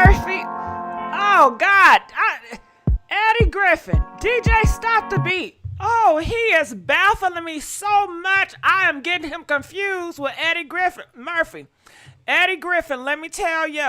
Murphy. Oh, God. Eddie Griffin. DJ, stop the beat. Oh, he is baffling me so much. I am getting him confused with Eddie Griffin. Murphy. Eddie Griffin, let me tell you.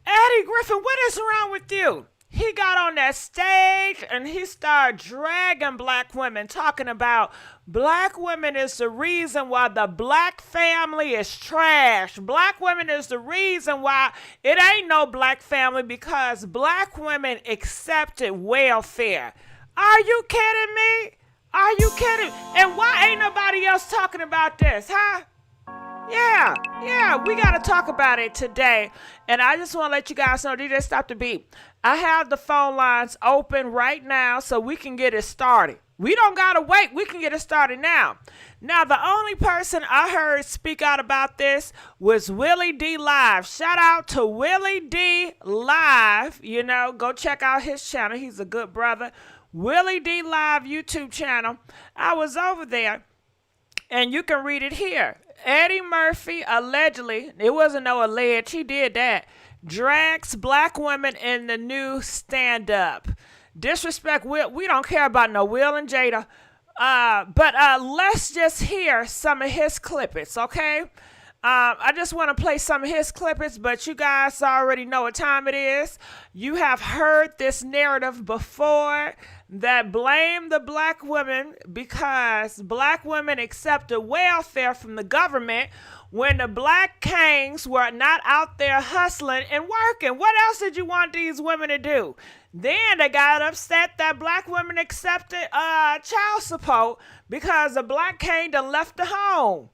Eddie Griffin, what is wrong with you? He got on that stage and he started dragging black women, talking about black women is the reason why the black family is trash. Black women is the reason why it ain't no black family because black women accepted welfare. Are you kidding me? Are you kidding? And why ain't nobody else talking about this, huh? Yeah, we got to talk about it today. And I just want to let you guys know, DJ, stop the beat. I have the phone lines open right now so we can get it started. We don't got to wait. We can get it started now. Now, the only person I heard speak out about this was Willie D Live. Shout out to Willie D Live. You know, go check out his channel. He's a good brother. Willie D Live YouTube channel. I was over there, and you can read it here. Eddie Murphy allegedly, it wasn't no alleged, he did that, drags black women in the new stand-up. Disrespect, we don't care about no Will and Jada. But let's just hear some of his clippings, okay? I just want to play some of his clippings, but you guys already know what time it is. You have heard this narrative before that blame the black women because black women accepted welfare from the government when the black kings were not out there hustling and working. What else did you want these women to do? Then they got upset that black women accepted child support because the black king done left the home.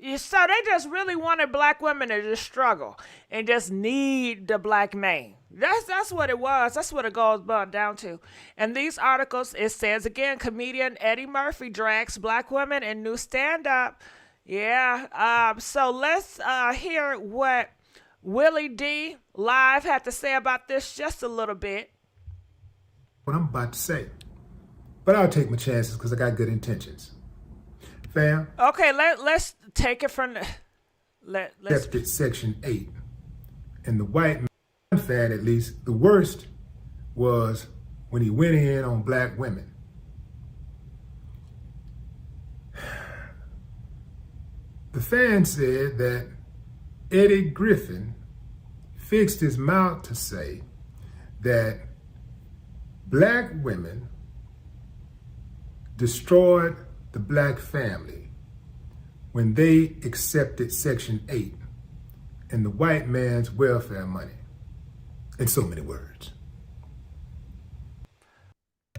So they just really wanted black women to just struggle and just need the black man. That's what it was. That's what it goes down to. And these articles, it says again, comedian Eddie Murphy drags black women in new stand-up. Yeah. So let's hear what Willie D Live had to say about this just a little bit. What I'm about to say, but I'll take my chances because I got good intentions. Fam. Okay, let's take it from let's accepted Section 8. And the white man fan, at least, the worst was when he went in on black women. The fan said that Eddie Griffin fixed his mouth to say that black women destroyed the black family when they accepted Section 8 and the white man's welfare money. In so many words.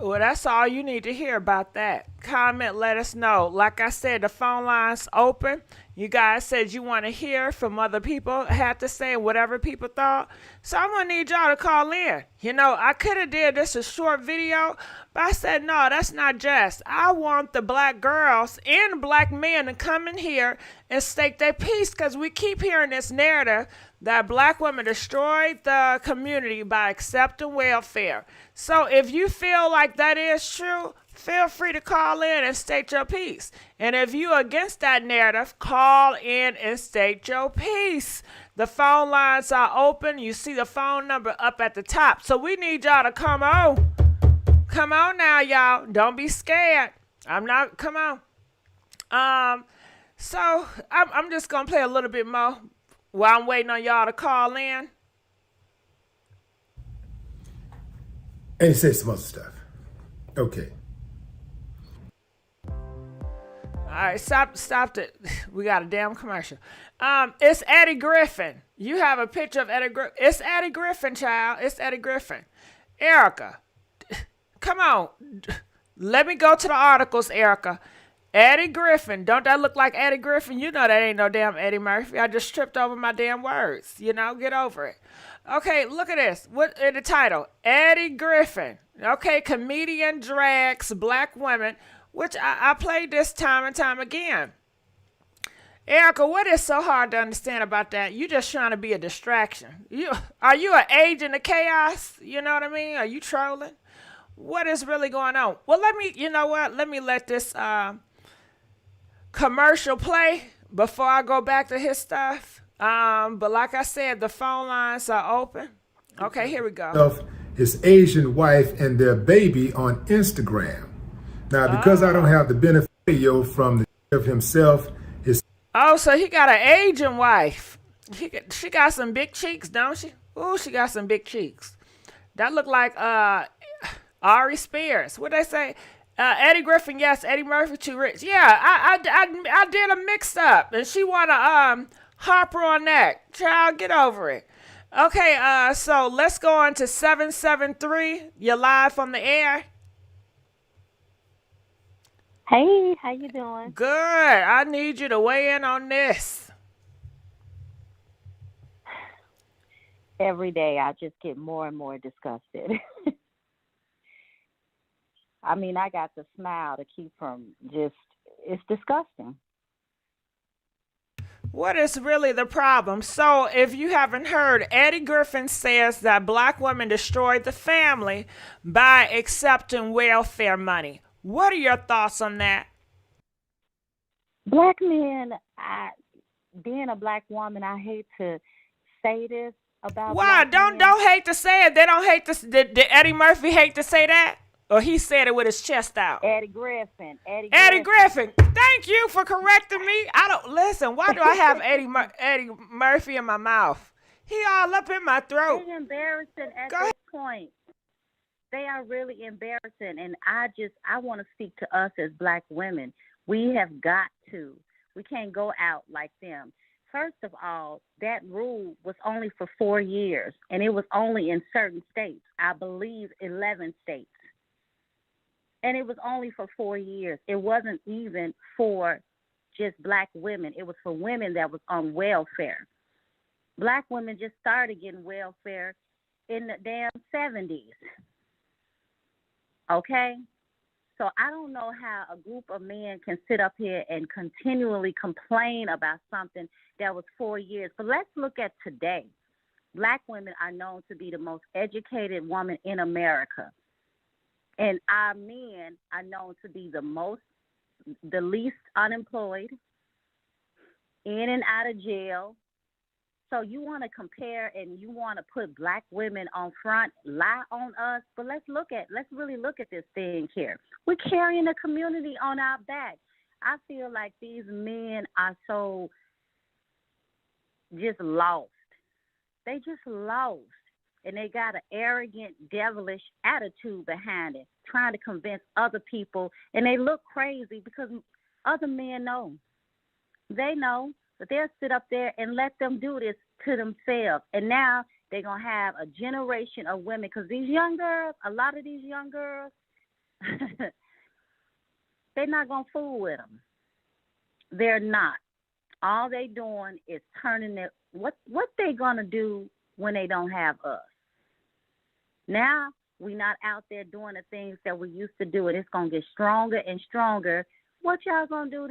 Well, that's all you need to hear about that. Comment, let us know. Like I said, the phone line's open. You guys said you want to hear from other people, had to say whatever people thought. So I'm going to need y'all to call in. You know, I could have did this a short video, but I said, no, that's not just. I want the black girls and black men to come in here and stake their piece because we keep hearing this narrative that black women destroyed the community by accepting welfare. So if you feel like that is true, feel free to call in and state your piece. And if you're against that narrative, call in and state your piece. The phone lines are open. You see the phone number up at the top. So we need y'all to come on. Come on now, y'all. Don't be scared. Come on. So I'm just going to play a little bit more while I'm waiting on y'all to call in. And say some other stuff. Okay. All right, stop it. We got a damn commercial. It's Eddie Griffin. You have a picture of Eddie Griffin. It's Eddie Griffin, child. It's Eddie Griffin. Erica, come on. Let me go to the articles, Erica. Eddie Griffin. Don't that look like Eddie Griffin? You know that ain't no damn Eddie Murphy. I just tripped over my damn words. You know, get over it. Okay, look at this. What in the title? Eddie Griffin. Okay, comedian drags black women, which I played this time and time again. Erica, what is so hard to understand about that? You just trying to be a distraction. Are you an agent of chaos? You know what I mean? Are you trolling? What is really going on? Well, you know what? Let me let this commercial play before I go back to his stuff. But like I said, the phone lines are open. Okay, here we go. of his Asian wife and their baby on Instagram. Now, because I don't have the benefit of video from the sheriff himself, his Oh, so he got an Asian wife. She got some big cheeks, don't she? Ooh, she got some big cheeks. That look like Ari Spears. What they say? Eddie Griffin, yes. Eddie Murphy, too rich. Yeah, I did a mix up, and she wanna harper on that. Child, get over it. Okay, so let's go on to 773. You're live on the air. Hey, how you doing? Good. I need you to weigh in on this. Every day I just get more and more disgusted. I mean, I got to smile to keep from just, it's disgusting. What is really the problem? So, if you haven't heard, Eddie Griffin says that black women destroyed the family by accepting welfare money. What are your thoughts on that? Black men, being a black woman, I hate to say this about Why? black men. Don't hate to say it. They don't hate to. Did Eddie Murphy hate to say that? Or he said it with his chest out? Eddie Griffin. Eddie Griffin. Thank you for correcting me. I don't listen. Why do I have Eddie Murphy in my mouth? He all up in my throat. They're embarrassing at Go this ahead. point. They are really embarrassing, and I want to speak to us as black women. We have got to. We can't go out like them. First of all, that rule was only for 4 years, and it was only in certain states. I believe 11 states. And it was only for 4 years. It wasn't even for just black women. It was for women that was on welfare. Black women just started getting welfare in the damn 70s. Okay? So I don't know how a group of men can sit up here and continually complain about something that was 4 years. But let's look at today. Black women are known to be the most educated woman in America. And our men are known to be the least unemployed, in and out of jail. So you want to compare and you want to put black women on front, lie on us. But let's really look at this thing here. We're carrying the community on our back. I feel like these men are so just lost. They just lost. And they got an arrogant, devilish attitude behind it, trying to convince other people. And they look crazy because other men know. They know, but they'll sit up there and let them do this to themselves. And now they're going to have a generation of women, because these young girls, a lot of these young girls, they're not going to fool with them. They're not. All they doing is turning their, what they going to do when they don't have us. Now we're not out there doing the things that we used to do, and it's going to get stronger and stronger. What y'all going to do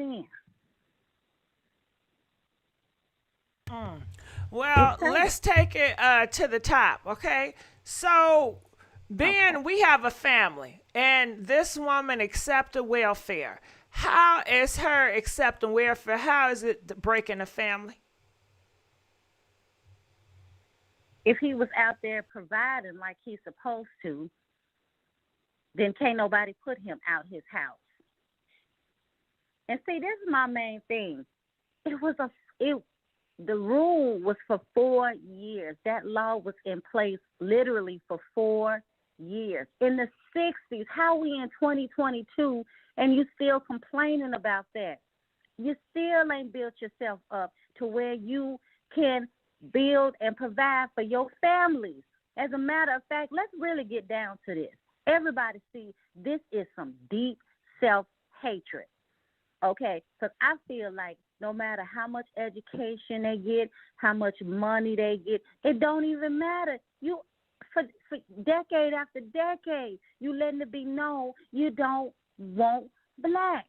then? Well, let's take it to the top, okay? So, we have a family, and this woman accepted welfare. How is her accepting welfare? How is it breaking a family? If he was out there providing like he's supposed to, then can't nobody put him out his house. And see, this is my main thing. The rule was for 4 years. That law was in place literally for 4 years. In the 60s, how we in 2022 and you still complaining about that? You still ain't built yourself up to where you can build and provide for your families. As a matter of fact, let's really get down to this. Everybody see this is some deep self-hatred. Okay? Because I feel like no matter how much education they get, how much money they get, it don't even matter. You, for decade after decade, you letting it be known you don't want black.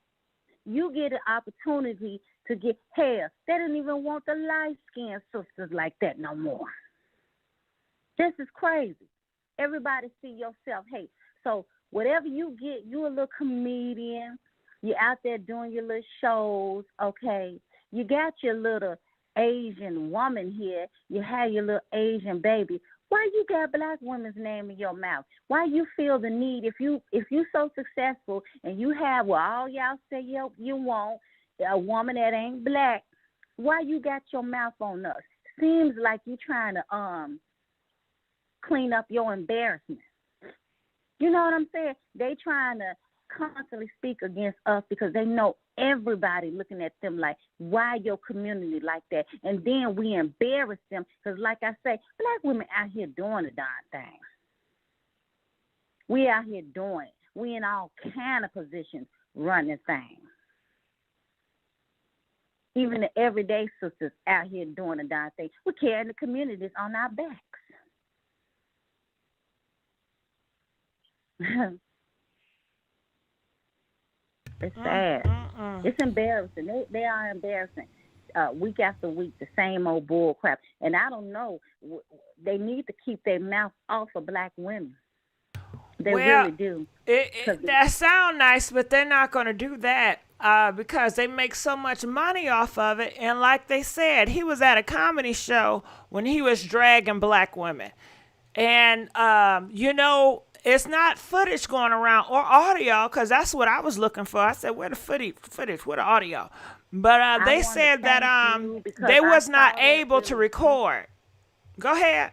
You get an opportunity to get hair. They don't even want the light-skinned sisters like that no more. This is crazy. Everybody see your self-hate. So whatever you get, you a little comedian. You're out there doing your little shows, okay? You got your little Asian woman here. You have your little Asian baby. Why you got black women's name in your mouth? Why you feel the need if you so successful and you have what all y'all say you want, a woman that ain't black, why you got your mouth on us? Seems like you trying to clean up your embarrassment. You know what I'm saying? They trying to constantly speak against us because they know everybody looking at them like, why your community like that? And then we embarrass them because, like I say, black women out here doing the darn thing. We out here doing it. We in all kind of positions running things. Even the everyday sisters out here doing the darn thing. We're carrying the communities on our backs. It's sad. It's embarrassing. They are embarrassing. Week after week, the same old bull crap. And I don't know. They need to keep their mouth off of black women. They really do. That sound nice, but they're not going to do that because they make so much money off of it. And like they said, he was at a comedy show when he was dragging black women. And, you know, it's not footage going around or audio because that's what I was looking for. I said, where the footage, where the audio? But they said that they was not able to record. Go ahead.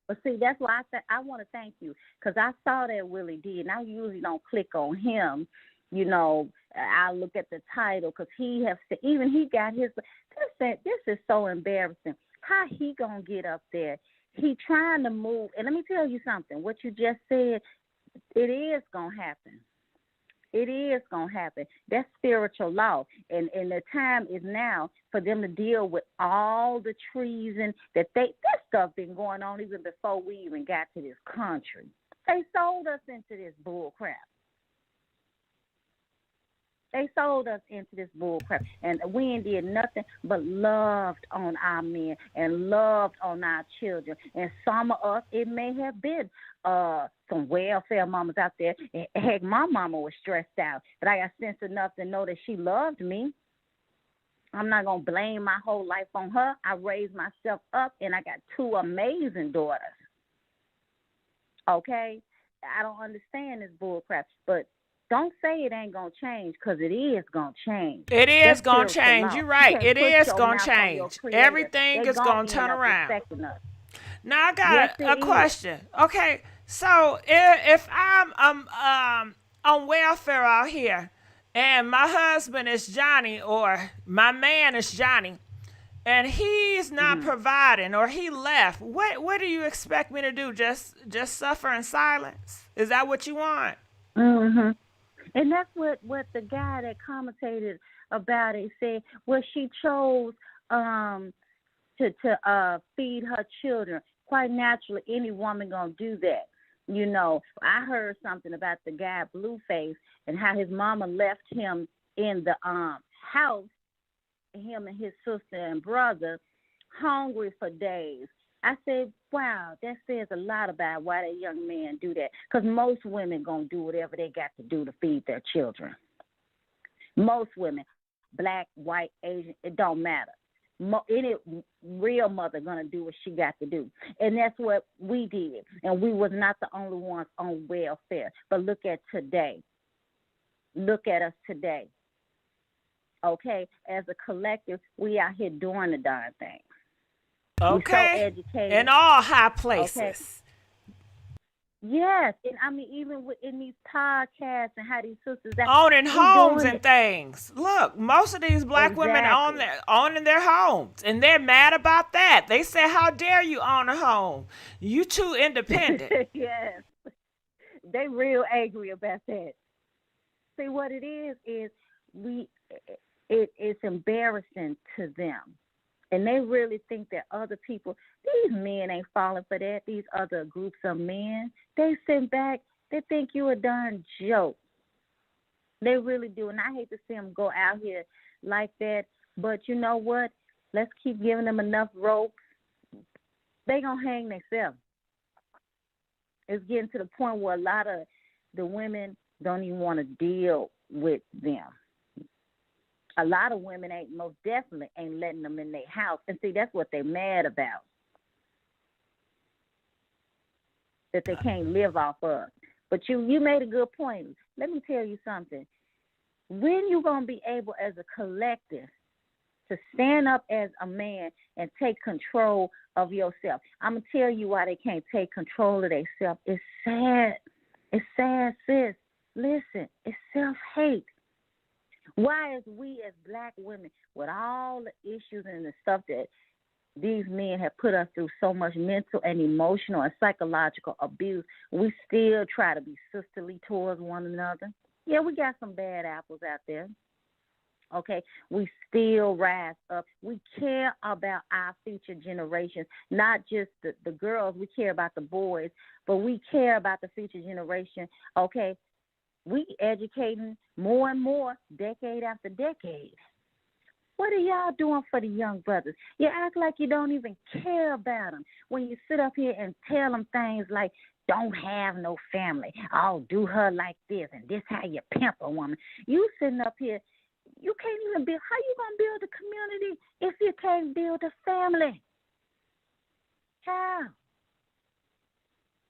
But see, that's why I said I want to thank you because I saw that Willie D, and I usually don't click on him. You know, I look at the title because he got his. This is so embarrassing. How he gonna get up there? He trying to move, and let me tell you something. What you just said, it is gonna happen. It is going to happen. That's spiritual law. And the time is now for them to deal with all the treason that stuff been going on even before we even got to this country. They sold us into this bull crap. They sold us into this bull crap. And we ain't did nothing but loved on our men and loved on our children. And some of us, it may have been some welfare mamas out there. Heck, my mama was stressed out. But I got sense enough to know that she loved me. I'm not going to blame my whole life on her. I raised myself up, and I got two amazing daughters. Okay? I don't understand this bull crap. But don't say it ain't going to change because it is going to change. It is going to change. You're right. It is going to change. Everything is going to turn around. Now, I got a question. Okay, so if I'm on welfare out here and my husband is Johnny or my man is Johnny and he's not providing or he left, what do you expect me to do? Just suffer in silence? Is that what you want? Mm-hmm. And that's what the guy that commentated about it said. Well, she chose to feed her children. Quite naturally, any woman gonna do that. You know, I heard something about the guy Blueface and how his mama left him in the house, him and his sister and brother, hungry for days. I said, wow, that says a lot about why that young man do that. Because most women going to do whatever they got to do to feed their children. Most women, black, white, Asian, it don't matter. Any real mother going to do what she got to do. And that's what we did. And we was not the only ones on welfare. But look at today. Look at us today. Okay? As a collective, we out here doing the darn thing. Okay. So educated. In all high places. Okay. Yes, and I mean even in these podcasts and how these sisters owning homes and things. Look, most of these black women owning their homes, and they're mad about that. They say, "How dare you own a home? You too independent." Yes, they real angry about that. See, what it is it's embarrassing to them. And they really think that other people, these men ain't falling for that, these other groups of men. They sit back, they think you a darn joke. They really do. And I hate to see them go out here like that. But you know what? Let's keep giving them enough ropes. They going to hang themselves. It's getting to the point where a lot of the women don't even want to deal with them. A lot of women most definitely ain't letting them in their house. And see, that's what they're mad about. that they can't live off of. But you made a good point. Let me tell you something. When you going to be able as a collective to stand up as a man and take control of yourself? I'm going to tell you why they can't take control of themselves. It's sad. It's sad, sis. Listen, it's self-hate. Why is we as black women, with all the issues and the stuff that these men have put us through, so much mental and emotional and psychological abuse, we still try to be sisterly towards one another? Yeah, we got some bad apples out there. Okay, we still rise up. We care about our future generations, not just the girls. We care about the boys, but we care about the future generation. Okay, we educating more and more, decade after decade. What are y'all doing for the young brothers? You act like you don't even care about them when you sit up here and tell them things like, don't have no family. Oh, do her like this, and this how you pimp a woman. You sitting up here, you can't even build. How you going to build a community if you can't build a family? How?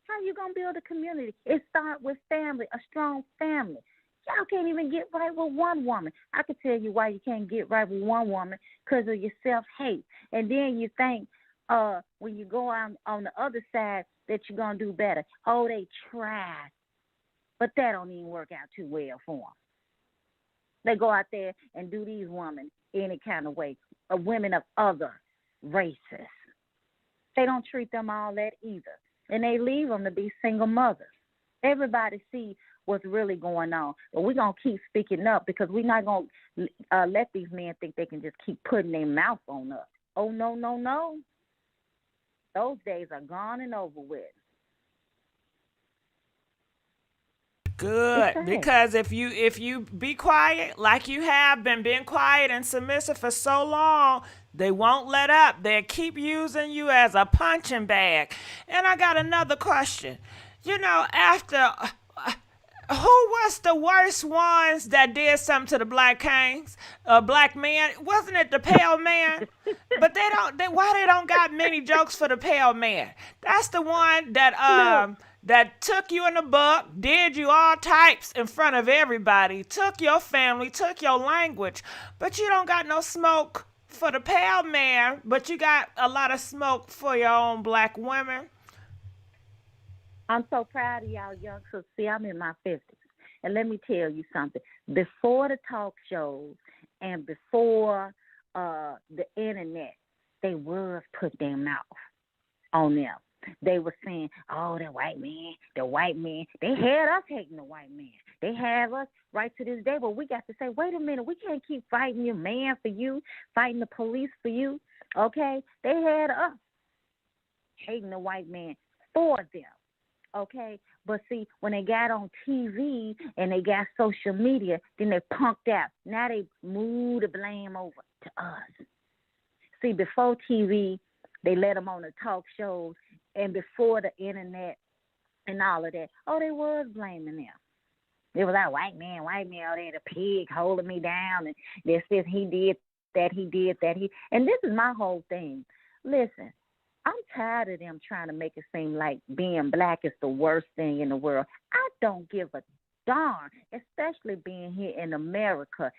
How you going to build a community? It starts with family, a strong family. Y'all can't even get right with one woman. I can tell you why you can't get right with one woman, because of your self-hate. And then you think when you go on the other side that you're going to do better. Oh, they tried. But that don't even work out too well for them. They go out there and do these women any kind of way, women of other races. They don't treat them all that either. And they leave them to be single mothers. Everybody see what's really going on. But we're going to keep speaking up, because we're not going to let these men think they can just keep putting their mouth on us. Oh, no, no, no. Those days are gone and over with. Good, because if you be quiet like you have been quiet and submissive for so long, they won't let up. They'll keep using you as a punching bag. And I got another question. You know, after who was the worst ones that did something to the black kings, black men? Wasn't it the pale man? But why they don't got many jokes for the pale man? That's the one that that took you in the book, did you all types in front of everybody, took your family, took your language, but you don't got no smoke for the pale man, but you got a lot of smoke for your own black women. I'm so proud of y'all young sisters. See, I'm in my 50s. And let me tell you something. Before the talk shows and before the internet, they was put their mouth on them. They were saying, oh, the white man. They had us hating the white man. They have us right to this day. But we got to say, wait a minute, we can't keep fighting your man for you, fighting the police for you. Okay? They had us hating the white man for them. Okay, but see, when they got on TV and they got social media, then they punked out. Now they move the blame over to us. See, before TV, they let them on the talk shows, and before the internet and all of that, oh, they was blaming them. It was that white man out there, the pig holding me down, and this, he did that, and this is my whole thing. Listen. I'm tired of them trying to make it seem like being black is the worst thing in the world. I don't give a darn, especially being here in America.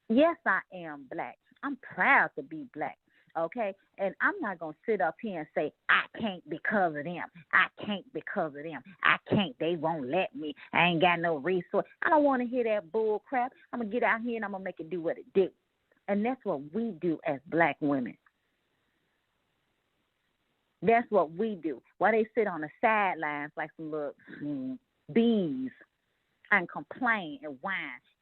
Yes, I am black. I'm proud to be black, okay? And I'm not going to sit up here and say, I can't because of them. I can't because of them. I can't. They won't let me. I ain't got no resource. I don't want to hear that bull crap. I'm going to get out here and I'm going to make it do what it do. And that's what we do as black women. That's what we do. While they sit on the sidelines like some little bees and complain and whine.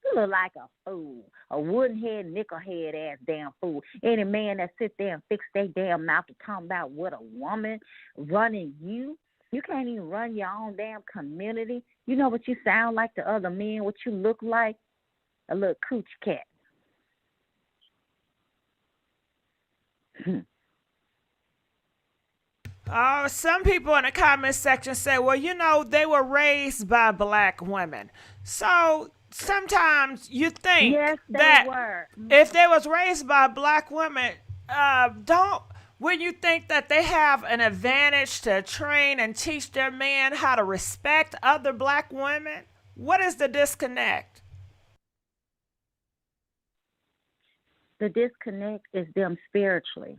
You look like a fool, a wooden-head, nickel-head ass damn fool. Any man that sits there and fix their damn mouth to talk about what a woman running you, you can't even run your own damn community. You know what you sound like to other men, what you look like? A little cooch cat. Some people in the comment section say, well, you know, they were raised by black women. So sometimes you think yes, that were. If they was raised by black women, When you think that they have an advantage to train and teach their men how to respect other black women? What is the disconnect? The disconnect is them spiritually,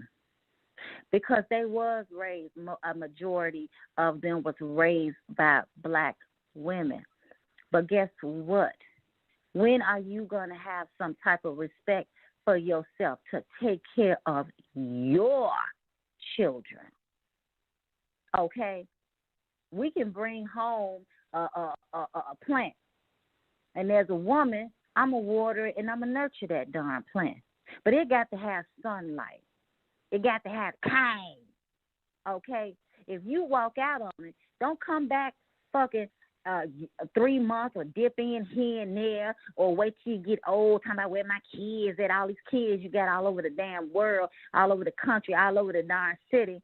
because they was raised, a majority of them was raised by black women. But guess what? When are you going to have some type of respect for yourself to take care of your children? Okay? We can bring home a plant, and there's a woman, I'm going to water it and I'm going to nurture that darn plant. But it got to have sunlight. It got to have time. Okay? If you walk out on it, don't come back fucking 3 months or dip in here and there, or wait till you get old, talking about where my kids at, all these kids you got all over the damn world, all over the country, all over the darn city.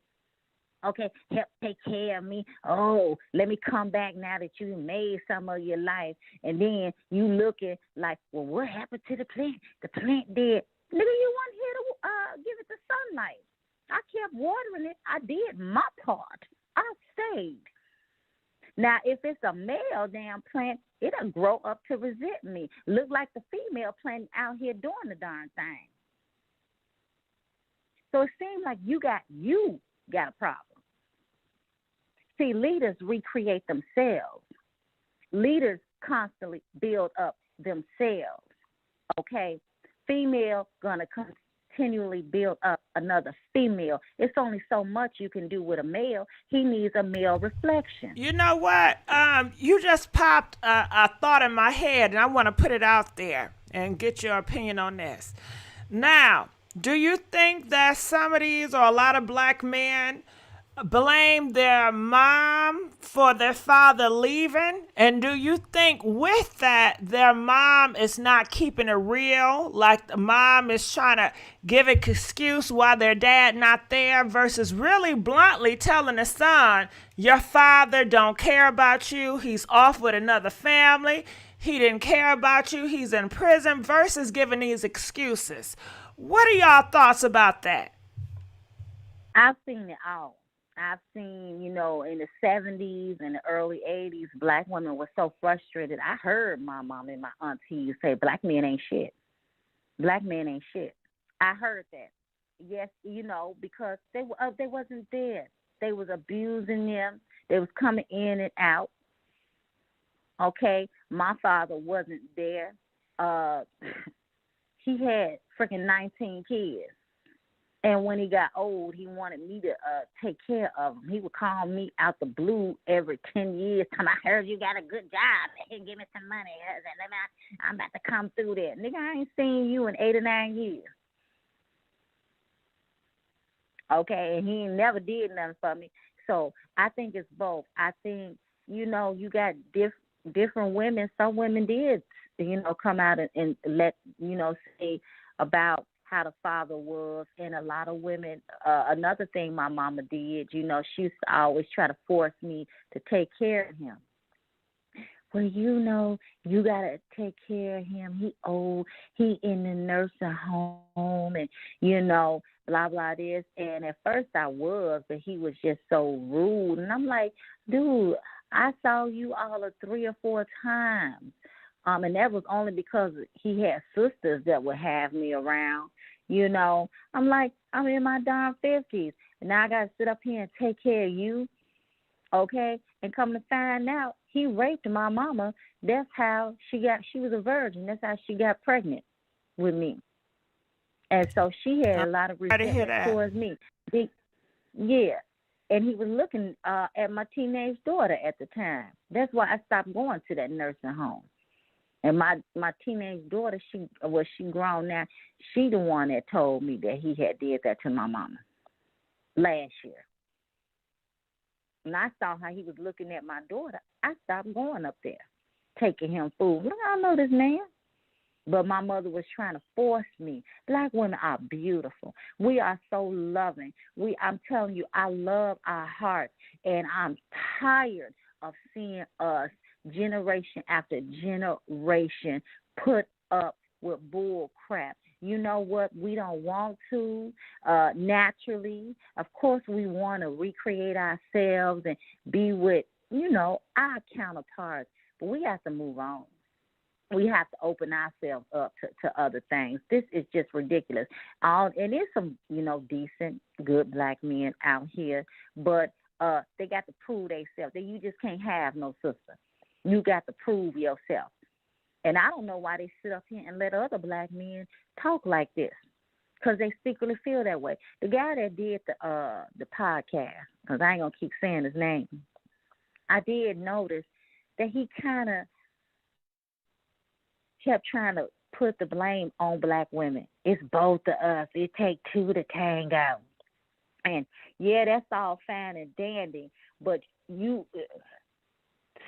Okay, help take care of me. Oh, let me come back now that you made some of your life. And then you looking like, well, what happened to the plant? The plant did. Nigga, you weren't here to give it the sunlight. I kept watering it. I did my part. I stayed. Now, if it's a male damn plant, it'll grow up to resent me. Look like the female plant out here doing the darn thing. So it seems like you got a problem. See, leaders recreate themselves. Leaders constantly build up themselves. Okay? Female gonna continually build up another female. It's only so much you can do with a male. He needs a male reflection. You know what? You just popped a thought in my head, and I want to put it out there and get your opinion on this. Now, do you think that some of these, or a lot of black men, blame their mom for their father leaving? And do you think with that their mom is not keeping it real, like the mom is trying to give an excuse why their dad not there, versus really bluntly telling the son, your father don't care about you, he's off with another family, he didn't care about you, he's in prison, versus giving these excuses? What are y'all thoughts about that? I've seen it all. I've seen, in the 70s and the early 80s, black women were so frustrated. I heard my mom and my aunties say, black men ain't shit. Black men ain't shit. I heard that. Yes, because they wasn't there. They was abusing them. They was coming in and out. Okay? My father wasn't there. He had freaking 19 kids. And when he got old, he wanted me to take care of him. He would call me out the blue every 10 years. Time, I heard you got a good job. Hey, give me some money. I'm about to come through there. Nigga, I ain't seen you in 8 or 9 years. Okay, and he never did nothing for me. So I think it's both. I think, you got different women. Some women did, come out and let, say about how the father was. And a lot of women, another thing my mama did, she used to always try to force me to take care of him. Well, you got to take care of him. He old. He in the nursing home and, blah, blah, this. And at first I was, but he was just so rude. And I'm like, dude, I saw you all of 3 or 4 times. And that was only because he had sisters that would have me around. I'm like, I'm in my darn 50s. And now I got to sit up here and take care of you. Okay? And come to find out, he raped my mama. That's how she was a virgin. That's how she got pregnant with me. And so she had a lot of respect towards me. Yeah. And he was looking at my teenage daughter at the time. That's why I stopped going to that nursing home. And my teenage daughter, she grown now. She the one that told me that he had did that to my mama last year. And I saw how he was looking at my daughter. I stopped going up there, taking him food. Look, I don't know this man. But my mother was trying to force me. Black women are beautiful. We are so loving. I'm telling you, I love our hearts. And I'm tired of seeing us generation after generation put up with bull crap. you know what, we don't want to naturally. Of course, we want to recreate ourselves and be with, our counterparts, but we have to move on. We have to open ourselves up to other things. This is just ridiculous. And there's some, decent, good black men out here, but they got to prove themselves. That you just can't have no sister. You got to prove yourself. And I don't know why they sit up here and let other black men talk like this, because they secretly feel that way. The guy that did the podcast, because I ain't going to keep saying his name, I did notice that he kind of kept trying to put the blame on black women. It's both of us. It takes two to tango. And, yeah, that's all fine and dandy, but you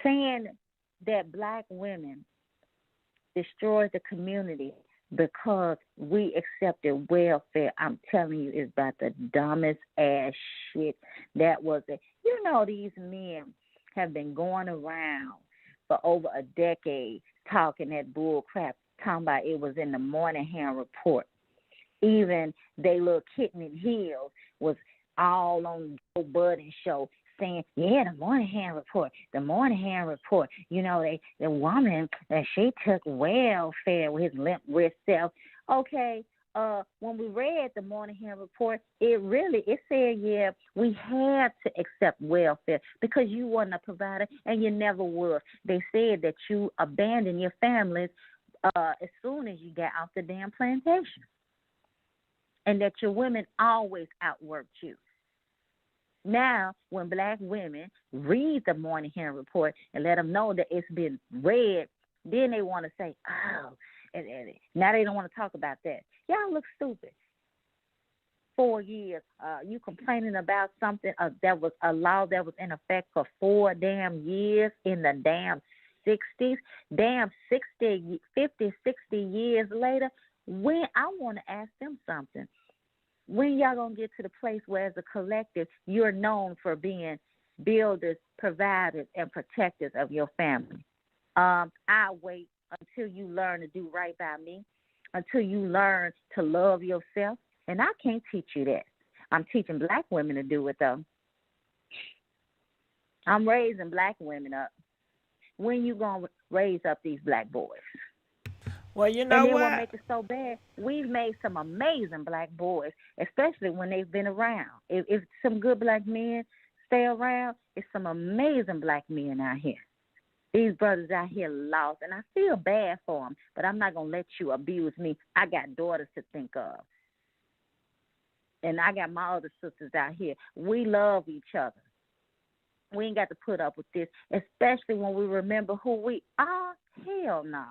saying that black women destroy the community because we accepted welfare, I'm telling you, is about the dumbest ass shit that was it. These men have been going around for over a decade talking that bull crap, talking about it was in the Moynihan report. Even they little kitten in heels was all on Joe Budden show saying, yeah, the Moynihan report. The woman, she took welfare with his limp wrist self. Okay, when we read the Moynihan report, it said, yeah, we had to accept welfare because you wasn't a provider and you never were. They said that you abandoned your families as soon as you got off the damn plantation, and that your women always outworked you. Now, when black women read the Moynihan report and let them know that it's been read, then they want to say, oh, and now they don't want to talk about that. Y'all look stupid. 4 years, you complaining about something that was a law that was in effect for 4 damn years in the damn 60s, damn 50, 60 years later. When I want to ask them something. When y'all going to get to the place where as a collective, you're known for being builders, providers, and protectors of your family? I wait until you learn to do right by me, until you learn to love yourself. And I can't teach you that. I'm teaching black women to do it, though. I'm raising black women up. When you going to raise up these black boys? Well, you know and then what? Make it so bad, we've made some amazing black boys, especially when they've been around. If some good black men stay around, it's some amazing black men out here. These brothers out here lost, and I feel bad for them, but I'm not going to let you abuse me. I got daughters to think of, and I got my other sisters out here. We love each other. We ain't got to put up with this, especially when we remember who we are. Hell no.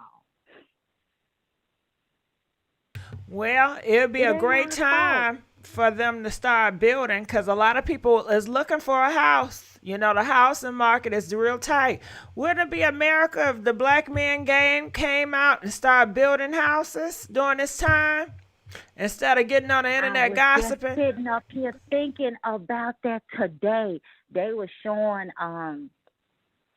Well, it'll be a great time for them to start building, because a lot of people is looking for a house. The housing market is real tight. Wouldn't it be America if the black men game came out and started building houses during this time instead of getting on the internet gossiping? I was sitting up here thinking about that today. They were showing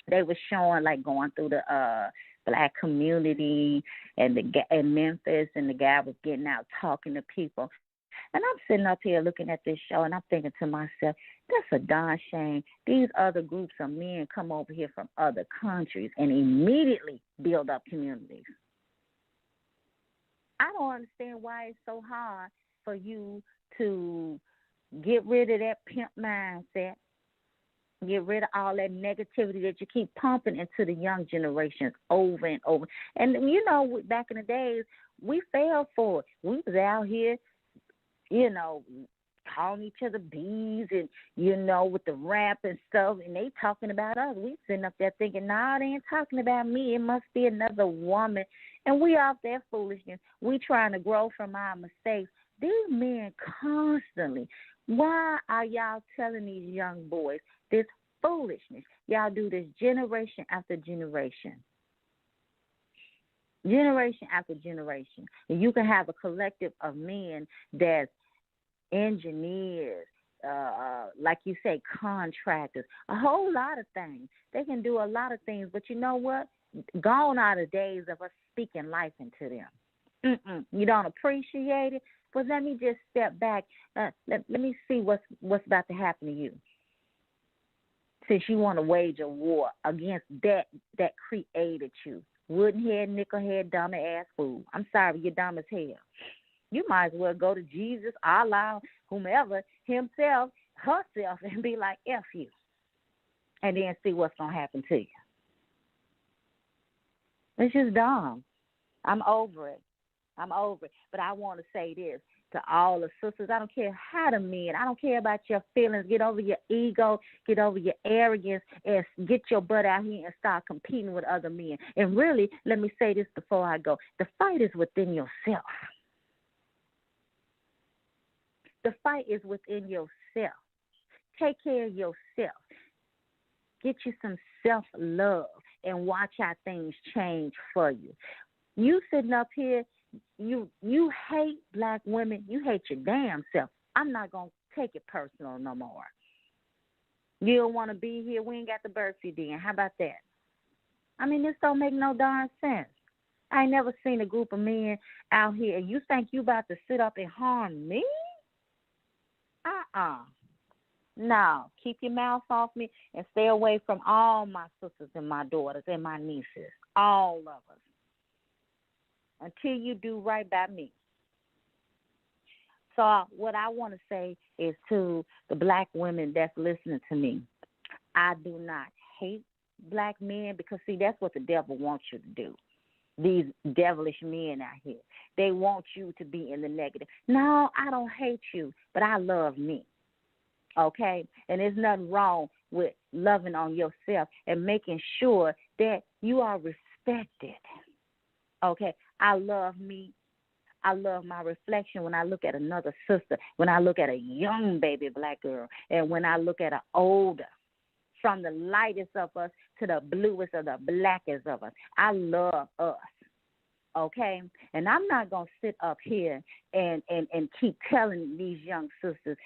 like going through the black community and in Memphis, and the guy was getting out talking to people. And I'm sitting up here looking at this show, and I'm thinking to myself, that's a darn shame. These other groups of men come over here from other countries and immediately build up communities. I don't understand why it's so hard for you to get rid of that pimp mindset. Get rid of all that negativity that you keep pumping into the young generations over and over. And, back in the days, we fell for it. We was out here, calling each other bees and, with the rap and stuff, and they talking about us. We sitting up there thinking, nah, they ain't talking about me. It must be another woman. And we out there foolishness. We trying to grow from our mistakes. These men constantly, why are y'all telling these young boys this foolishness? Y'all do this generation after generation. Generation after generation. And you can have a collective of men that's engineers, like you say, contractors, a whole lot of things. They can do a lot of things, but you know what? Gone are the days of us speaking life into them. You don't appreciate it. But let me just step back. Let me see what's about to happen to you. Since you want to wage a war against that created you. Wooden head, nickel head, dumb ass fool. I'm sorry, you're dumb as hell. You might as well go to Jesus, Allah, whomever, himself, herself, and be like, F you. And then see what's going to happen to you. It's just dumb. I'm over it. But I want to say this to all the sisters. I don't care how the men. I don't care about your feelings. Get over your ego. Get over your arrogance. And get your butt out here and start competing with other men. And really, let me say this before I go. The fight is within yourself. The fight is within yourself. Take care of yourself. Get you some self-love and watch how things change for you. You sitting up here, you hate black women. You hate your damn self. I'm not going to take it personal no more. You don't want to be here. We ain't got the birth you in. How about that? I mean, this don't make no darn sense. I ain't never seen a group of men out here. You think you about to sit up and harm me? No, keep your mouth off me and stay away from all my sisters and my daughters and my nieces, all of us, until you do right by me. So what I want to say is to the black women that's listening to me, I do not hate black men because, see, that's what the devil wants you to do. These devilish men out here, they want you to be in the negative. No, I don't hate you, but I love me. Okay? And there's nothing wrong with loving on yourself and making sure that you are respected. Okay? I love me. I love my reflection when I look at another sister, when I look at a young baby black girl, and when I look at an older, from the lightest of us to the bluest or the blackest of us. I love us. Okay? And I'm not going to sit up here and keep telling these young sisters,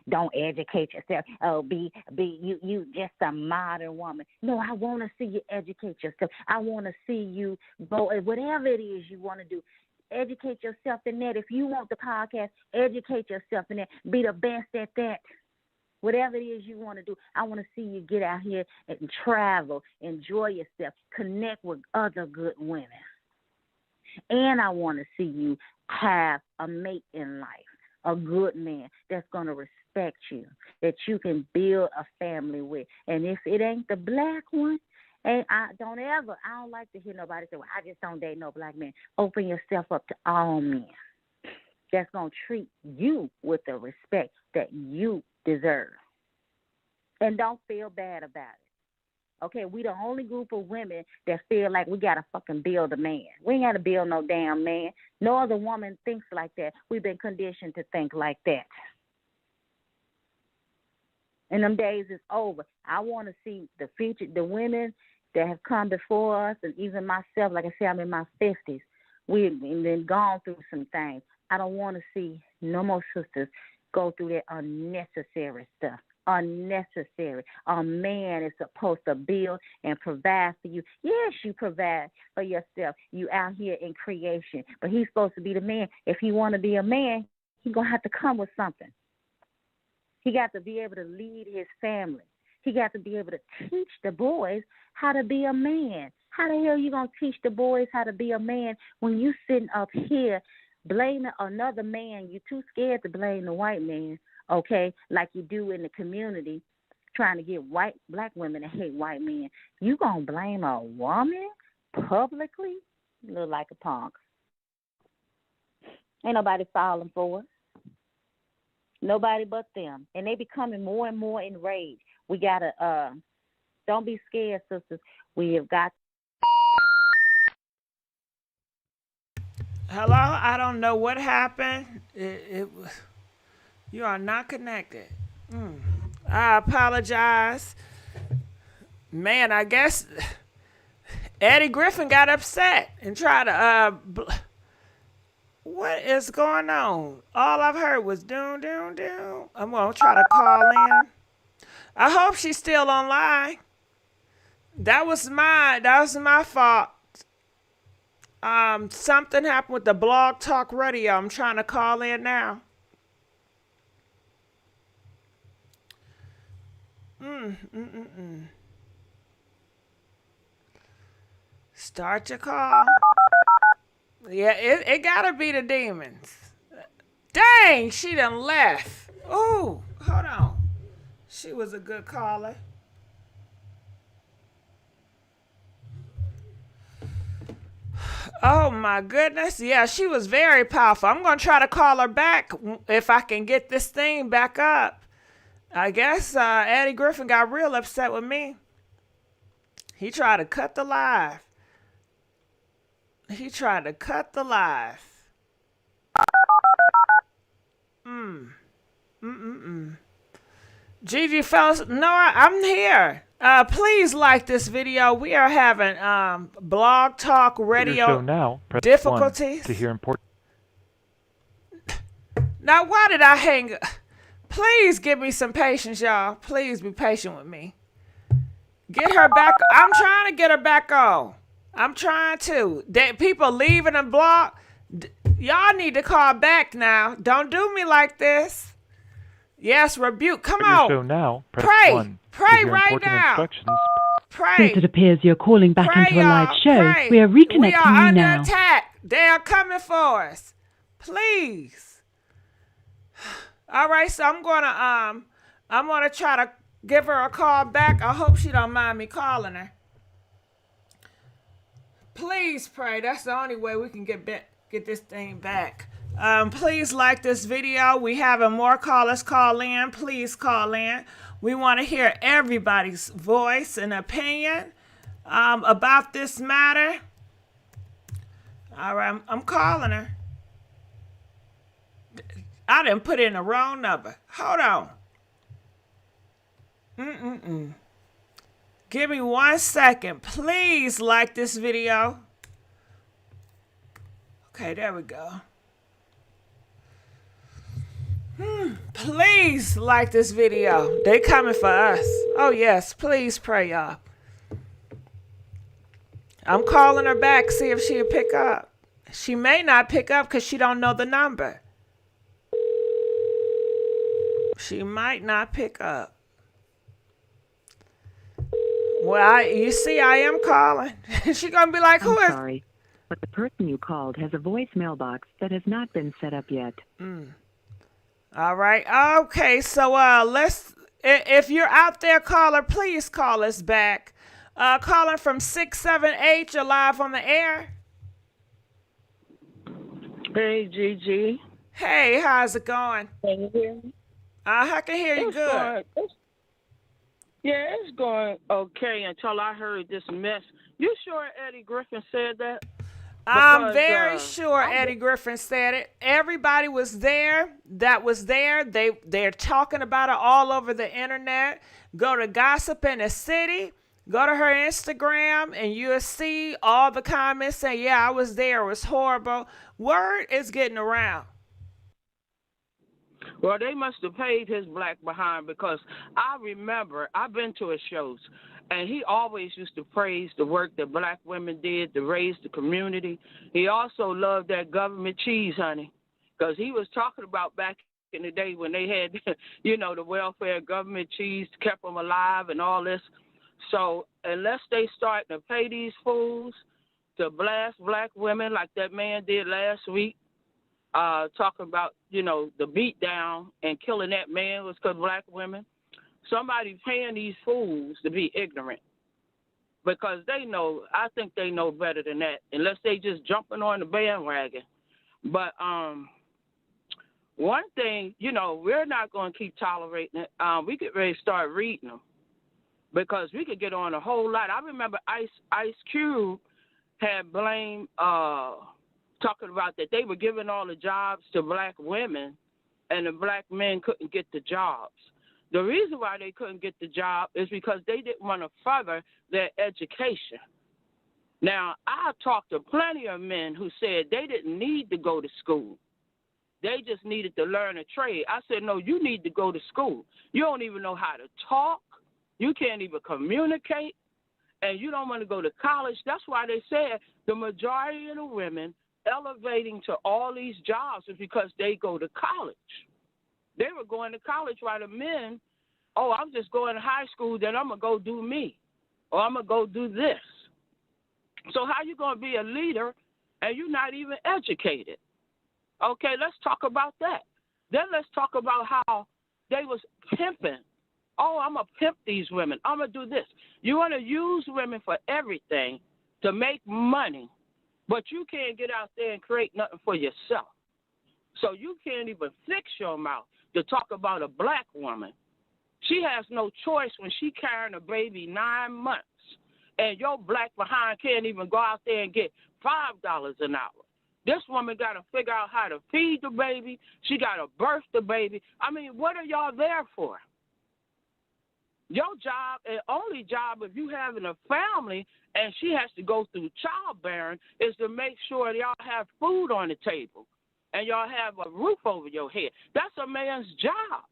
don't educate yourself. Oh, be you just a modern woman. No, I want to see you educate yourself. I want to see you go, whatever it is you want to do. Educate yourself in that. If you want the podcast, educate yourself in that. Be the best at that. Whatever it is you want to do, I want to see you get out here and travel, enjoy yourself, connect with other good women. And I want to see you have a mate in life, a good man that's going to respect you, that you can build a family with. And if it ain't the black one, and I don't like to hear nobody say, well, I just don't date no black man. Open yourself up to all men that's going to treat you with the respect that you deserve. And don't feel bad about it. Okay, we the only group of women that feel like we got to fucking build a man. We ain't got to build no damn man. No other woman thinks like that. We've been conditioned to think like that. And them days is over. I want to see the future, the women that have come before us, and even myself. Like I said, I'm in my 50s. We've been gone through some things. I don't want to see no more sisters go through that unnecessary stuff. Unnecessary. A man is supposed to build and provide for you. Yes, you provide for yourself. You out here in creation. But he's supposed to be the man. If he want to be a man, he's going to have to come with something. He got to be able to lead his family. He got to be able to teach the boys how to be a man. How the hell you going to teach the boys how to be a man when you sitting up here blaming another man? You're too scared to blame the white man, okay, like you do in the community, trying to get black women to hate white men. You going to blame a woman publicly? You look like a punk. Ain't nobody falling for it. Nobody but them. And they becoming more and more enraged. We got to, don't be scared, sisters. We have got. Hello? I don't know what happened. You are not connected. I apologize. Man, I guess Eddie Griffin got upset and tried to, what is going on? All I've heard was doom, doom, doom. I'm going to try to call in. I hope she's still online. That was my fault. Something happened with the Blog Talk Radio. I'm trying to call in now. Start your call. Yeah, it gotta be the demons. Dang, she done left. Ooh, hold on. She was a good caller. Oh my goodness. Yeah, she was very powerful. I'm going to try to call her back if I can get this thing back up. I guess Eddie Griffin got real upset with me. He tried to cut the live. GIGI fellas, no, I'm here. Please like this video. We are having Blog Talk Radio now, press difficulties. 1 to hear important. Now, why did I hang up? Please give me some patience, y'all. Please be patient with me. Get her back. I'm trying to get her back on. I'm trying to. People leaving the blog. Y'all need to call back now. Don't do me like this. Yes, rebuke. Come on. Show now, press Pray. 1 Pray to hear right important now. instructions. Pray. Since it appears you're calling back Pray, into a live y'all. show, Pray. we are reconnecting We are you under now. attack. They are coming for us. Please. All right, so I'm gonna try to give her a call back. I hope she don't mind me calling her. Please pray. That's the only way we can get this thing back. Please like this video. We having more callers call in. Please call in. We want to hear everybody's voice and opinion about this matter. All right, I'm calling her. I didn't put in the wrong number. Hold on. Give me 1 second. Please like this video. Okay, there we go. Please like this video. They coming for us. Oh, yes. Please pray, y'all. I'm calling her back, see if she'll pick up. She may not pick up because she don't know the number. She might not pick up. Well, you see, I am calling. She gonna be like, "Who is?" Sorry, but the person you called has a voicemail box that has not been set up yet. All right. Okay. So let's. If you're out there, caller, please call us back. Calling from 678. You're live on the air. Hey, Gigi. Hey, how's it going? Can you hear me? I can hear you good. It's going okay until I heard this mess. You sure Eddie Griffin said that? I'm very sure Eddie Griffin said it. Everybody was there that was there. They're talking about it all over the internet. Go to Gossip in the City. Go to her Instagram and you'll see all the comments saying, yeah, I was there. It was horrible. Word is getting around. Well, they must have paid his black behind because I remember I've been to his shows and he always used to praise the work that black women did to raise the community. He also loved that government cheese, honey, because he was talking about back in the day when they had, the welfare government cheese kept them alive and all this. So unless they start to pay these fools to blast black women like that man did last week, talking about, the beat down and killing that man was because black women, somebody's paying these fools to be ignorant because I think they know better than that, unless they just jumping on the bandwagon. But one thing, we're not going to keep tolerating it. We get ready to start reading them because we could get on a whole lot. I remember Ice Cube had blamed talking about that they were giving all the jobs to black women and the black men couldn't get the jobs. The reason why they couldn't get the job is because they didn't want to further their education. Now, I talked to plenty of men who said they didn't need to go to school. They just needed to learn a trade. I said, no, you need to go to school. You don't even know how to talk. You can't even communicate. and you don't want to go to college. That's why they said the majority of the women elevating to all these jobs is because they go to college. They were going to college while the men, oh, I'm just going to high school, then I'm going to go do me, or I'm going to go do this. So how you going to be a leader and you're not even educated? Okay, let's talk about that. Then let's talk about how they was pimping. Oh, I'm going to pimp these women. I'm going to do this. You want to use women for everything to make money, but you can't get out there and create nothing for yourself. So you can't even fix your mouth to talk about a black woman. She has no choice when she carrying a baby 9 months, and your black behind can't even go out there and get $5 an hour. This woman got to figure out how to feed the baby. She got to birth the baby. I mean, what are y'all there for? Your job, and only job if you having a family and she has to go through childbearing, is to make sure y'all have food on the table and y'all have a roof over your head. That's a man's job.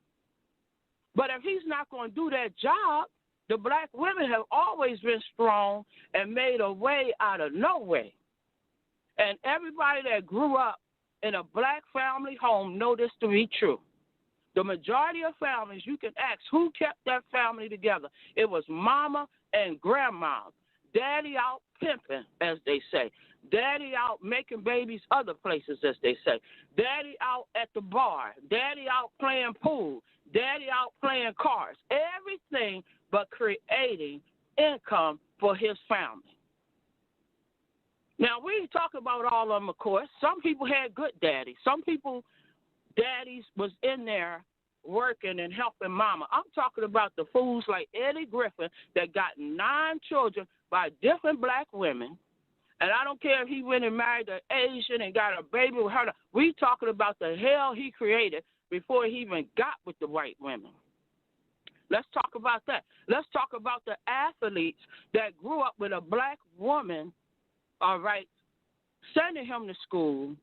But if he's not going to do that job, the black women have always been strong and made a way out of no way. And everybody that grew up in a black family home know this to be true. The majority of families, you can ask who kept that family together. It was mama and grandma. Daddy out pimping, as they say. Daddy out making babies other places, as they say. Daddy out at the bar. Daddy out playing pool. Daddy out playing cards. Everything but creating income for his family. Now, we talk about all of them, of course. Some people had good daddies. Some people, daddies was in there working and helping mama. I'm talking about the fools like Eddie Griffin that got 9 children by different black women. And I don't care if he went and married an Asian and got a baby with her. We talking about the hell he created before he even got with the white women. Let's talk about that. Let's talk about the athletes that grew up with a black woman, all right, sending him to school,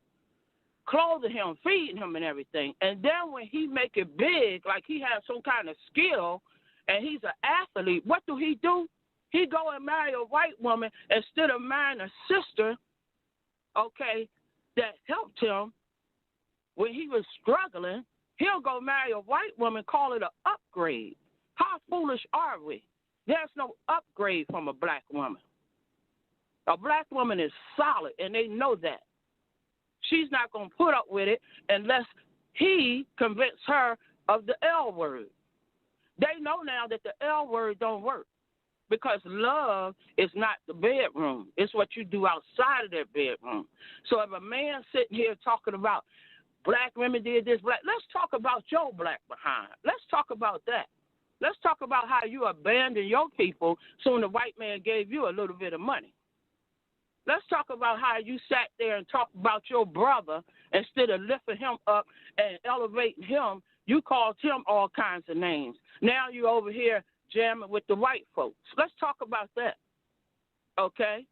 clothing him, feeding him and everything. And then when he make it big, like he has some kind of skill and he's an athlete, what do? He go and marry a white woman instead of marrying a sister, okay, that helped him when he was struggling. He'll go marry a white woman, call it an upgrade. How foolish are we? There's no upgrade from a black woman. A black woman is solid, and they know that. She's not going to put up with it unless he convinces her of the L word. They know now that the L word don't work because love is not the bedroom. It's what you do outside of that bedroom. So if a man sitting here talking about black women did this, let's talk about your black behind. Let's talk about that. Let's talk about how you abandoned your people soon the white man gave you a little bit of money. Let's talk about how you sat there and talked about your brother instead of lifting him up and elevating him. You called him all kinds of names. Now you're over here jamming with the white folks. Let's talk about that, okay?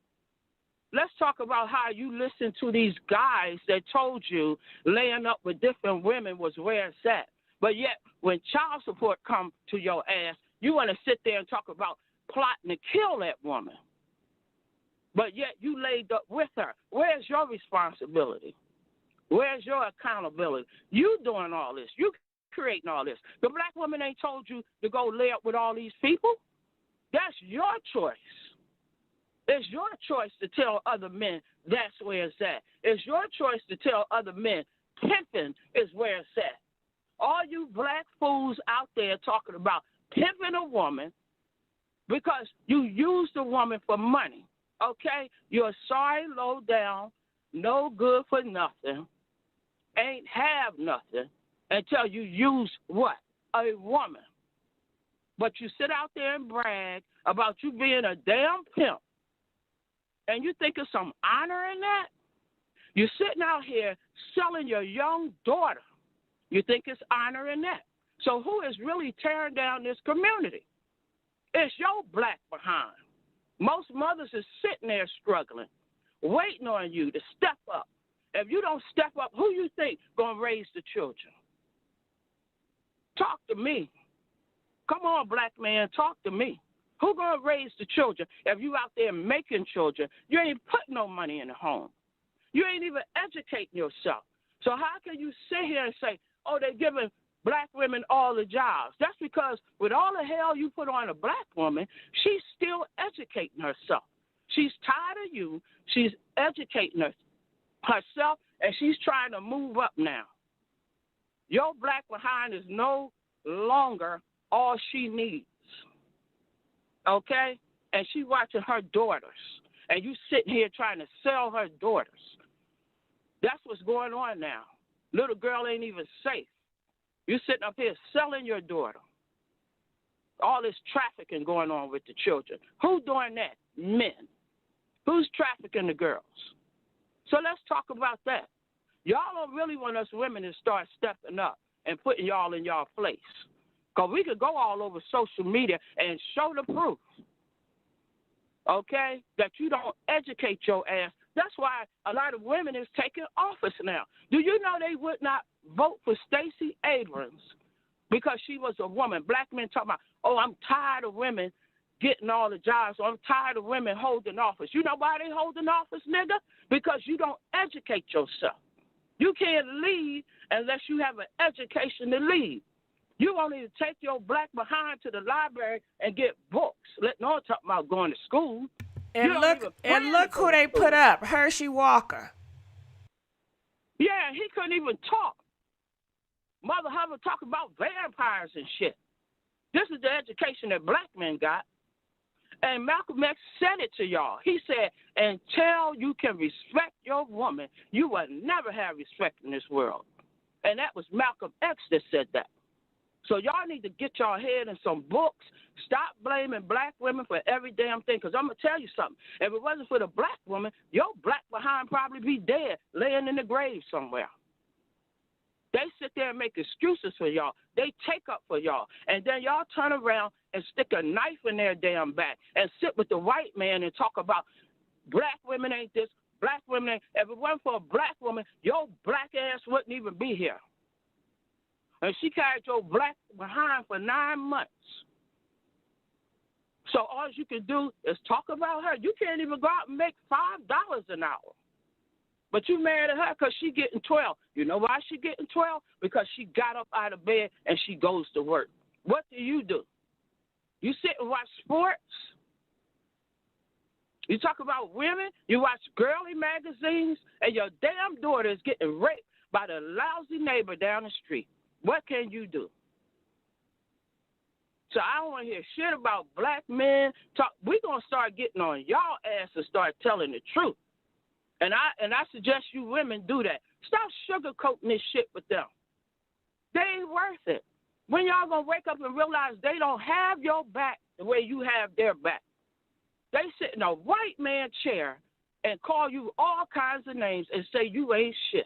Let's talk about how you listened to these guys that told you laying up with different women was where it's at. But yet, when child support comes to your ass, you want to sit there and talk about plotting to kill that woman. But yet you laid up with her. Where's your responsibility? Where's your accountability? You doing all this. You creating all this. The black woman ain't told you to go lay up with all these people. That's your choice. It's your choice to tell other men that's where it's at. It's your choice to tell other men pimping is where it's at. All you black fools out there talking about pimping a woman because you used a woman for money, okay? You're sorry, low down, no good for nothing, ain't have nothing until you use what? A woman. But you sit out there and brag about you being a damn pimp, and you think there's some honor in that? You're sitting out here selling your young daughter. You think it's honor in that? So who is really tearing down this community? It's your black behind. Most mothers are sitting there struggling, waiting on you to step up. If you don't step up, who you think going to raise the children? Talk to me. Come on, black man, talk to me. Who gonna raise the children if you out there making children? You ain't putting no money in the home. You ain't even educating yourself. So how can you sit here and say, oh, they're giving black women all the jobs? That's because with all the hell you put on a black woman, she's still educating herself. She's tired of you. She's educating herself, and she's trying to move up now. Your black behind is no longer all she needs. Okay? And she watching her daughters. And you sitting here trying to sell her daughters. That's what's going on now. Little girl ain't even safe. You sitting up here selling your daughter. All this trafficking going on with the children. Who doing that? Men. Who's trafficking the girls? So let's talk about that. Y'all don't really want us women to start stepping up and putting y'all in y'all place. Because we could go all over social media and show the proof, okay, that you don't educate your ass. That's why a lot of women is taking office now. Do you know they would not vote for Stacey Abrams because she was a woman? Black men talking about, oh, I'm tired of women getting all the jobs. So I'm tired of women holding office. You know why they holding office, nigga? Because you don't educate yourself. You can't lead unless you have an education to lead. You won't even take your black behind to the library and get books. Let no one talk about going to school. And look who they put up, Hershey Walker. Yeah, he couldn't even talk. Mother Hubbard talk about vampires and shit. This is the education that black men got. And Malcolm X said it to y'all. He said, until you can respect your woman, you will never have respect in this world. And that was Malcolm X that said that. So y'all need to get your head in some books. Stop blaming black women for every damn thing. Because I'm going to tell you something. If it wasn't for the black woman, your black behind probably be dead, laying in the grave somewhere. They sit there and make excuses for y'all. They take up for y'all. And then y'all turn around and stick a knife in their damn back and sit with the white man and talk about black women ain't this, black women ain't. If it wasn't for a black woman, your black ass wouldn't even be here. And she carried your black behind for 9 months. So all you can do is talk about her. You can't even go out and make $5 an hour. But you mad at her because she getting 12. You know why she getting 12? Because she got up out of bed and she goes to work. What do? You sit and watch sports? You talk about women? You watch girly magazines? And your damn daughter is getting raped by the lousy neighbor down the street. What can you do? So I don't want to hear shit about black men. We're going to start getting on y'all ass and start telling the truth. And I suggest you women do that. Stop sugarcoating this shit with them. They ain't worth it. When y'all going to wake up and realize they don't have your back the way you have their back? They sit in a white man chair and call you all kinds of names and say you ain't shit.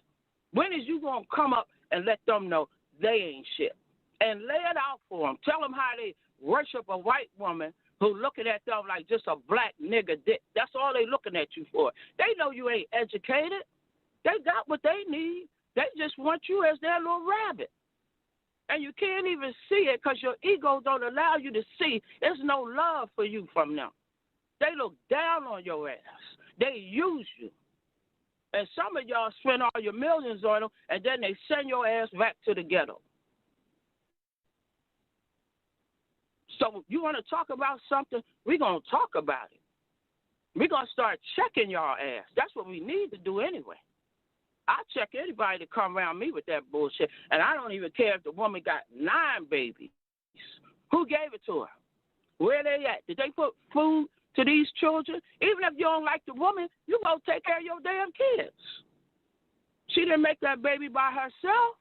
When is you going to come up and let them know they ain't shit? And lay it out for them. Tell them how they worship a white woman who looking at them like just a black nigga dick. That's all they looking at you for. They know you ain't educated. They got what they need. They just want you as their little rabbit. And you can't even see it because your ego don't allow you to see. There's no love for you from them. They look down on your ass. They use you. And some of y'all spend all your millions on them, and then they send your ass back to the ghetto. So you want to talk about something, we're going to talk about it. We're going to start checking y'all ass. That's what we need to do anyway. I check anybody to come around me with that bullshit, and I don't even care if the woman got 9 babies. Who gave it to her? Where they at? Did they put food to these children? Even if you don't like the woman, you go take care of your damn kids. She didn't make that baby by herself.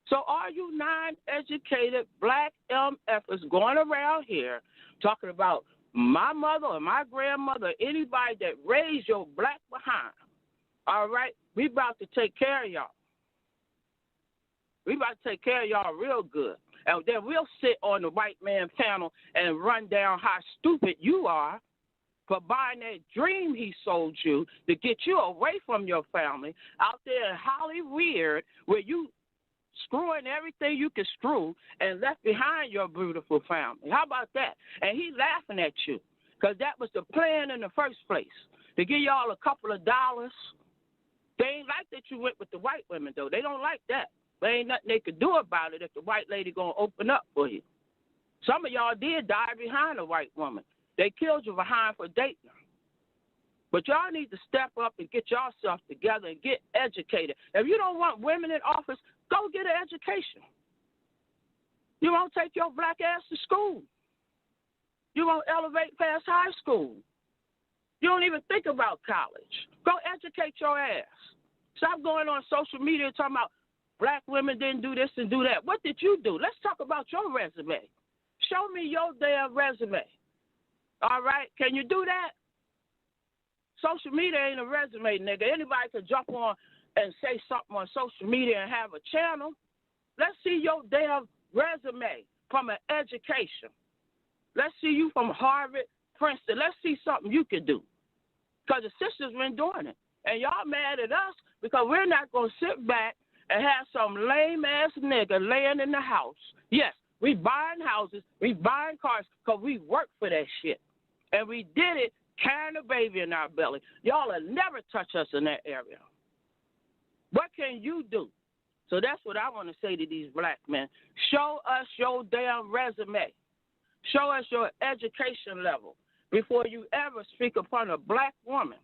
So are you non-educated black MFers going around here talking about my mother or my grandmother, anybody that raised your black behind? All right? We about to take care of y'all. We about to take care of y'all real good. And then we'll sit on the white man panel and run down how stupid you are for buying that dream he sold you to get you away from your family out there in Hollywood where you screwing everything you can screw, and left behind your beautiful family. How about that? And he laughing at you because that was the plan in the first place, to give y'all a couple of dollars. They ain't like that you went with the white women, though. They don't like that. There ain't nothing they could do about it if the white lady going to open up for you. Some of y'all did die behind a white woman. They killed you behind for dating her. But y'all need to step up and get yourself together and get educated. If you don't want women in office, go get an education. You won't take your black ass to school. You won't elevate past high school. You don't even think about college. Go educate your ass. Stop going on social media talking about black women didn't do this and do that. What did you do? Let's talk about your resume. Show me your damn resume. All right? Can you do that? Social media ain't a resume, nigga. Anybody can jump on and say something on social media and have a channel. Let's see your damn resume from an education. Let's see you from Harvard, Princeton. Let's see something you can do. Because the sisters been doing it. And y'all mad at us because we're not going to sit back and have some lame-ass nigga laying in the house. Yes, we buying houses, we buying cars because we work for that shit. And we did it carrying a baby in our belly. Y'all will never touch us in that area. What can you do? So that's what I want to say to these black men. Show us your damn resume. Show us your education level before you ever speak upon a black woman.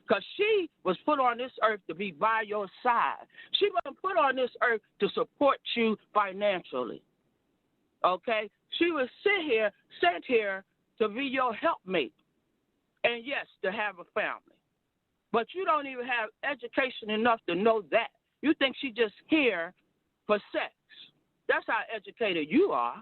Because she was put on this earth to be by your side. She wasn't put on this earth to support you financially. Okay? She was sent here to be your helpmate. And yes, to have a family. But you don't even have education enough to know that. You think she's just here for sex. That's how educated you are.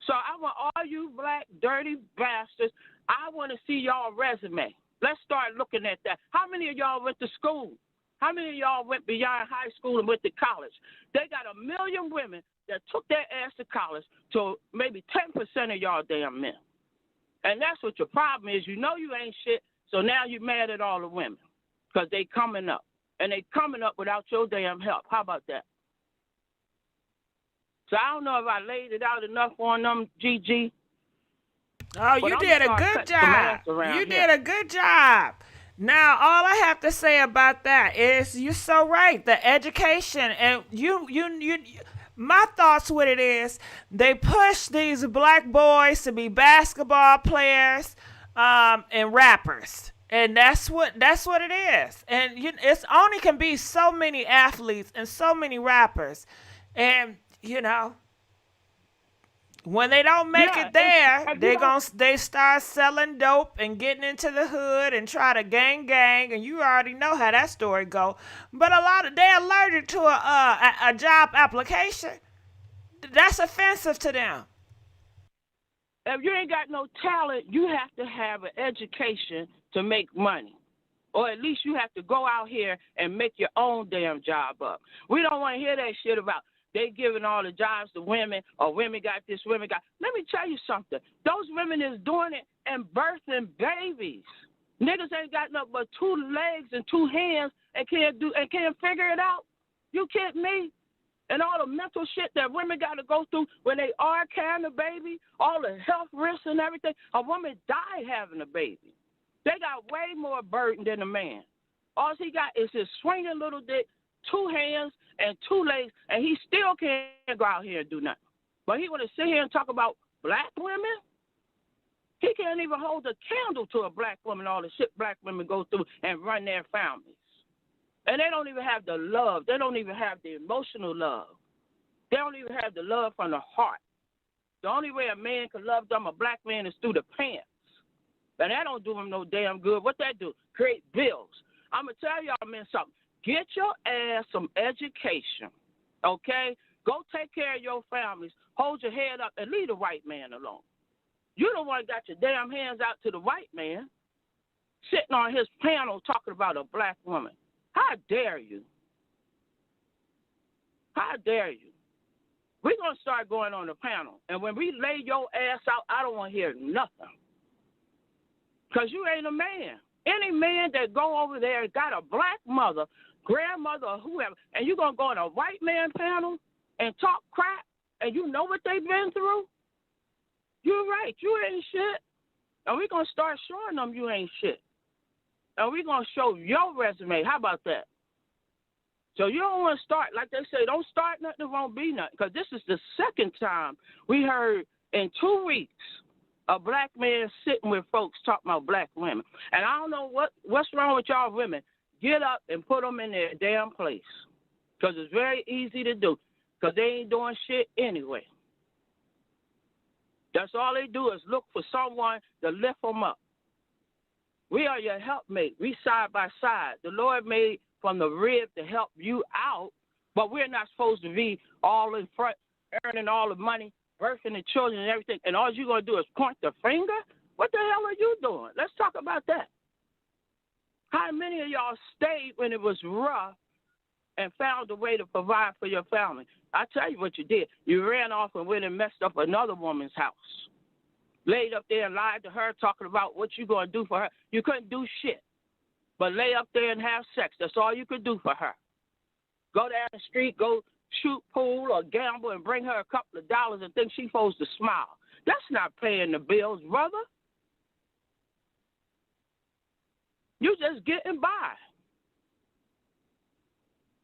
So I want all you black dirty bastards, I want to see y'all resume. Let's start looking at that. How many of y'all went to school? How many of y'all went beyond high school and went to college? They got 1 million women that took their ass to college to maybe 10% of y'all damn men. And that's what your problem is. You know you ain't shit, so now you're mad at all the women because they coming up. And they coming up without your damn help. How about that? So I don't know if I laid it out enough on them, GG. Oh, you did a good job. You did a good job. Now, all I have to say about that is you're so right. The education and my thoughts with it is they push these black boys to be basketball players and rappers. And that's what it is. And it's only can be so many athletes and so many rappers. And, when they don't make it there, they start selling dope and getting into the hood and try to gang, and you already know how that story go. But they're allergic to a job application. That's offensive to them. If you ain't got no talent, you have to have an education to make money. Or at least you have to go out here and make your own damn job up. We don't want to hear that shit about they giving all the jobs to women, or women got this, women got. Let me tell you something. Those women is doing it and birthing babies. Niggas ain't got nothing but 2 legs and 2 hands and can't figure it out. You kidding me? And all the mental shit that women got to go through when they are carrying a baby, all the health risks and everything. A woman died having a baby. They got way more burden than a man. All he got is his swinging little dick, 2 hands and 2 legs, and he still can't go out here and do nothing. But he want to sit here and talk about black women? He can't even hold a candle to a black woman, all the shit black women go through and run their families. And they don't even have the love. They don't even have the emotional love. They don't even have the love from the heart. The only way a man can love them, a black man, is through the pants. And that don't do them no damn good. What that do? Create bills. I'm going to tell y'all, men, something. Get your ass some education, okay? Go take care of your families. Hold your head up and leave the white man alone. You the one got your damn hands out to the white man, sitting on his panel talking about a black woman. How dare you? How dare you? We're going to start going on the panel. And when we lay your ass out, I don't want to hear nothing. Because you ain't a man. Any man that go over there and got a black mother grandmother or whoever, and you're going to go on a white man panel and talk crap, and you know what they've been through? You're right. You ain't shit. And we're going to start showing them you ain't shit. And we're going to show your resume. How about that? So you don't want to start, like they say, don't start nothing, it won't be nothing. Because this is the second time we heard in 2 weeks a black man sitting with folks talking about black women. And I don't know what's wrong with y'all women. Get up and put them in their damn place. Because it's very easy to do. Because they ain't doing shit anyway. That's all they do is look for someone to lift them up. We are your helpmate. We side by side. The Lord made from the rib to help you out, but we're not supposed to be all in front, earning all the money, birthing the children and everything, and all you're going to do is point the finger? What the hell are you doing? Let's talk about that. How many of y'all stayed when it was rough and found a way to provide for your family? I tell you what you did. You ran off and went and messed up another woman's house. Laid up there and lied to her, talking about what you going to do for her. You couldn't do shit but lay up there and have sex. That's all you could do for her. Go down the street, go shoot pool or gamble and bring her a couple of dollars and think she's supposed to smile. That's not paying the bills, brother. You just getting by.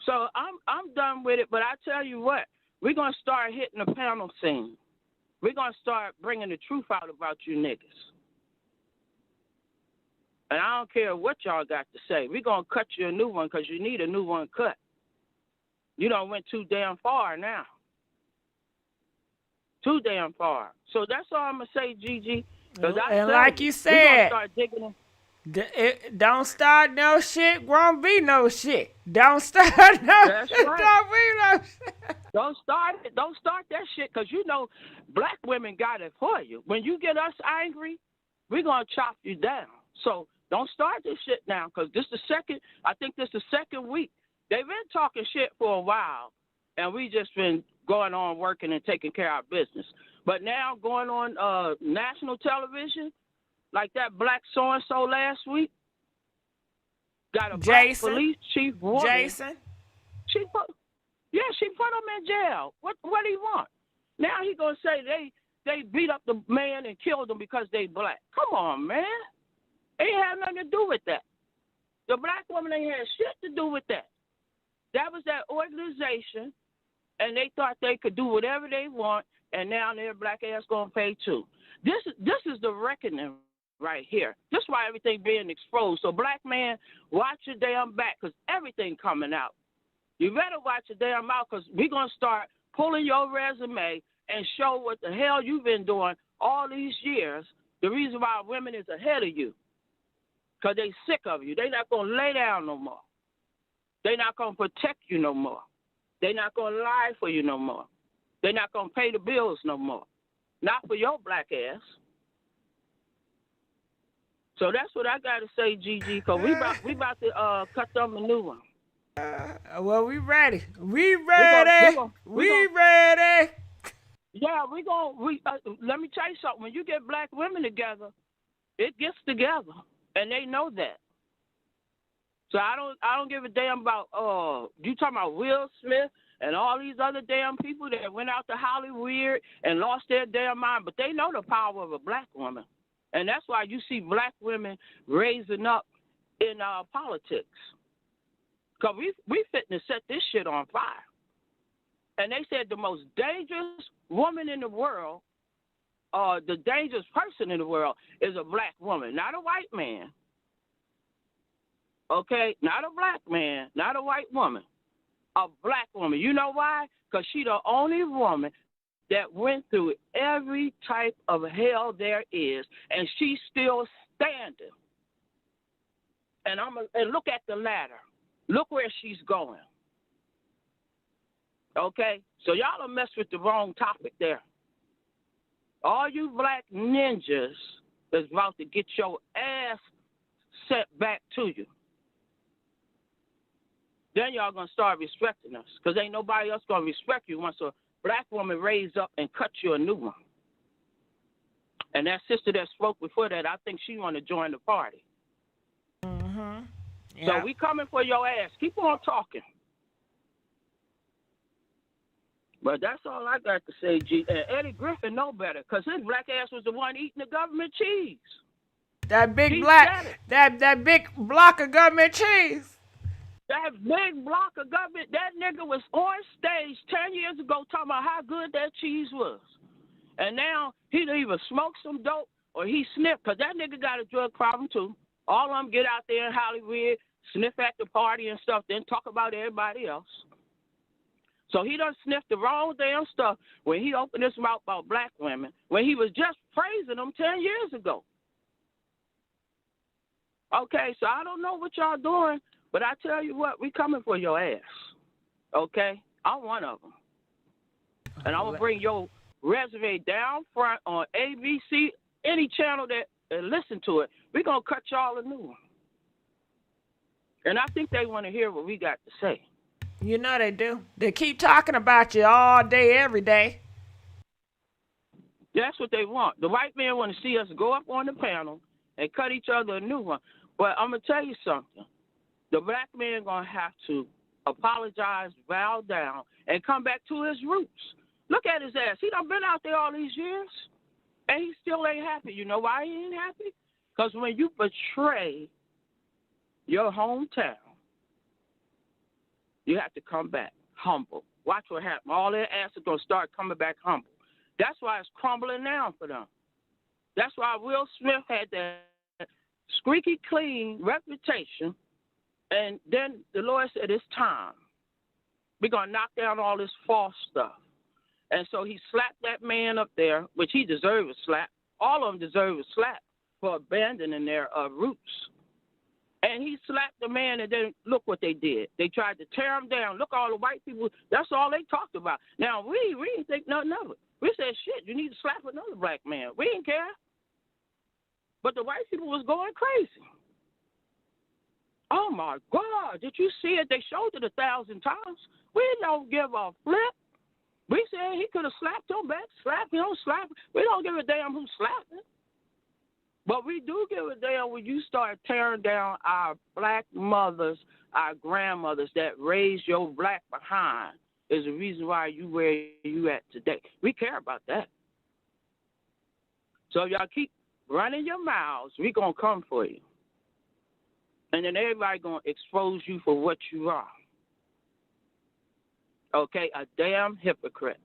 So I'm done with it, but I tell you what, we're going to start hitting the panel scene. We're going to start bringing the truth out about you niggas. And I don't care what y'all got to say. We're going to cut you a new one because you need a new one cut. You done went too damn far now. Too damn far. So that's all I'm going to say, Gigi. And like you said, start digging don't start no shit, won't be no shit. Don't start no shit, right. Don't be no shit. Don't start it. Don't start that shit because you know black women got it for you. When you get us angry, we're going to chop you down. So don't start this shit now because this is the second week. They've been talking shit for a while, and we just been going on working and taking care of our business. But now going on national television, like that black so-and-so last week, got a black police chief woman. Jason? She put him in jail. What do you want? Now he going to say they beat up the man and killed him because they black. Come on, man. It ain't had nothing to do with that. The black woman ain't had shit to do with that. That was that organization, and they thought they could do whatever they want, and now their black ass gonna pay too. This is the reckoning right here. This is why everything being exposed. So black man, watch your damn back, because everything coming out. You better watch your damn mouth, because we're gonna start pulling your resume and show what the hell you've been doing all these years. The reason why women is ahead of you. Because they sick of you. They not going to lay down no more. They not going to protect you no more. They not going to lie for you no more. They not going to pay the bills no more. Not for your black ass. So that's what I got to say, Gigi, because we about to cut them a new one. Well, we ready. We ready. We ready. Yeah, let me tell you something. When you get black women together, it gets together. And they know that. So I don't give a damn about you talking about Will Smith and all these other damn people that went out to Hollywood and lost their damn mind, but they know the power of a black woman. And that's why you see black women raising up in politics. Because we fitting to set this shit on fire. And they said the most dangerous woman in the world, the dangerous person in the world is a black woman, not a white man. Okay? Not a black man, not a white woman. A black woman. You know why? Because she's the only woman that went through every type of hell there is, and she's still standing. And look at the ladder. Look where she's going. Okay? So y'all are messed with the wrong topic there. All you black ninjas is about to get your ass set back to you. Then y'all going to start respecting us, because ain't nobody else going to respect you once a black woman raised up and cut you a new one. And that sister that spoke before that, I think she want to join the party. Mm-hmm. Yeah. So we coming for your ass. Keep on talking. But that's all I got to say, G. And Eddie Griffin know better, because his black ass was the one eating the government cheese. That big He black, said it. that big block of government cheese. That big block of government, that nigga was on stage 10 years ago talking about how good that cheese was. And now he either smoked some dope or he sniffed, because that nigga got a drug problem too. All of them get out there in Hollywood, sniff at the party and stuff, then talk about everybody else. So he done sniffed the wrong damn stuff when he opened his mouth about black women, when he was just praising them 10 years ago. Okay, so I don't know what y'all doing, but I tell you what, we coming for your ass. Okay? I'm one of them. And I'm going to bring your resume down front on ABC, any channel that listen to it. We're going to cut y'all a new one. And I think they want to hear what we got to say. You know they do. They keep talking about you all day, every day. That's what they want. The white men want to see us go up on the panel and cut each other a new one. But I'm going to tell you something. The black man going to have to apologize, bow down, and come back to his roots. Look at his ass. He done been out there all these years, and he still ain't happy. You know why he ain't happy? Because when you betray your hometown, you have to come back humble. Watch what happens. All their asses going to start coming back humble. That's why it's crumbling now for them. That's why Will Smith had that squeaky clean reputation, and then the Lord said, it's time. We're going to knock down all this false stuff. And so he slapped that man up there, which he deserved a slap. All of them deserve a slap for abandoning their roots. And he slapped the man, and then look what they did. They tried to tear him down. Look, all the white people, that's all they talked about. Now, we didn't think nothing of it. We said, shit, you need to slap another black man. We didn't care. But the white people was going crazy. Oh, my God, did you see it? They showed it 1,000 times. We don't give a flip. We said he could have slapped him back, slap him, slap him. We don't give a damn who slapped him. But we do give a damn when you start tearing down our black mothers, our grandmothers that raised your black behind is the reason why you where you at today. We care about that. So if y'all keep running your mouths, we going to come for you. And then everybody going to expose you for what you are. Okay, a damn hypocrite.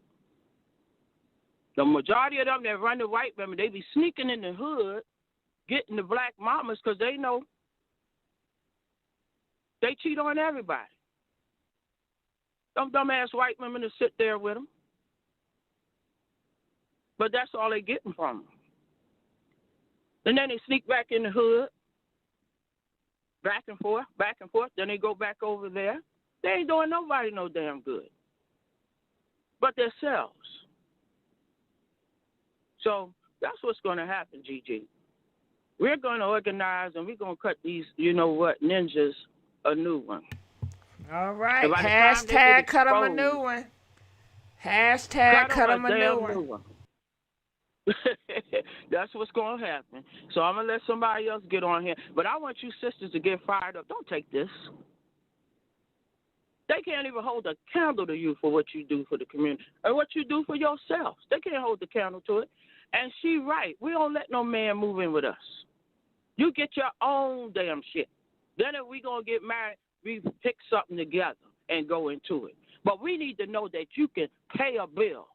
The majority of them that run the white women, they be sneaking in the hood, getting the black mamas because they know they cheat on everybody. Them dumbass white women to sit there with them. But that's all they getting from them. And then they sneak back in the hood, back and forth, then they go back over there. They ain't doing nobody no damn good. But themselves. So that's what's going to happen, GG. We're going to organize and we're going to cut these, you know what, ninjas a new one. All right. Hashtag cut them a new one. Hashtag cut them a new one. That's what's going to happen. So I'm going to let somebody else get on here. But I want you sisters to get fired up. Don't take this. They can't even hold a candle to you for what you do for the community or what you do for yourselves. They can't hold the candle to it. And she right. We don't let no man move in with us. You get your own damn shit. Then if we going to get married, we pick something together and go into it. But we need to know that you can pay a bill.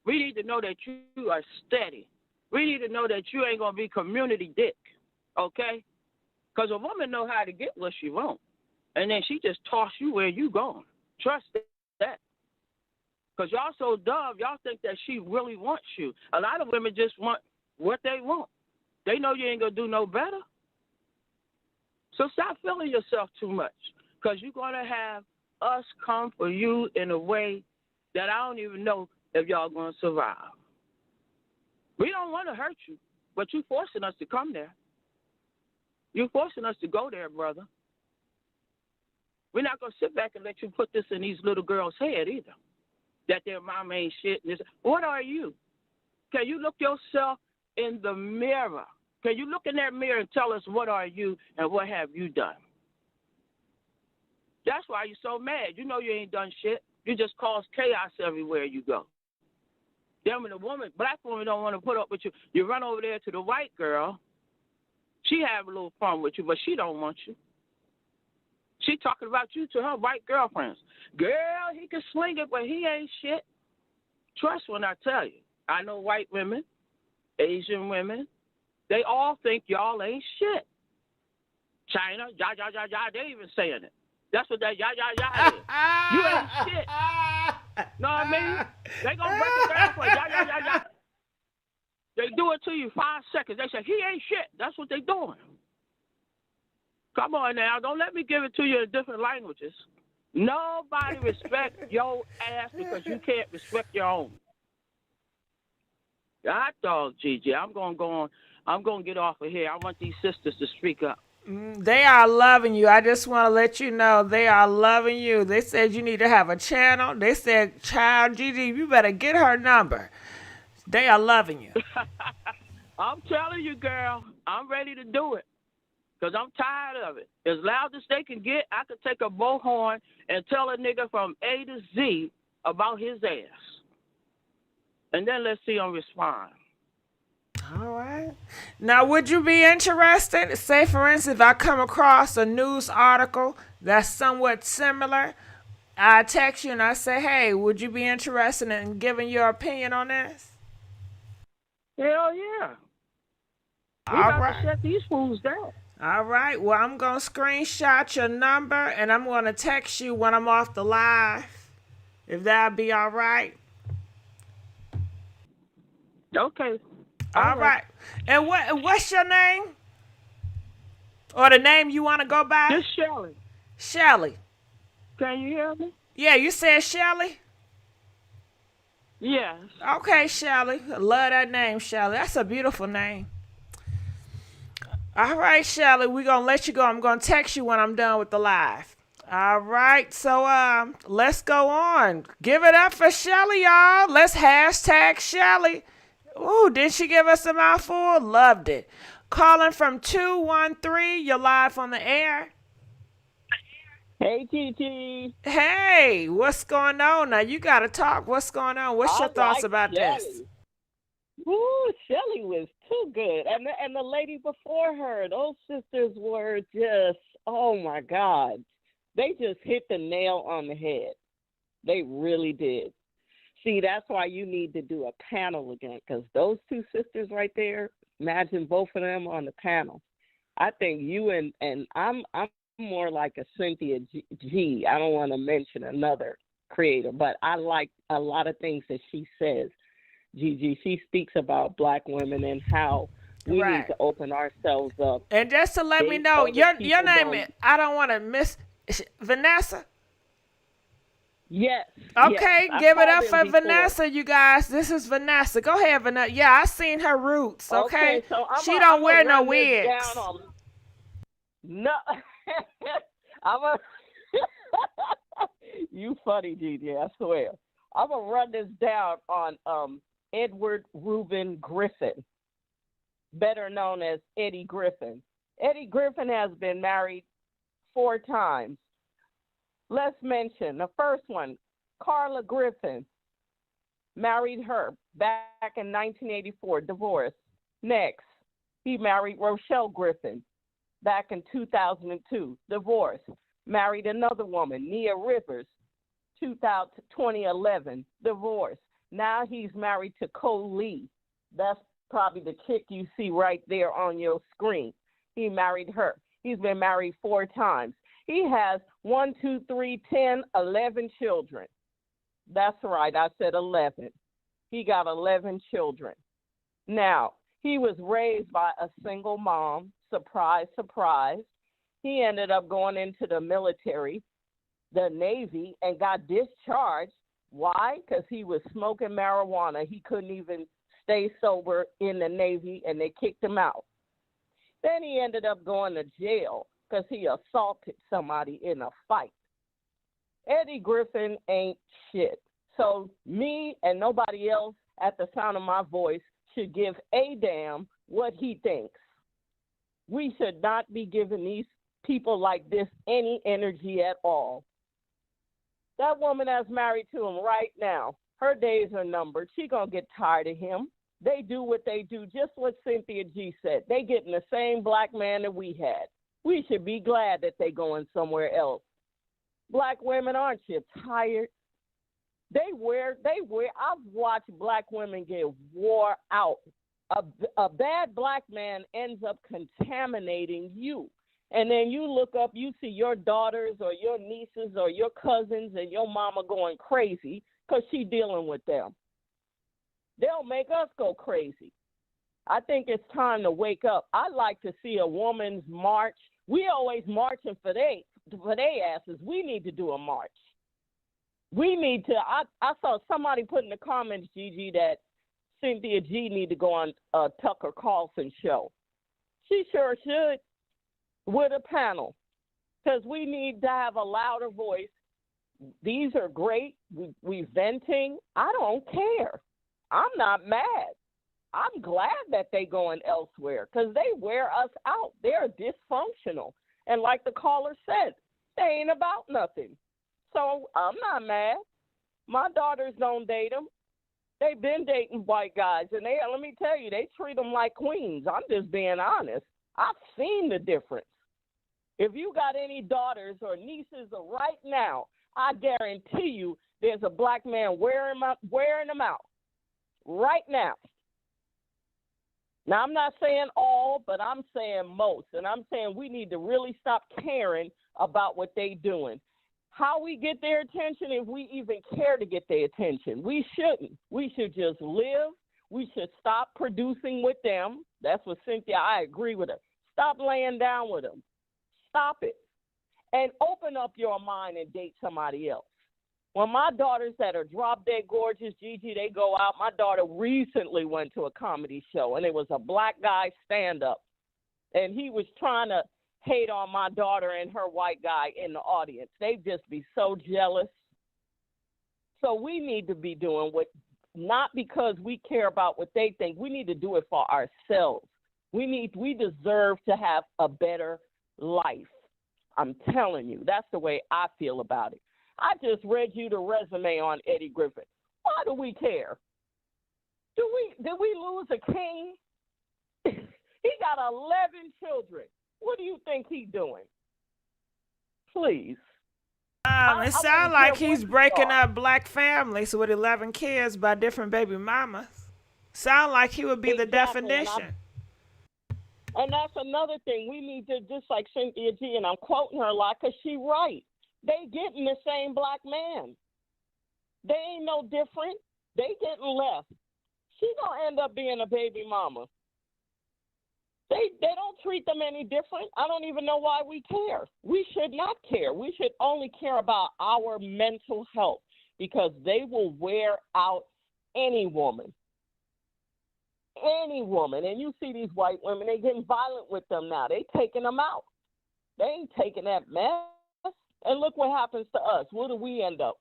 We need to know that you are steady. We need to know that you ain't going to be community dick, okay? Because a woman know how to get what she wants. And then she just toss you where you going. Trust that. Because y'all so dumb, y'all think that she really wants you. A lot of women just want what they want. They know you ain't going to do no better. So stop feeling yourself too much. Because you're going to have us come for you in a way that I don't even know if y'all going to survive. We don't want to hurt you, but you forcing us to come there. You're forcing us to go there, brother. We're not going to sit back and let you put this in these little girls' head either, that their mama ain't shit. And this. What are you? Can you look yourself in the mirror? Can you look in that mirror and tell us what are you and what have you done? That's why you're so mad. You know you ain't done shit. You just cause chaos everywhere you go. Then when black woman don't want to put up with you, you run over there to the white girl. She have a little fun with you, but she don't want you. She talking about you to her white girlfriends. Girl, he can sling it, but he ain't shit. Trust when I tell you. I know white women, Asian women, they all think y'all ain't shit. China, ya, ya, ya, ya, they even saying it. That's what that ya, ya, ya is. You ain't shit. Know what I mean? They gonna break it down for you. Ya, ya, ya, ya. They do it to you 5 seconds. They say, he ain't shit. That's what they doing. Come on now. Don't let me give it to you in different languages. Nobody respect your ass because you can't respect your own. Hot dog, Gigi. I'm gonna go on. I'm gonna get off of here. I want these sisters to speak up. They are loving you. I just want to let you know they are loving you. They said you need to have a channel. They said, child, Gigi, you better get her number. They are loving you. I'm telling you, girl, I'm ready to do it because I'm tired of it. As loud as they can get, I could take a bullhorn and tell a nigga from A to Z about his ass. And then let's see him respond. All right. Now, would you be interested? Say, for instance, if I come across a news article that's somewhat similar, I text you and I say, hey, would you be interested in giving your opinion on this? Hell yeah. We All got right. to shut these fools down. All right. Well, I'm going to screenshot your number and I'm going to text you when I'm off the live. If that'd be all right. Okay. All right. And what's your name? Or the name you want to go by? This Shelly. Shelly. Can you hear me? Yeah, you said Shelly? Yes. Okay, Shelly. I love that name, Shelly. That's a beautiful name. All right, Shelly, we're going to let you go. I'm going to text you when I'm done with the live. All right, so let's go on. Give it up for Shelly, y'all. Let's hashtag Shelly. Ooh, did she give us a mouthful? Loved it. Calling from 213. You're live on the air. Hey, Gigi. Hey, what's going on? Now, you got to talk. What's going on? What's your thoughts about Shelly. this? Ooh, Shelly was too good. And the lady before her, those sisters were just, oh, my God. They just hit the nail on the head. They really did. See, that's why you need to do a panel again, because those two sisters right there, imagine both of them on the panel. I think you and I'm more like a Cynthia G. I don't want to mention another creator, but I like a lot of things that she says. Gigi, she speaks about black women and how we need to open ourselves up. And just to let me know, your name, I don't want to miss Vanessa. Yes. Okay, yes. give it up for Vanessa, you guys. This is Vanessa. Go ahead, Vanessa. Yeah, I seen her roots. Okay, so she don't wear no wigs. No, you funny, Gigi. I swear. I'm gonna run this down on Edward Reuben Griffin, better known as Eddie Griffin. Eddie Griffin has been married 4 times. Let's mention the first one, Carla Griffin. Married her back in 1984, divorced. Next, he married Rochelle Griffin back in 2002, divorced. Married another woman, Nia Rivers, 2011, divorced. Now he's married to Cole Lee. That's probably the chick you see right there on your screen. He married her. He's been married 4 times. He has 1, 2, 3, 10, 11 children. That's right, I said 11. He got 11 children. Now, he was raised by a single mom. Surprise, surprise. He ended up going into the military, the Navy, and got discharged. Why? Because he was smoking marijuana. He couldn't even stay sober in the Navy, and they kicked him out. Then he ended up going to jail because he assaulted somebody in a fight. Eddie Griffin ain't shit. So me and nobody else at the sound of my voice should give a damn what he thinks. We should not be giving these people like this any energy at all. That woman that's married to him right now, her days are numbered. She gonna get tired of him. They do what they do, just what Cynthia G said. They getting the same black man that we had. We should be glad that they going somewhere else. Black women, aren't you tired? I've watched black women get wore out. A bad black man ends up contaminating you. And then you look up, you see your daughters or your nieces or your cousins and your mama going crazy because she dealing with them. They'll make us go crazy. I think it's time to wake up. I like to see a woman's march. We always marching for they asses. We need to do a march. We need to. I saw somebody put in the comments, Gigi, that Cynthia G need to go on Tucker Carlson's show. She sure should, with a panel, because we need to have a louder voice. These are great. We venting. I don't care. I'm not mad. I'm glad that they going elsewhere because they wear us out. They're dysfunctional. And like the caller said, they ain't about nothing. So I'm not mad. My daughters don't date them. They've been dating white guys, and let me tell you, they treat them like queens. I'm just being honest. I've seen the difference. If you got any daughters or nieces right now, I guarantee you there's a black man wearing them out right now. Now, I'm not saying all, but I'm saying most. And I'm saying we need to really stop caring about what they're doing. How we get their attention, if we even care to get their attention. We shouldn't. We should just live. We should stop producing with them. That's what Cynthia, I agree with her. Stop laying down with them. Stop it. And open up your mind and date somebody else. When my daughters that are drop dead gorgeous, Gigi, they go out. My daughter recently went to a comedy show, and it was a black guy stand-up. And he was trying to hate on my daughter and her white guy in the audience. They'd just be so jealous. So we need to be doing what, not because we care about what they think. We need to do it for ourselves. We deserve to have a better life. I'm telling you, that's the way I feel about it. I just read you the resume on Eddie Griffin. Why do we care? Did we lose a king? He got 11 children. What do you think he's doing? Please. It sounds like he's breaking up black families with 11 kids by different baby mamas. Sound like he would be the definition. And that's another thing. We need to, just like Cynthia G, and I'm quoting her a lot because she's right. They getting the same black man. They ain't no different. They getting left. She gonna end up being a baby mama. They don't treat them any different. I don't even know why we care. We should not care. We should only care about our mental health because they will wear out any woman. Any woman. And you see these white women, they getting violent with them now. They taking them out. They ain't taking that mess. And look what happens to us. Where do we end up?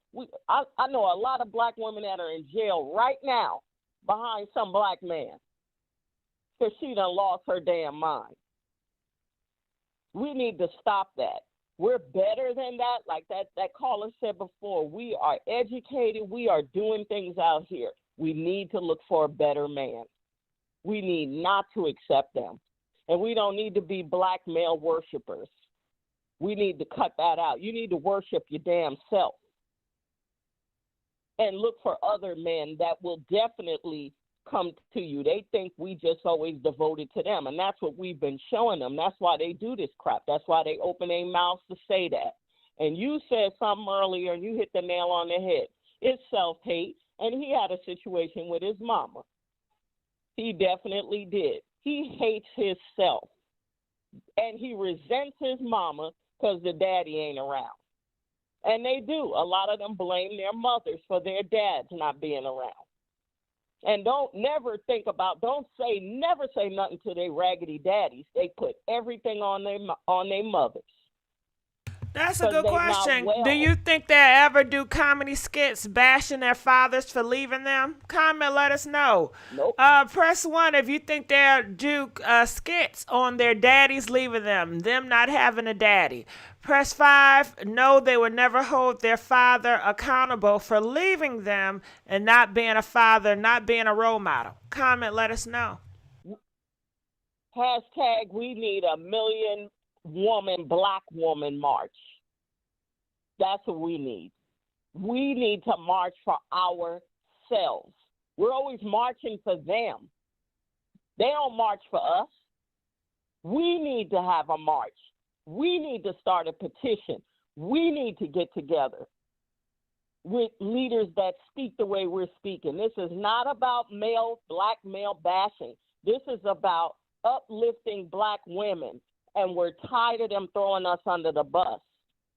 I know a lot of black women that are in jail right now behind some black man because she done lost her damn mind. We need to stop that. We're better than that. Like that caller said before, we are educated. We are doing things out here. We need to look for a better man. We need not to accept them. And we don't need to be black male worshipers. We need to cut that out. You need to worship your damn self and look for other men that will definitely come to you. They think we just always devoted to them, and that's what we've been showing them. That's why they do this crap. That's why they open their mouths to say that. And you said something earlier, and you hit the nail on the head. It's self-hate, and he had a situation with his mama. He definitely did. He hates himself, and he resents his mama because the daddy ain't around. And they do. A lot of them blame their mothers for their dads not being around. And never say nothing to their raggedy daddies. They put everything on their mothers. That's a because good they not question. well. Do you think they ever do comedy skits bashing their fathers for leaving them? Comment, let us know. Nope. Press 1 if you think they'll do skits on their daddies leaving them not having a daddy. Press 5, no, they would never hold their father accountable for leaving them and not being a father, not being a role model. Comment, let us know. Hashtag we need a million black woman march. That's what we need. We need to march for ourselves. We're always marching for them. They don't march for us. We need to have a march. We need to start a petition. We need to get together with leaders that speak the way we're speaking. This is not about black male bashing. This is about uplifting black women, and we're tired of them throwing us under the bus.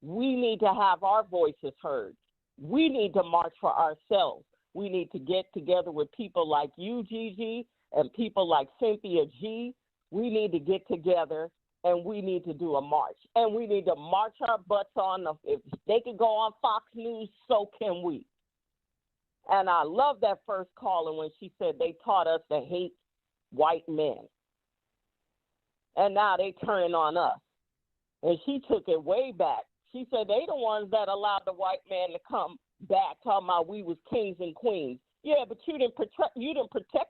We need to have our voices heard. We need to march for ourselves. We need to get together with people like you, GIGI, and people like Cynthia G. We need to get together, and we need to do a march. And we need to march our butts on. If they can go on Fox News, so can we. And I love that first caller when she said they taught us to hate white men. And now they turning on us. And she took it way back. She said they the ones that allowed the white man to come back, talking about we was kings and queens. Yeah, but you didn't protect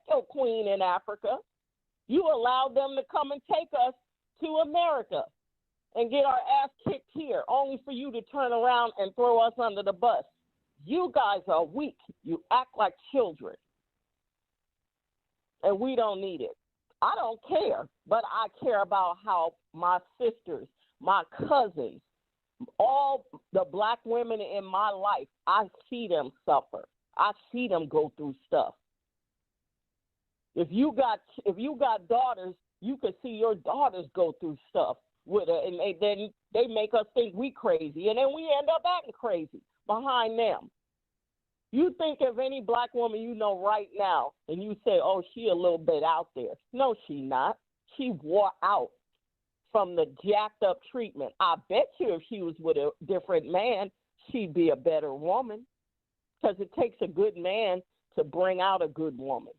your queen in Africa. You allowed them to come and take us to America and get our ass kicked here, only for you to turn around and throw us under the bus. You guys are weak. You act like children. And we don't need it. I don't care, but I care about how my sisters, my cousins, all the black women in my life, I see them suffer. I see them go through stuff. If you got daughters, you could see your daughters go through stuff with her, and they make us think we crazy, and then we end up acting crazy behind them. You think of any black woman you know right now, and you say, oh, she a little bit out there. No, she not. She wore out from the jacked up treatment. I bet you if she was with a different man, she'd be a better woman, because it takes a good man to bring out a good woman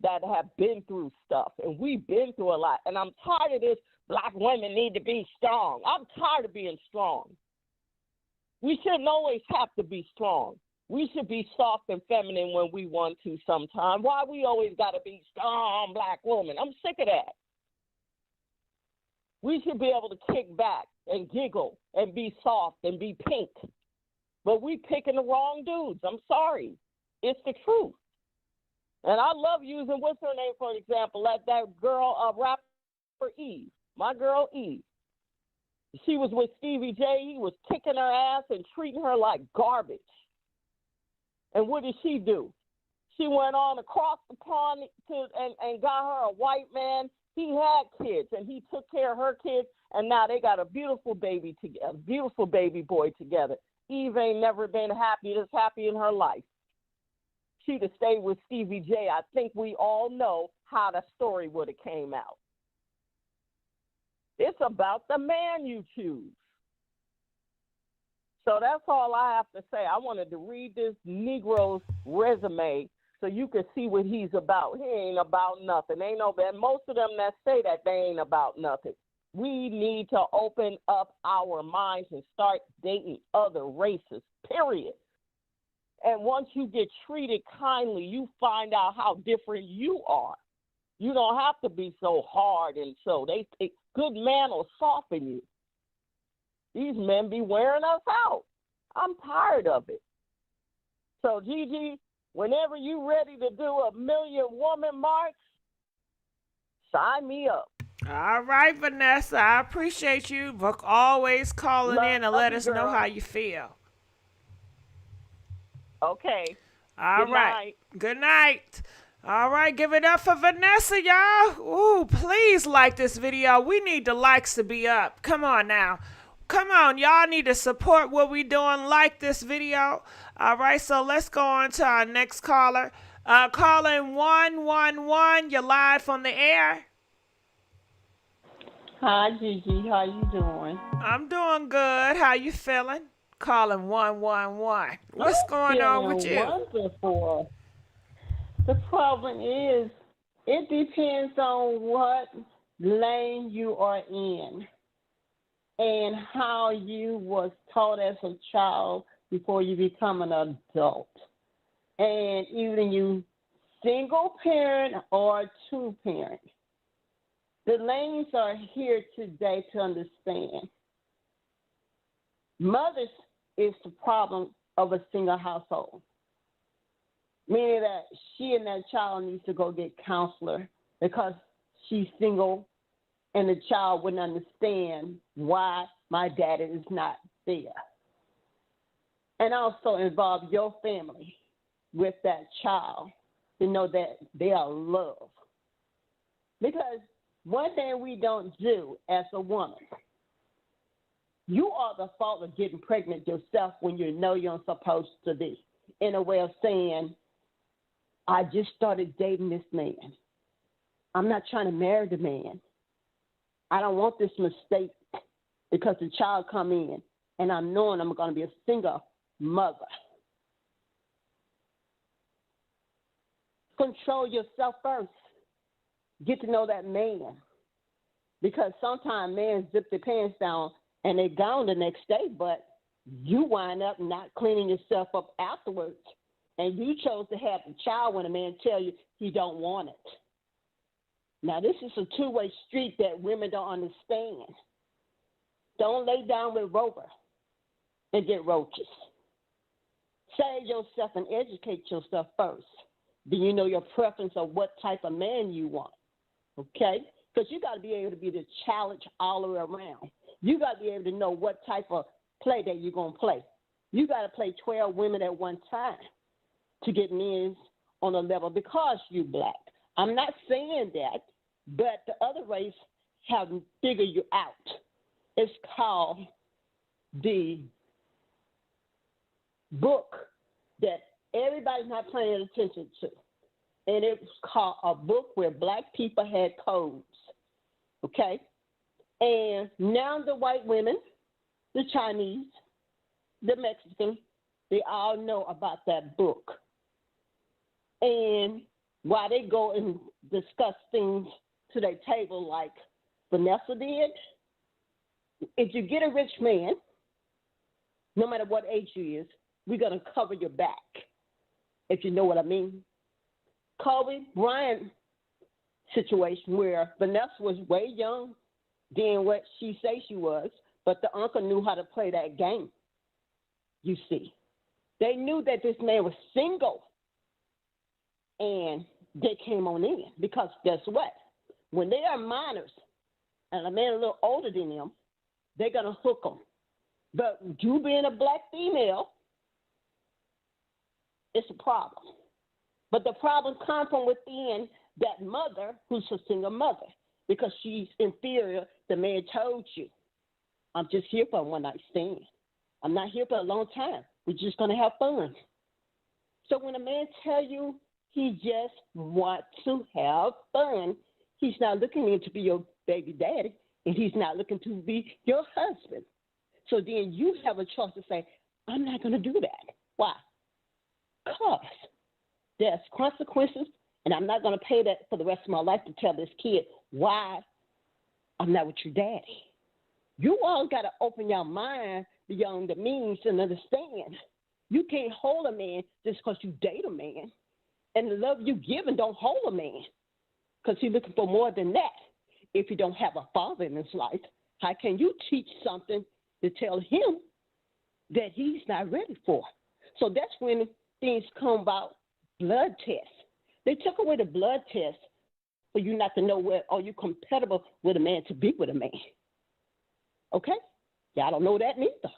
that have been through stuff, and we've been through a lot. And I'm tired of this, black women need to be strong. I'm tired of being strong. We shouldn't always have to be strong. We should be soft and feminine when we want to sometimes. Why we always got to be strong black women? I'm sick of that. We should be able to kick back and giggle and be soft and be pink. But we picking the wrong dudes. I'm sorry. It's the truth. And I love using, what's her name, for example, that girl, rapper Eve, my girl Eve. She was with Stevie J. He was kicking her ass and treating her like garbage. And what did she do? She went on across the pond and got her a white man. He had kids, and he took care of her kids, and now they got a beautiful baby together, beautiful baby boy together. Eve ain't never been this happy in her life. She'd have stayed with Stevie J. I think we all know how the story would have came out. It's about the man you choose. So that's all I have to say. I wanted to read this Negro's resume so you can see what he's about. He ain't about nothing. Ain't no, and most of them that say that, they ain't about nothing. We need to open up our minds and start dating other races, period. And once you get treated kindly, you find out how different you are. You don't have to be so hard, and so good man will soften you. These men be wearing us out. I'm tired of it. So, Gigi, whenever you ready to do a million woman march, sign me up. All right, Vanessa. I appreciate you for always calling in and let us know how you feel. Okay. All right. Good night. All right, give it up for Vanessa, y'all. Ooh, please like this video. We need the likes to be up. Come on now. Come on, y'all need to support what we doing. Like this video. All right, so let's go on to our next caller. Calling 111. You're live on the air. Hi, Gigi. How you doing? I'm doing good. How you feeling? Calling 111. What's I'm going on with feeling you? wonderful. The problem is, it depends on what lane you are in and how you was taught as a child before you become an adult. And even you single parent or two parent, the lanes are here today to understand. Mothers is the problem of a single household, meaning that she and that child needs to go get counselor because she's single and the child wouldn't understand why my daddy is not there. And also involve your family with that child to know that they are loved. Because one thing we don't do as a woman, you are the fault of getting pregnant yourself when you know you're supposed to be. In a way of saying, I just started dating this man. I'm not trying to marry the man. I don't want this mistake because the child come in and I'm knowing I'm going to be a single mother. Control yourself first. Get to know that man. Because sometimes men zip their pants down and they're gone the next day, but you wind up not cleaning yourself up afterwards. And you chose to have a child when a man tell you he don't want it. Now, this is a two-way street that women don't understand. Don't lay down with Rover and get roaches. Save yourself and educate yourself first. Then you know your preference of what type of man you want, okay? Because you got to be able to be the challenge all the way around. You got to be able to know what type of play that you're going to play. You got to play 12 women at one time to get men on a level because you black. I'm not saying that, but the other race have figured you out. It's called the book that everybody's not paying attention to. And it's called a book where black people had codes, okay? And now the white women, the Chinese, the Mexicans, they all know about that book. And while they go and discuss things to their table like Vanessa did, if you get a rich man, no matter what age you is, we're going to cover your back, if you know what I mean. Kobe Bryant situation where Vanessa was way young than what she say she was, but the uncle knew how to play that game, you see. They knew that this man was single, and they came on in because guess what? When they are minors and a man a little older than them, they're going to hook them. But you being a black female, it's a problem. But the problem comes from within that mother who's a single mother because she's inferior. The man told you, I'm just here for a one-night stand. I'm not here for a long time. We're just going to have fun. So when a man tell you he just wants to have fun, he's not looking in to be your baby daddy, and he's not looking to be your husband. So then you have a choice to say, I'm not going to do that. Why? Because there's consequences, and I'm not going to pay that for the rest of my life to tell this kid why I'm not with your daddy. You all got to open your mind beyond the means and understand. You can't hold a man just because you date a man. And the love you give and don't hold a man because he's looking for more than that. If you don't have a father in his life, how can you teach something to tell him that he's not ready for? So that's when things come about blood tests. They took away the blood test for you not to know where are you compatible with a man to be with a man. Okay? Y'all don't know that neither.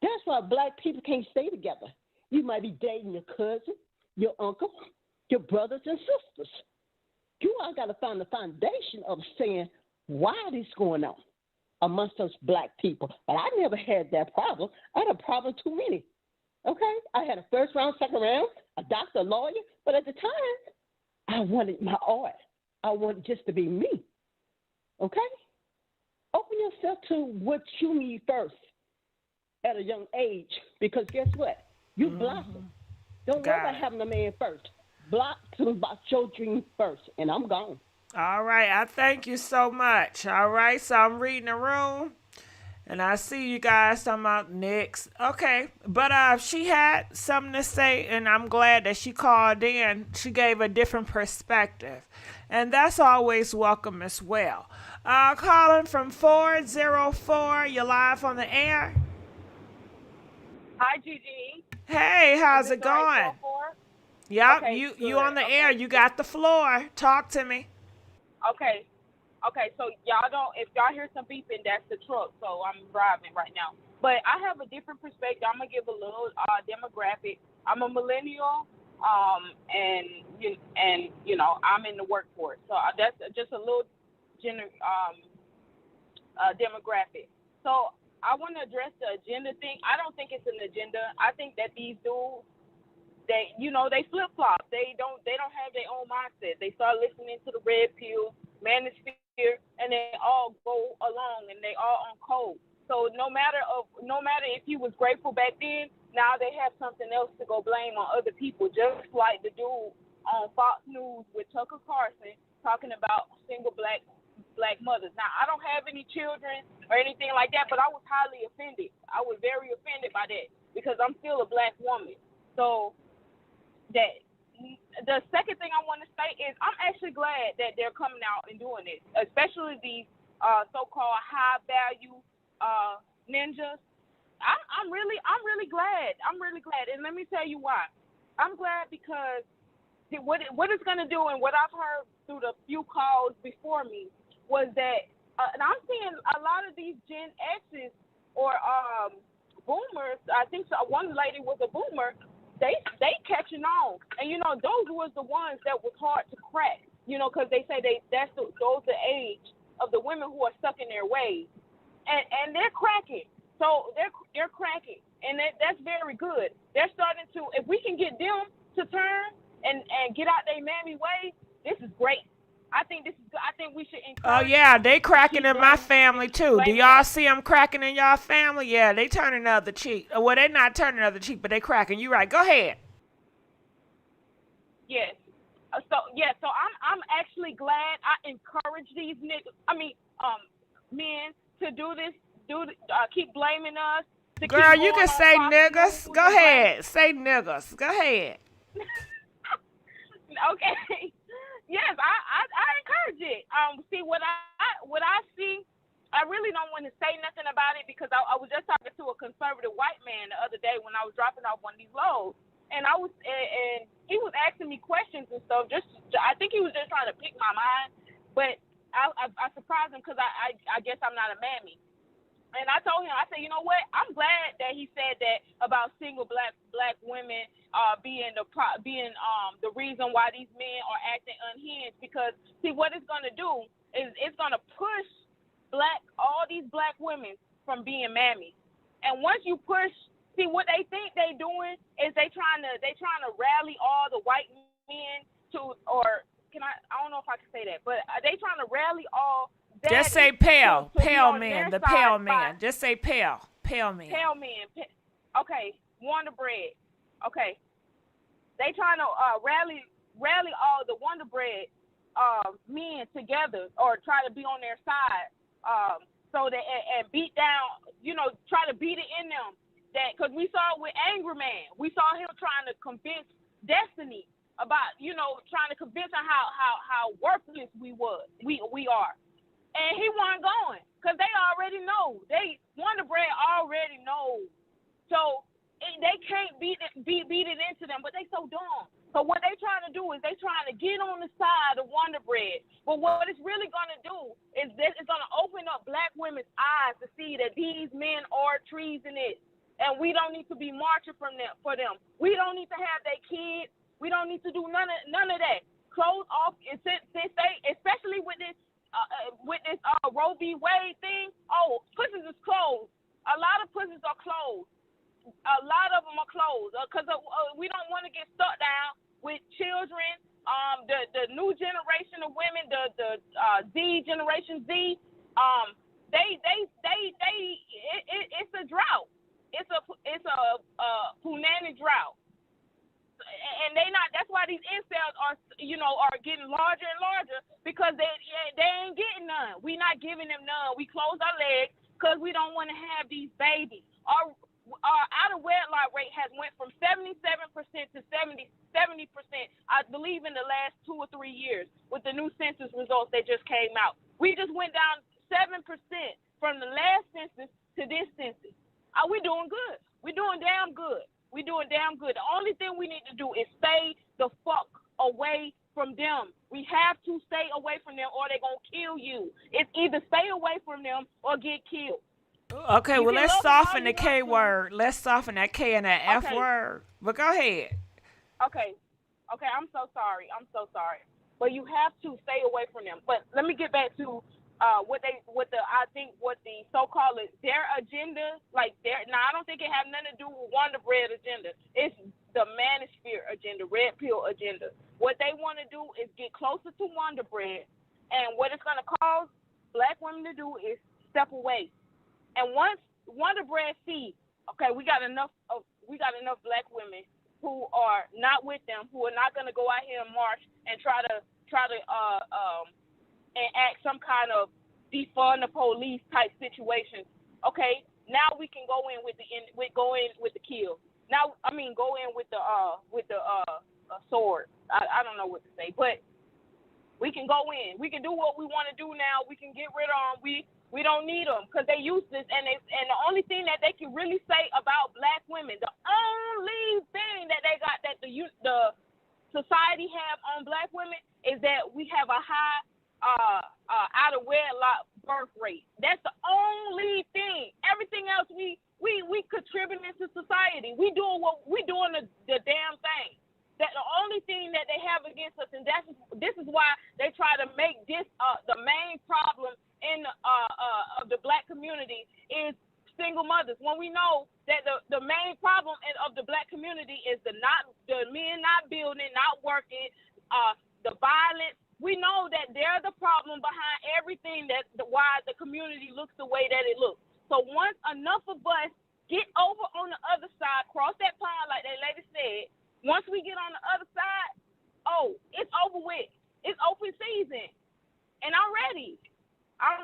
That's why black people can't stay together. You might be dating your cousin, your uncle, your brothers and sisters. You all got to find the foundation of saying why this going on amongst us black people. But I never had that problem. I had a problem too many. Okay? I had a first round, second round, a doctor, a lawyer. But at the time, I wanted my art. I wanted just to be me. Okay? yourself to what you need first at a young age, because guess what? You blossom. Don't worry about having a man first. Blossom about your dream first, and I'm gone. All right, I thank you so much. All right, so I'm reading the room. And I see you guys talking about next. Okay. But she had something to say, and I'm glad that she called in. She gave a different perspective. And that's always welcome as well. Calling from 404. You're live on the air. Hi, Gigi. Hey, how's it going? Yep, Okay, you on the air. You got the floor. Talk to me. Okay. Okay, so y'all don't, if y'all hear some beeping, that's the truck, so I'm driving right now. But I have a different perspective. I'm going to give a little demographic. I'm a millennial, and you know, I'm in the workforce. So that's just a little demographic. So I want to address the agenda thing. I don't think it's an agenda. I think that these dudes, they, you know, they flip-flop. They don't have their own mindset. They start listening to the red pill, manosphere, and they all go along, and they all on code. So no matter if you was grateful back then, now they have something else to go blame on other people. Just like the dude on Fox News with Tucker Carlson talking about single black mothers. Now I don't have any children or anything like that, but I was highly offended. I was very offended by that because I'm still a black woman. So that. The second thing I want to say is I'm actually glad that they're coming out and doing this, especially these so-called high-value ninjas. I'm really glad. I'm really glad, and let me tell you why. I'm glad because what it's going to do, and what I've heard through the few calls before me, was that, and I'm seeing a lot of these Gen X's or boomers. I think one lady was a boomer. They catching on, and you know those was the ones that was hard to crack. You know, because they say those the age of the women who are stuck in their ways, and they're cracking. So they're cracking, and that's very good. They're starting to. If we can get them to turn and get out their mammy ways, this is great. I think we should encourage. Oh yeah, they cracking in my family too. Do y'all see them cracking in y'all family? Yeah, they turning the other cheek. Well, they not turning the other cheek, but they cracking. You right? Go ahead. Yes. So I'm actually glad I encourage these niggas. Men to do this. Keep blaming us. Girl, you can say niggas. Go ahead. Say niggas. Go ahead. Okay. Yes, I encourage it. See what I see. I really don't want to say nothing about it because I was just talking to a conservative white man the other day when I was dropping off one of these loads, and he was asking me questions and stuff. I think he was just trying to pick my mind, but I surprised him because I guess I'm not a mammy. And I told him, I said, you know what? I'm glad that he said that about single black women being the reason why these men are acting unhinged. Because see, what it's gonna do is it's gonna push all these black women from being mammies. And once you push, see what they think they doing is they trying to rally all the white men to, or I don't know if I can say that, but they trying to rally all. Just say pale man, the pale man. Just say pale man. Pale men. Okay, Wonder Bread. Okay, they trying to rally all the Wonder Bread men together, or try to be on their side, so that and beat down. You know, try to beat it in them. That because we saw it with Angry Man. We saw him trying to convince Destiny about, you know, trying to convince her how worthless we are. And he wasn't going because they already know. Wonder Bread already knows. So they can't beat it into them, but they so dumb. So what they trying to do is they trying to get on the side of Wonder Bread. But what it's really going to do is it's going to open up black women's eyes to see that these men are treasonous. And we don't need to be marching for them. We don't need to have their kids. We don't need to do none of that. Close off, especially with this Roe v. Wade thing. Oh, pussies is closed. A lot of pussies are closed. A lot of them are closed because we don't want to get stuck down with children. The new generation of women, the Z generation Z. They close our legs because we don't want to have these babies. Our out of wedlock rate has went from 77% to 70%, I believe, in the last 2 or 3 years with the new census results that just came out. We just went down 7% from the last census to this census. We doing good. We doing damn good. We doing damn good. The only thing we need to do is stay the fuck away from them. We have to stay away from them or they're going to kill you. It's either stay away from them or get killed. Okay, well, let's soften the K word. Let's soften that K and that F word. But go ahead. Okay, I'm so sorry. But you have to stay away from them. But let me get back to what the so-called their agenda, like I don't think it have nothing to do with Wonder Bread agenda. It's the manosphere agenda, red pill agenda. What they want to do is get closer to Wonder Bread, and what it's going to cause black women to do is step away. And once Wonder Bread see, okay, we got enough black women who are not with them, who are not going to go out here and march and try to and act some kind of defund the police type situation. Okay, now we can go in with the kill. Now, I mean, go in with the sword. I don't know what to say, but we can go in. We can do what we want to do now. We can get rid of them. We don't need them because they useless, and the only thing that they can really say about black women, the only thing that they got that the society have on black women is that we have a high out of wedlock birth rate. That's the only thing. Everything else we contributing to society. We doing the damn thing. That the only thing that they have against us, and this is why they try to make this the main problem in of the black community is single mothers. When we know that the main problem of the black community is the men not building, not working, the violence. We know that they're the problem behind everything why the community looks the way that it looks. So once enough of us get over on the other side, cross that pond like that lady said, once we get on the other side, it's over with. It's open season. And I'm ready. I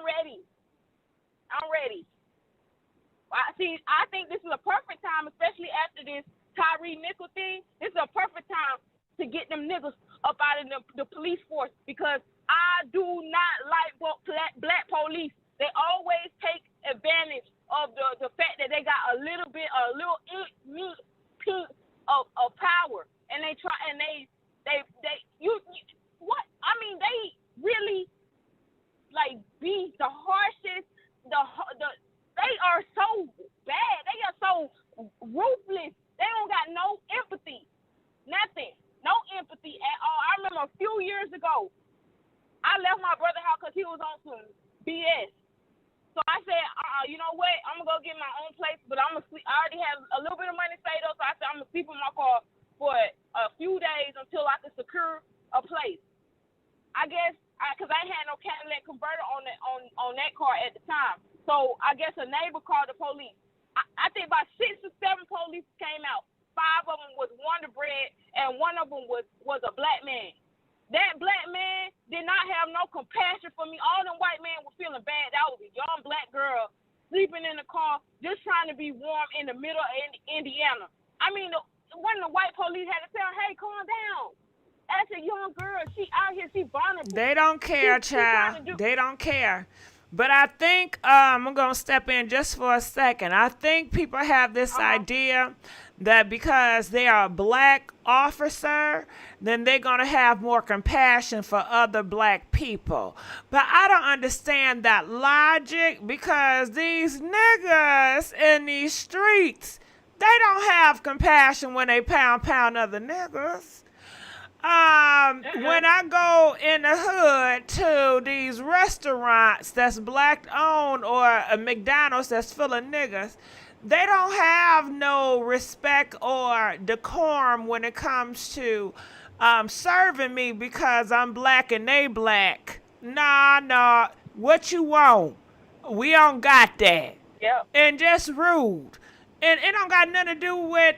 think this is a perfect time, especially after this Tyree Nickel thing. This is a perfect time to get them niggas up out of the police force because I do not like black police. They always take advantage of the fact that they got a little piece of power, and they try and they what? I mean, they really like be the harshest. They are so bad. They are so ruthless. They don't got no empathy. Nothing. No empathy at all. I remember a few years ago, I left my brother's house because he was on some BS. So I said, you know what? I'm going to go get my own place, but I'm going to sleep. I already have a little bit of money saved up, so I said I'm going to sleep in my car for a few days until I can secure a place. I guess, because I had no Cadillac converter on that car at the time. So I guess a neighbor called the police. I think about 6 or 7 police came out. 5 of them was Wonder Bread, and 1 of them was a black man. That black man did not have no compassion for me. All them white men were feeling bad. That was a young black girl sleeping in the car, just trying to be warm in the middle of Indiana. I mean, one of the white police had to tell her, hey, calm down. That's a young girl. She out here. She vulnerable. They don't care, child. They don't care. But I think I'm going to step in just for a second. I think people have this idea that because they are a black officer, then they're going to have more compassion for other black people. But I don't understand that logic because these niggas in these streets, they don't have compassion when they pound other niggas. When I go in the hood to these restaurants that's black owned or a McDonald's that's full of niggas, they don't have no respect or decorum when it comes to serving me because I'm black and they black. Nah. What you want? We don't got that. Yep. And just rude. And it don't got nothing to do with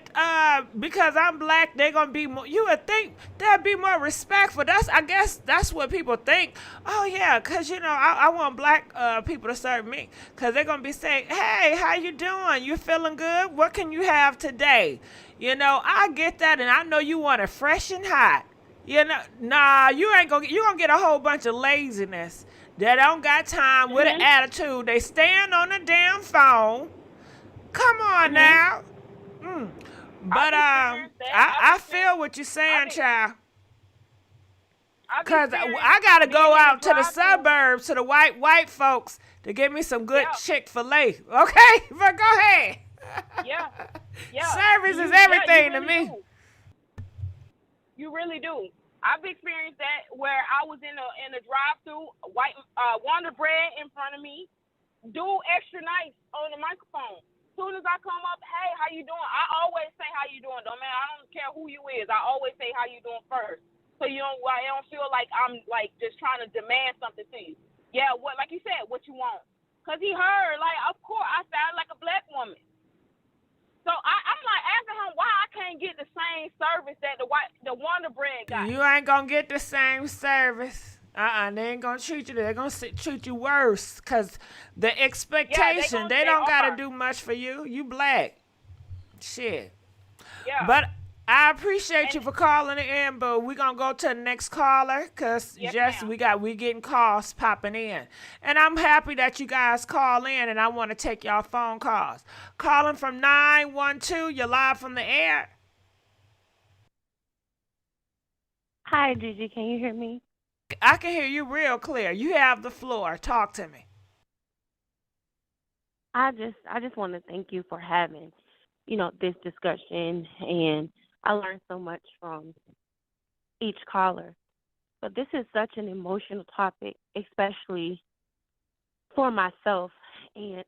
because I'm black, they gonna be more. You would think there'd be more respectful. I guess that's what people think. Oh yeah, cause I want black people to serve me, cause they're gonna be saying, hey, how you doing? You feeling good? What can you have today? I get that, and I know you want it fresh and hot. Nah, you gonna get a whole bunch of laziness that don't got time with an attitude. They stand on the damn phone. Come on now. But I feel what you're saying, child. Cause I gotta go out to the suburbs to the white folks to get me some good Chick-fil-A. Okay, but go ahead. Yeah. Service is everything to me. You really do. I've experienced that where I was in a drive-through, Wonder Bread in front of me, dude extra nice on the microphone. Soon as I come up, hey, how you doing? I always say how you doing, though, man. I don't care who you is. I always say how you doing first, so I don't feel like I'm like just trying to demand something to you. Yeah, what, like you said, what you want? Cause he heard, like, of course, I sound like a black woman. So I'm like asking him why I can't get the same service that the Wonder Bread got. You ain't gonna get the same service. They ain't gonna treat you. They're gonna treat you worse, cause the expectation. They don't gotta do much for you. You black, shit. Yeah. But I appreciate you for calling in. But we gonna go to the next caller, cause we getting calls popping in, and I'm happy that you guys call in, and I want to take y'all phone calls. Calling from 912. You're live from the air. Hi, Gigi. Can you hear me? I can hear you real clear. You have the floor. Talk to me. I just want to thank you for having, this discussion, and I learned so much from each caller. But this is such an emotional topic, especially for myself, and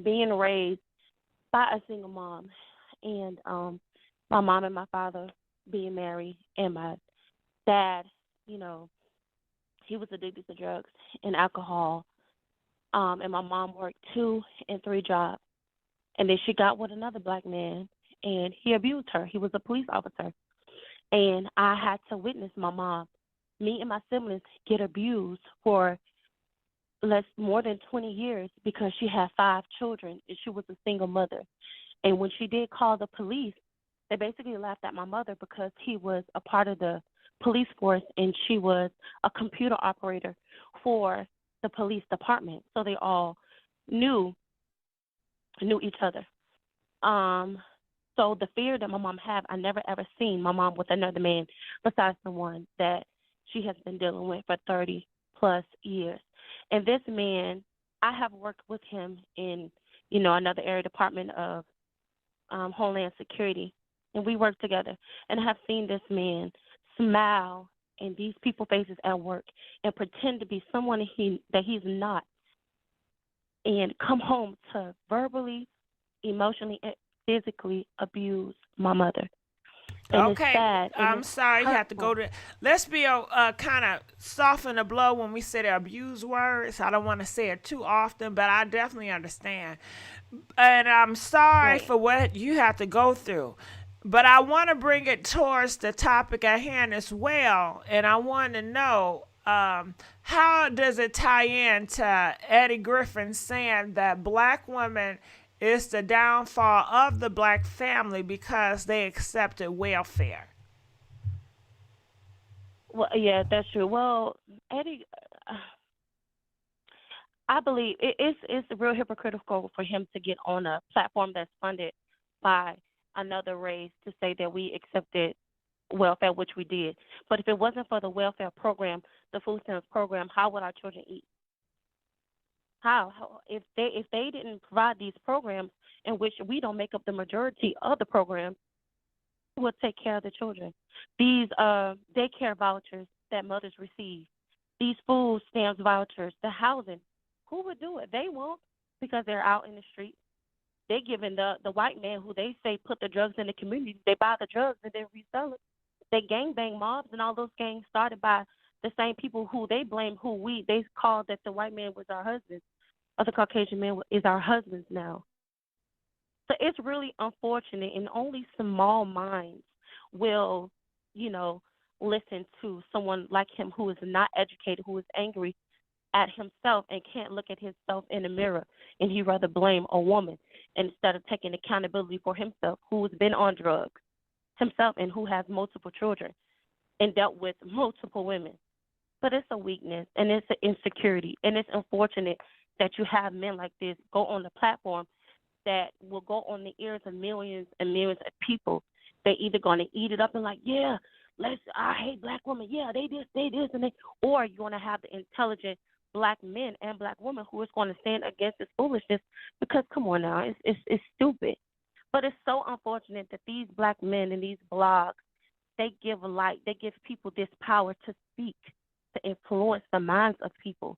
being raised by a single mom, and my mom and my father being married, and my dad, he was addicted to drugs and alcohol, and my mom worked 2 and 3 jobs, and then she got with another black man, and he abused her. He was a police officer, and I had to witness my mom, me and my siblings, get abused for more than 20 years because she had 5 children and she was a single mother. And when she did call the police, they basically laughed at my mother because he was a part of the police force and she was a computer operator for the police department. So they all knew each other. So the fear that my mom had, I never ever seen my mom with another man besides the one that she has been dealing with for 30 plus years. And this man, I have worked with him in, another area department of Homeland Security, and we work together. And I have seen this man smile in these people's faces at work and pretend to be someone that he's not, and come home to verbally, emotionally, and physically abuse my mother. And okay, it's sad, and I'm it's sorry. You have to hurtful. go to. Let's be kind of soften the blow when we say the abuse words. I don't want to say it too often, but I definitely understand. And I'm sorry Right. for what you have to go through. But I want to bring it towards the topic at hand as well. And I want to know how does it tie in to Eddie Griffin saying that black women is the downfall of the black family because they accepted welfare? Well, yeah, that's true. Well, Eddie, I believe it's real hypocritical for him to get on a platform that's funded by another race to say that we accepted welfare, which we did. But if it wasn't for the welfare program, the food stamps program, how would our children eat? How if they didn't provide these programs, in which we don't make up the majority of the programs, who will take care of the children? These daycare vouchers that mothers receive, these food stamps vouchers, the housing, who would do it? They won't, because they're out in the street. They're giving the white man, who they say put the drugs in the community, they buy the drugs and then resell it. They gangbang mobs, and all those gangs started by the same people who they blame, they called that the white man was our husband, or the Caucasian man is our husbands now. So it's really unfortunate, and only small minds will, you know, listen to someone like him who is not educated, who is angry at himself and can't look at himself in the mirror, and he rather blame a woman instead of taking accountability for himself, who has been on drugs himself and who has multiple children and dealt with multiple women. But it's a weakness and it's an insecurity, and it's unfortunate that you have men like this go on the platform that will go on the ears of millions and millions of people. They're either going to eat it up and like, yeah, I hate black women. Yeah, they this, and they. Or you're going to have the intelligent black men and black women who is going to stand against this foolishness, because come on now, it's stupid. But it's so unfortunate that these black men and these blogs, they give light, they give people this power to speak, to influence the minds of people.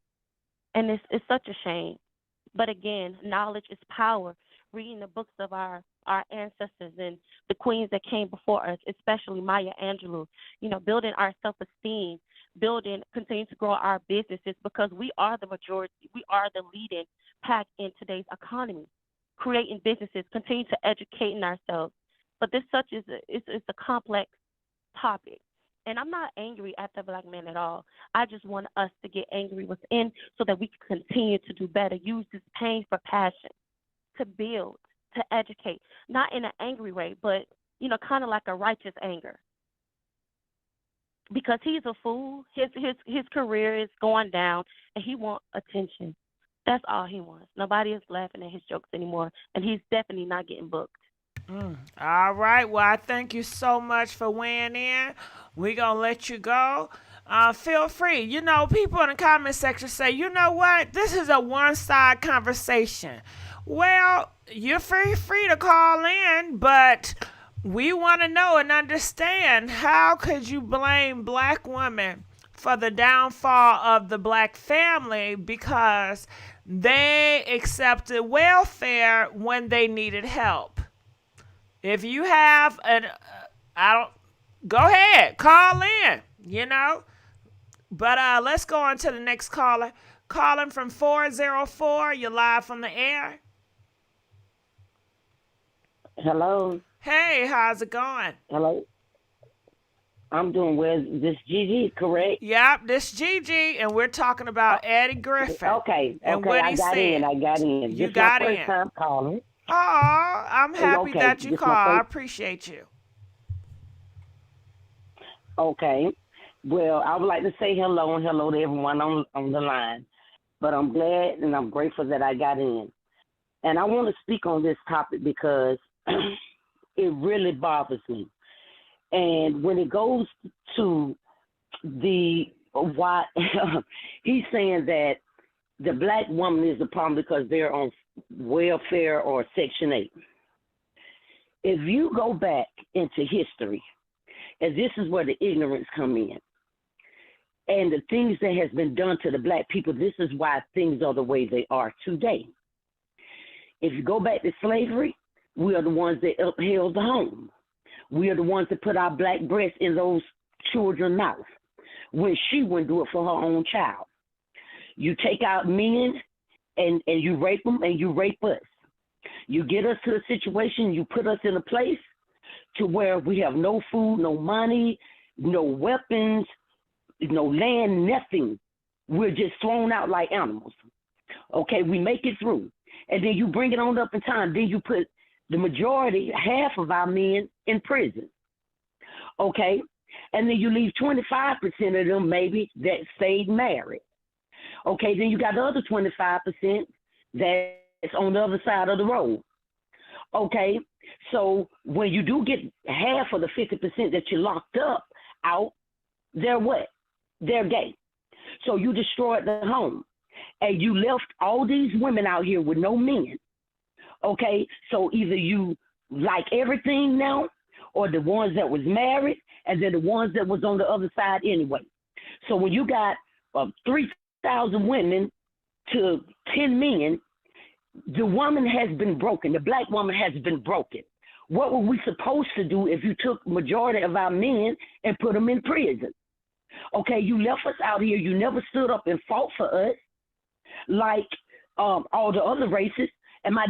And it's such a shame. But again, knowledge is power. Reading the books of our ancestors and the queens that came before us, especially Maya Angelou, building our self-esteem, continue to grow our businesses, because we are the majority. We are the leading pack in today's economy, creating businesses, continue to educating ourselves. But it's a complex topic. And I'm not angry at the black man at all. I just want us to get angry within so that we can continue to do better, use this pain for passion, to build, to educate, not in an angry way, but, kind of like a righteous anger. Because he's a fool. His career is going down, and he wants attention. That's all he wants. Nobody is laughing at his jokes anymore, and he's definitely not getting booked. All right. Well, I thank you so much for weighing in. We're going to let you go. Feel free. People in the comment section say, you know what? This is a one-side conversation. Well, you're free to call in, but we want to know and understand, how could you blame black women for the downfall of the black family because they accepted welfare when they needed help? If you have go ahead, call in, But let's go on to the next caller. Calling from 404, you're live from the air. Hello. Hey, how's it going? Hello. I'm doing well. This GIGI, correct? Yep, this GIGI, and we're talking about Eddie Griffin. Okay. And what I got in. You This got my in. first time calling. Oh, I'm happy that you called. I appreciate you. Okay. Well, I would like to say hello and hello to everyone on the line. But I'm glad and I'm grateful that I got in. And I want to speak on this topic because it really bothers me. And when it goes to why he's saying that the black woman is the problem because they're on welfare or Section 8. If you go back into history, and this is where the ignorance come in, and the things that has been done to the black people, this is why things are the way they are today. If you go back to slavery, we are the ones that upheld the home. We are the ones that put our black breasts in those children's mouths when she wouldn't do it for her own child. You take out men and you rape them and you rape us. You get us to a situation, you put us in a place to where we have no food, no money, no weapons, no land, nothing. We're just thrown out like animals. Okay, we make it through. And then you bring it on up in time. Then you put the majority, half of our men in prison. Okay? And then you leave 25% of them maybe that stayed married. Okay, then you got the other 25% that's on the other side of the road. Okay, so when you do get half of the 50% that you locked up out, they're what? They're gay. So you destroyed the home. And you left all these women out here with no men. Okay, so either you like everything now, or the ones that was married, and then the ones that was on the other side anyway. So when you got 3,000 women to 10 men, the woman has been broken. The black woman has been broken. What were we supposed to do if you took majority of our men and put them in prison? Okay, you left us out here. You never stood up and fought for us like all the other races. And my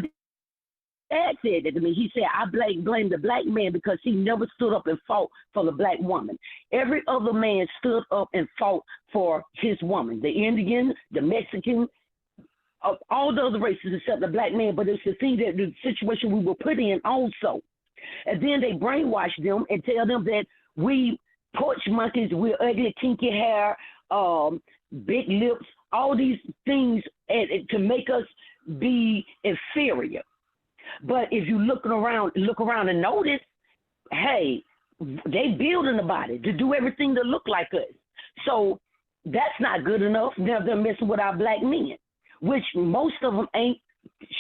Ed said that to me. He said, I blame the black man because he never stood up and fought for the black woman. Every other man stood up and fought for his woman. The Indian, the Mexican, all the other races except the black man. But it's the thing that the situation we were put in also. And then they brainwash them and tell them that we porch monkeys, we're ugly, kinky hair, big lips, all these things to make us be inferior. But if you look around and notice, hey, they building the body to do everything to look like us. So that's not good enough. Now they're messing with our black men, which most of them ain't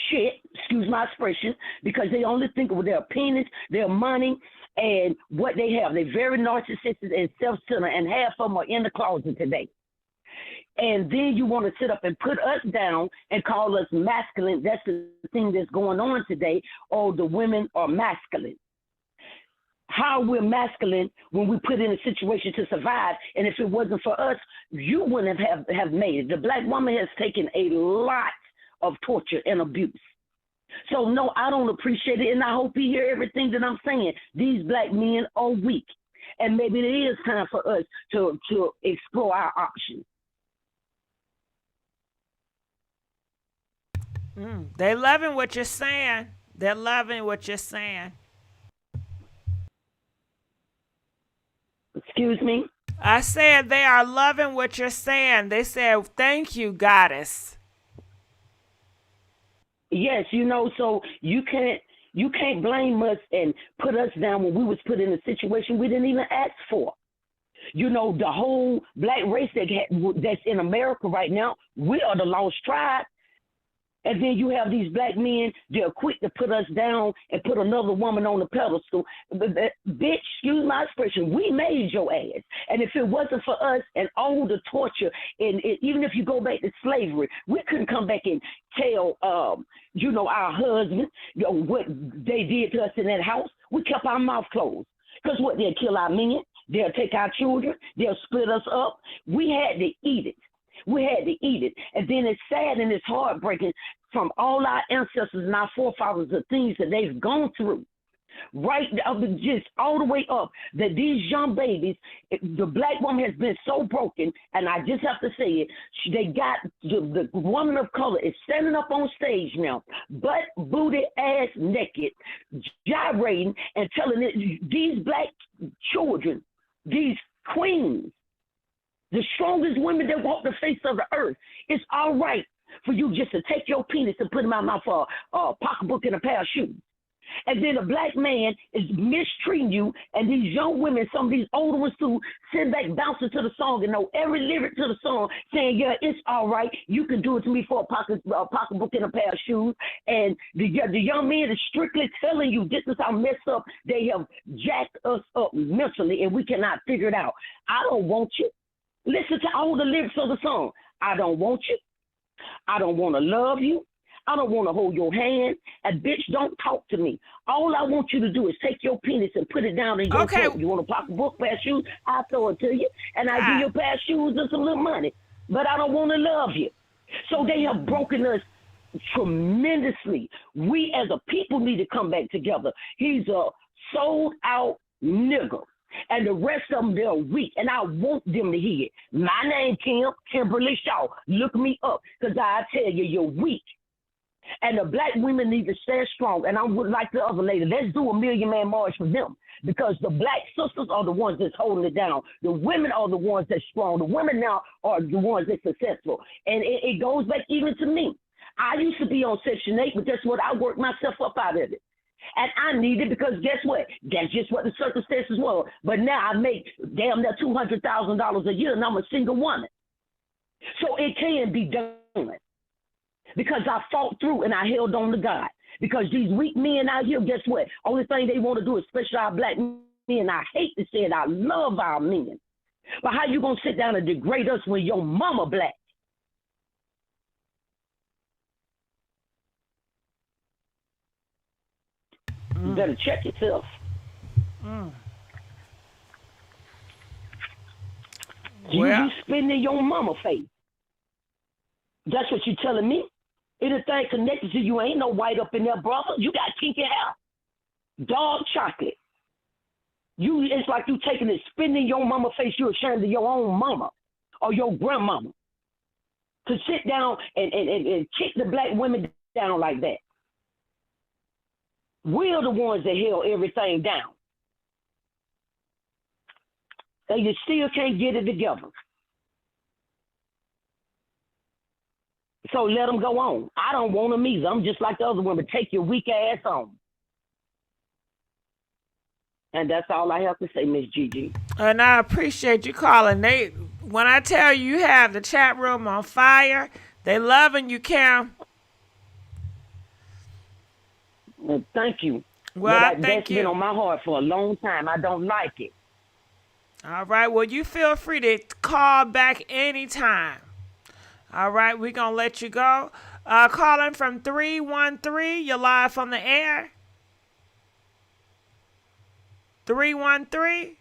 shit, excuse my expression, because they only think of their penis, their money, and what they have. They're very narcissistic and self-centered, and half of them are in the closet today. And then you want to sit up and put us down and call us masculine. That's the thing that's going on today. Oh, the women are masculine. How we're masculine when we put in a situation to survive, and if it wasn't for us, you wouldn't have made it. The black woman has taken a lot of torture and abuse. So no, I don't appreciate it, and I hope you hear everything that I'm saying. These black men are weak, and maybe it is time for us to explore our options. They loving what you're saying. They're loving what you're saying. Excuse me? I said they are loving what you're saying. They said, thank you, goddess. Yes, so you can't blame us and put us down when we was put in a situation we didn't even ask for. The whole black race that's in America right now, we are the lost tribe. And then you have these black men, they're quick to put us down and put another woman on the pedestal. Bitch, excuse my expression, we made your ass. And if it wasn't for us and all the torture, and even if you go back to slavery, we couldn't come back and tell, our husbands what they did to us in that house. We kept our mouth closed. Because they'll kill our men, they'll take our children, they'll split us up. We had to eat it. We had to eat it. And then it's sad and it's heartbreaking from all our ancestors and our forefathers, the things that they've gone through. Right up, just all the way up, that these young babies, the black woman has been so broken, and I just have to say it, they got the woman of color is standing up on stage now, butt, booty, ass naked, gyrating and telling it, these black children, these queens, the strongest women that walk the face of the earth, it's all right for you just to take your penis and put it in my mouth for a pocketbook and a pair of shoes. And then a black man is mistreating you, and these young women, some of these older ones too, sit back bouncing to the song and know every lyric to the song, saying, yeah, it's all right. You can do it to me for a pocketbook and a pair of shoes. And the young men is strictly telling you this is how messed up they have jacked us up mentally, and we cannot figure it out. I don't want you. Listen to all the lyrics of the song. I don't want you. I don't want to love you. I don't want to hold your hand. And bitch, don't talk to me. All I want you to do is take your penis and put it down in your throat. You want a pocketbook, pair of shoes? I'll throw it to you. And I'll give you a pair of shoes and some little money. But I don't want to love you. So they have broken us tremendously. We as a people need to come back together. He's a sold out nigger. And the rest of them, they're weak. And I want them to hear it. My name, Kimberly Shaw. Look me up, because I tell you, you're weak. And the black women need to stay strong. And I'm like the other lady, let's do a million-man march for them. Because the black sisters are the ones that's holding it down. The women are the ones that's strong. The women now are the ones that's successful. And it goes back even to me. I used to be on Section 8, but that's what I worked myself up out of it. And I need it because guess what? That's just what the circumstances were. But now I make damn near $200,000 a year, and I'm a single woman. So it can be done because I fought through and I held on to God. Because these weak men out here, guess what? Only thing they want to do is especially our black men. I hate to say it, I love our men. But how you going to sit down and degrade us when your mama black? You better check yourself. You be spitting in your mama face. That's what you're telling me. Anything connected to you ain't no white up in there, brother. You got kinky hair. Dog chocolate. It's like you taking it, spitting in your mama's face. You're ashamed of your own mama or your grandmama to sit down and kick the black women down like that. We're the ones that held everything down. And you still can't get it together. So let them go on. I don't want them either. I'm just like the other women. Take your weak ass on. And that's all I have to say, Miss Gigi. And I appreciate you calling. When I tell you, you have the chat room on fire, they loving you, Cam. Well, thank you. Well, That's been on my heart for a long time. I don't like it. All right. Well, you feel free to call back anytime. All right. We're going to let you go. Calling from 313. You're live on the air. 313.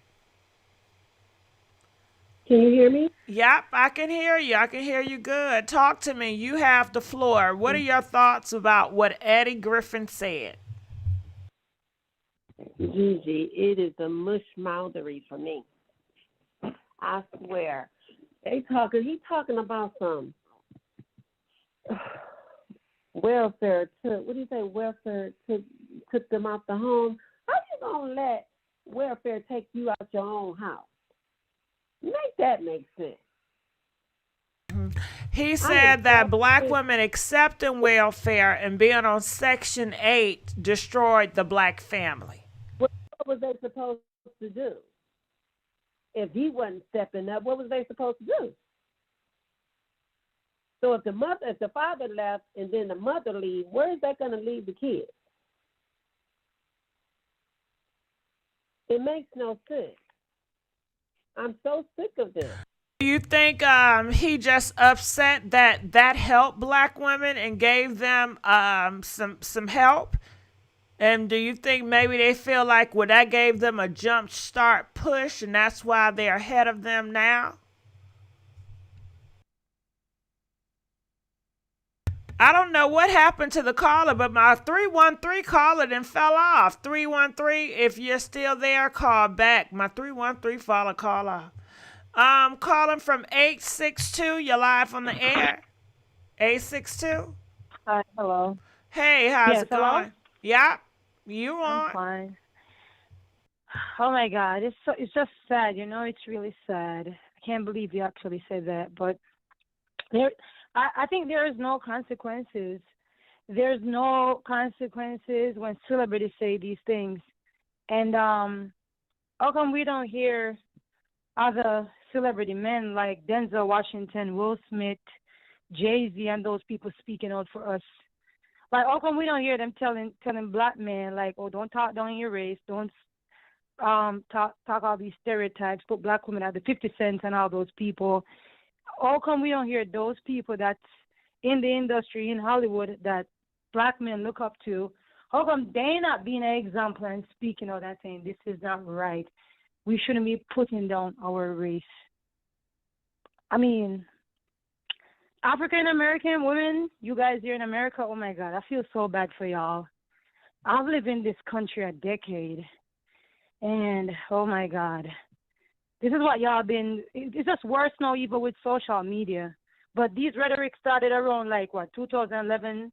Can you hear me? Yep, I can hear you. I can hear you good. Talk to me. You have the floor. What are your thoughts about what Eddie Griffin said? Gigi, it is a mush mouthery for me. I swear. He's talking about some welfare took, what do you say, welfare took them out the home. How you gonna let welfare take you out your own house? Make that make sense. He said that black women accepting welfare and being on Section 8 destroyed the black family. What was they supposed to do? If he wasn't stepping up, what was they supposed to do? So if the father left and then the mother leave, where is that going to leave the kids? It makes no sense. I'm so sick of this. Do you think he just upset that helped black women and gave them some help? And do you think maybe they feel like, well, that gave them a jump start push and that's why they're ahead of them now? I don't know what happened to the caller, but my 313 caller then fell off. 313, if you're still there, call back. My 313 call off. Calling from 862. You're live on the air. 862. Hi, hello. Hey, how's it going? Hello? Yeah, you on? I'm fine. Oh my God, it's just sad. It's really sad. I can't believe you actually said that, but I think there is no consequences. There's no consequences when celebrities say these things, and how come we don't hear other celebrity men like Denzel Washington, Will Smith, Jay-Z, and those people speaking out for us? Like, how come we don't hear them telling black men, like, oh, don't talk down your race, don't talk all these stereotypes, put black women at the 50 Cent and all those people. How come we don't hear those people that's in the industry, in Hollywood, that black men look up to? How come they not being an example and speaking of that, saying this is not right? We shouldn't be putting down our race. I mean, African American women, you guys here in America, oh my God, I feel so bad for y'all. I've lived in this country a decade, and oh my God, this is what y'all been, it's just worse now even with social media. But these rhetoric started around 2011,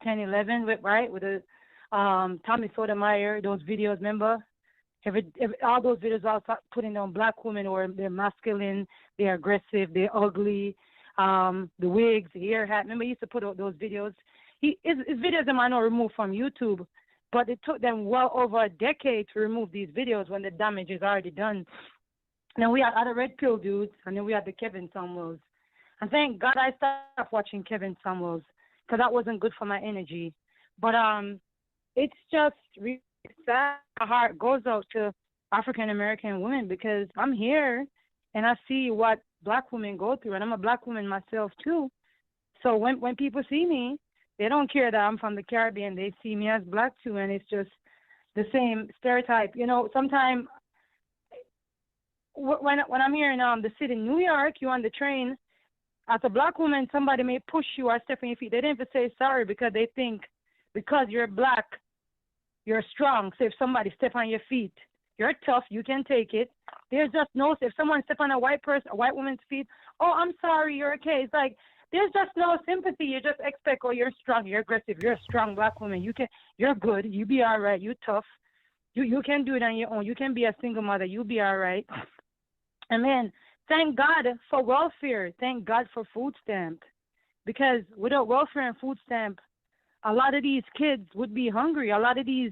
10, 11, right? With the Tommy Sotomayor, those videos, remember? All those videos all start putting on black women, or they're masculine, they're aggressive, they're ugly, the wigs, the hair hat. Remember, he used to put out those videos. His videos them are not removed from YouTube, but it took them well over a decade to remove these videos when the damage is already done. Then we had other red pill dudes, and then we had the Kevin Samuels. And thank God I stopped watching Kevin Samuels, because that wasn't good for my energy. But it's just really sad. My heart goes out to African American women, because I'm here and I see what black women go through, and I'm a black woman myself too. So when people see me, they don't care that I'm from the Caribbean. They see me as black too, and it's just the same stereotype. Sometimes when I'm here in the city, New York, you're on the train, as a black woman, somebody may push you or step on your feet. They didn't even say sorry because they think because you're black, you're strong. So if somebody step on your feet, you're tough, you can take it. There's just no, if someone step on a white woman's feet, oh, I'm sorry, you're okay. It's like, there's just no sympathy. You just expect, oh, you're strong, you're aggressive, you're a strong black woman. You're good, you be all right, you tough. You can do it on your own. You can be a single mother, you be all right. And then, thank God for welfare. Thank God for food stamp. Because without welfare and food stamp, a lot of these kids would be hungry. A lot of these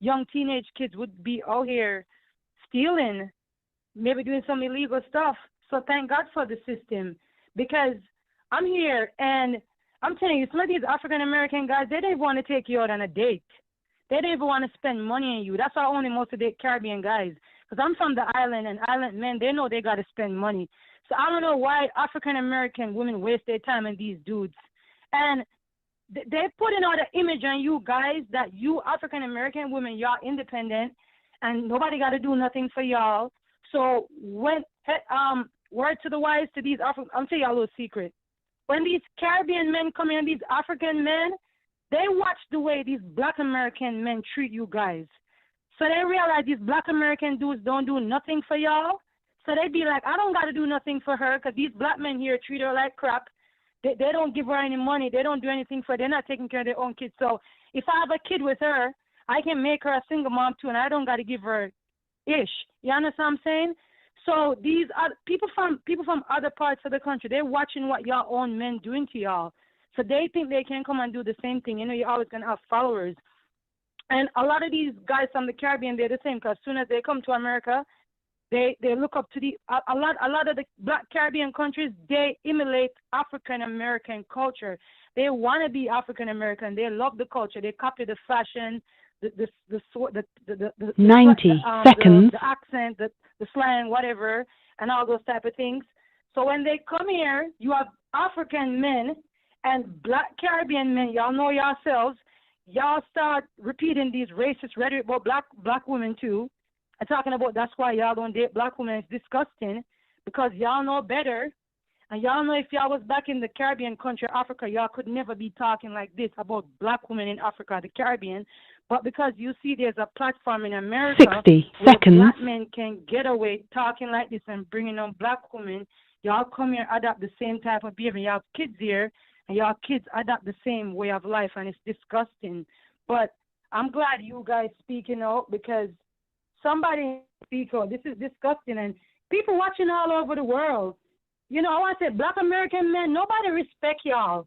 young teenage kids would be out here stealing, maybe doing some illegal stuff. So thank God for the system. Because I'm here and I'm telling you, some of these African-American guys, they don't even want to take you out on a date. They don't even want to spend money on you. That's why I only most of the Caribbean guys. Because I'm from the island, and island men, they know they got to spend money. So I don't know why African-American women waste their time on these dudes. And they're putting out an image on you guys that you African-American women, y'all independent, and nobody got to do nothing for y'all. So when, word to the wise to these African, I'm telling y'all a little secret. When these Caribbean men come in, these African men, they watch the way these black American men treat you guys. So they realize these black American dudes don't do nothing for y'all. So they be like, I don't got to do nothing for her because these black men here treat her like crap. They don't give her any money. They don't do anything for her. They're not taking care of their own kids. So if I have a kid with her, I can make her a single mom too, and I don't got to give her ish. You understand what I'm saying? So these are people from other parts of the country. They're watching what y'all own men doing to y'all. So they think they can come and do the same thing. You know, you're always going to have followers. And a lot of these guys from the Caribbean, they're the same because as soon as they come to America, they look up to a lot of the black Caribbean countries, they emulate African-American culture. They want to be African-American. They love the culture. They copy the fashion, the 90 seconds. The accent, the slang, whatever, and all those type of things. So when they come here, you have African men and black Caribbean men. Y'all know yourselves. Y'all start repeating these racist rhetoric about black women too, and talking about that's why y'all don't date black women. It's disgusting because y'all know better, and y'all know if y'all was back in the Caribbean country, Africa, y'all could never be talking like this about black women in Africa, the Caribbean. But because you see there's a platform in America 60 where seconds. black men can get away talking like this and bringing on black women, y'all come here, adopt the same type of behavior. Y'all have kids here, and y'all kids adopt the same way of life, and it's disgusting. But I'm glad you guys speaking out because somebody speak out. This is disgusting, and people watching all over the world. You know, I want to say black American men, nobody respect y'all.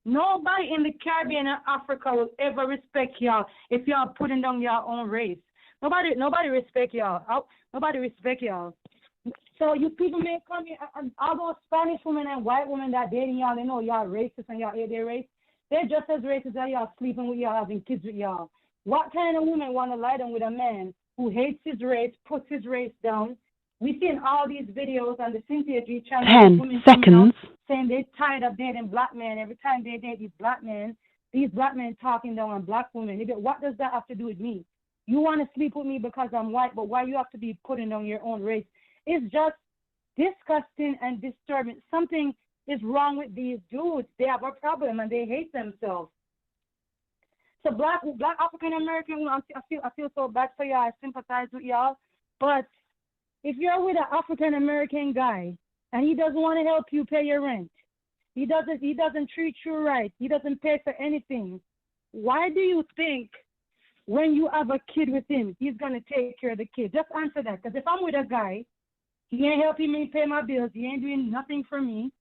Nobody in the Caribbean and Africa will ever respect y'all if y'all putting down your own race. Nobody respect y'all. Nobody respect y'all. So you people may come here, and all those Spanish women and white women that dating y'all, they know y'all racist and y'all hate their race. They're just as racist as y'all sleeping with y'all, having kids with y'all. What kind of woman want to lie down with a man who hates his race, puts his race down? We've seen all these videos on the Cynthia G channel. 10 seconds. Saying they're tired of dating black men. Every time they date these black men talking down on black women. What does that have to do with me? You want to sleep with me because I'm white, but why you have to be putting on your own race? It's just disgusting and disturbing. Something is wrong with these dudes. They have a problem and they hate themselves. So black African American, I feel so bad for y'all. I sympathize with y'all. But if you're with an African American guy and he doesn't want to help you pay your rent, he doesn't treat you right, he doesn't pay for anything, why do you think when you have a kid with him, he's gonna take care of the kid? Just answer that. Because if I'm with a guy, he ain't helping me pay my bills, he ain't doing nothing for me.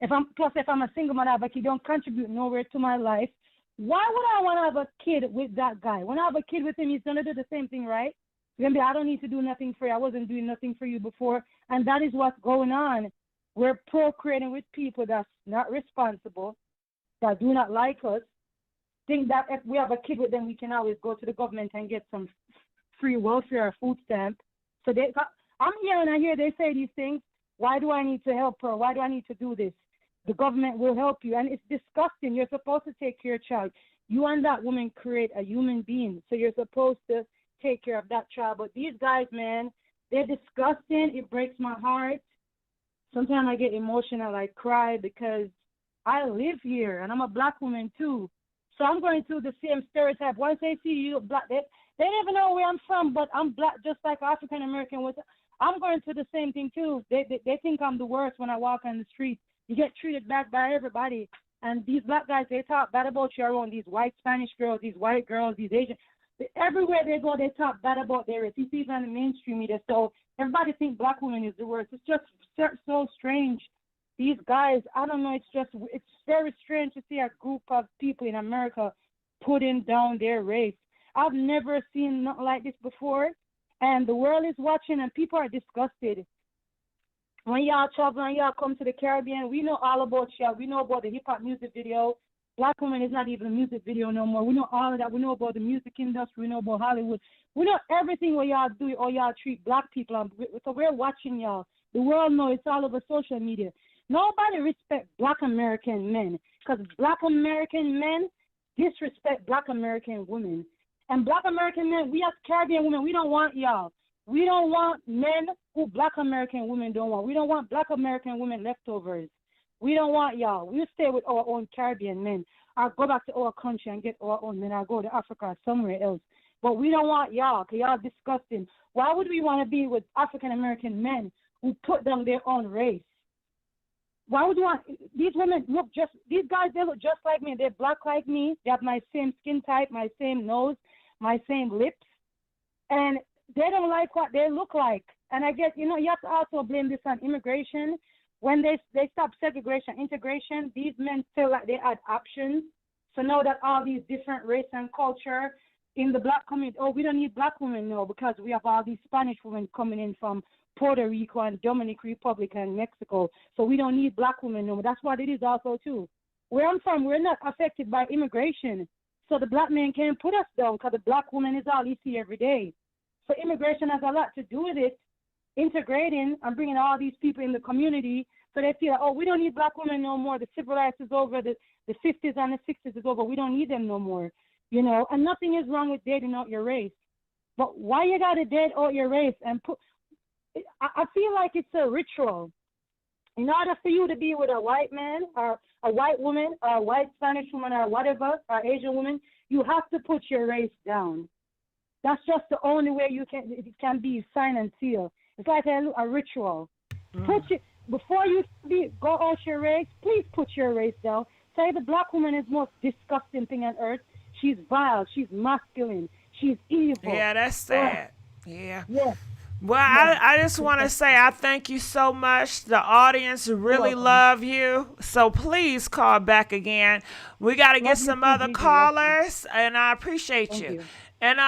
If I'm a single mother, but he don't contribute nowhere to my life, why would I want to have a kid with that guy? When I have a kid with him, he's gonna do the same thing, right? You're gonna be, I don't need to do nothing for you. I wasn't doing nothing for you before. And that is what's going on. We're procreating with people that's not responsible, that do not like us, think that if we have a kid with them, we can always go to the government and get some free welfare or food stamp. So I'm here and I hear they say these things. Why do I need to help her? Why do I need to do this? The government will help you. And it's disgusting. You're supposed to take care of your child. You and that woman create a human being. So you're supposed to take care of that child. But these guys, man, they're disgusting. It breaks my heart. sometimes I get emotional, I cry because I live here and I'm a black woman too. So I'm going through the same stereotype. Once they see you black, they never know where I'm from, but I'm black just like African American was. I'm going through the same thing too. They think I'm the worst when I walk on the street. You get treated bad by everybody. And these black guys, they talk bad about you around, these white Spanish girls, these white girls, these Asian. Everywhere they go, they talk bad about their race. You see it on the mainstream media. So everybody thinks black women is the worst. It's just so strange. These guys, I don't know, it's very strange to see a group of people in America putting down their race. I've never seen nothing like this before. And the world is watching and people are disgusted. When y'all travel and y'all come to the Caribbean, we know all about y'all. We know about the hip-hop music video. Black Woman is not even a music video no more. We know all of that. We know about the music industry. We know about Hollywood. We know everything what y'all do or y'all treat black people. So we're watching y'all. The world knows it's all over social media. Nobody respects black American men because black American men disrespect black American women. And black American men, we as Caribbean women, we don't want y'all. We don't want men who black American women don't want. We don't want black American women leftovers. We don't want y'all. We'll stay with our own Caribbean men. I'll go back to our country and get our own men. I'll go to Africa or somewhere else. But we don't want y'all because y'all disgusting. Why would we want to be with African American men who put down their own race? Why would you want these women these guys, they look just like me. They're black like me. They have my same skin type, my same nose, my same lips. And they don't like what they look like. And I guess, you have to also blame this on immigration. When they stop segregation, integration, these men feel like they had options. So now that all these different race and culture in the black community, we don't need black women now because we have all these Spanish women coming in from Puerto Rico and Dominican Republic and Mexico. So we don't need black women no more. That's what it is also too. Where I'm from, we're not affected by immigration. So the black man can't put us down because the black woman is all you see every day. So immigration has a lot to do with it, integrating and bringing all these people in the community so they feel like, we don't need black women no more. The civil rights is over. The 50s and the 60s is over. We don't need them no more, And nothing is wrong with dating out your race. But why you got to date out your race and I feel like it's a ritual. In order for you to be with a white man or a white woman or a white Spanish woman or whatever, or Asian woman, you have to put your race down. That's just the only way it can be signed and sealed. It's like a ritual. Before you go out your race, please put your race down. Say the black woman is the most disgusting thing on earth. She's vile. She's masculine. She's evil. Yeah, that's sad. Yeah. Yeah. Well, I just want to say I thank you so much. The audience really love you. So please call back again. We got to get some other callers, and I appreciate you. And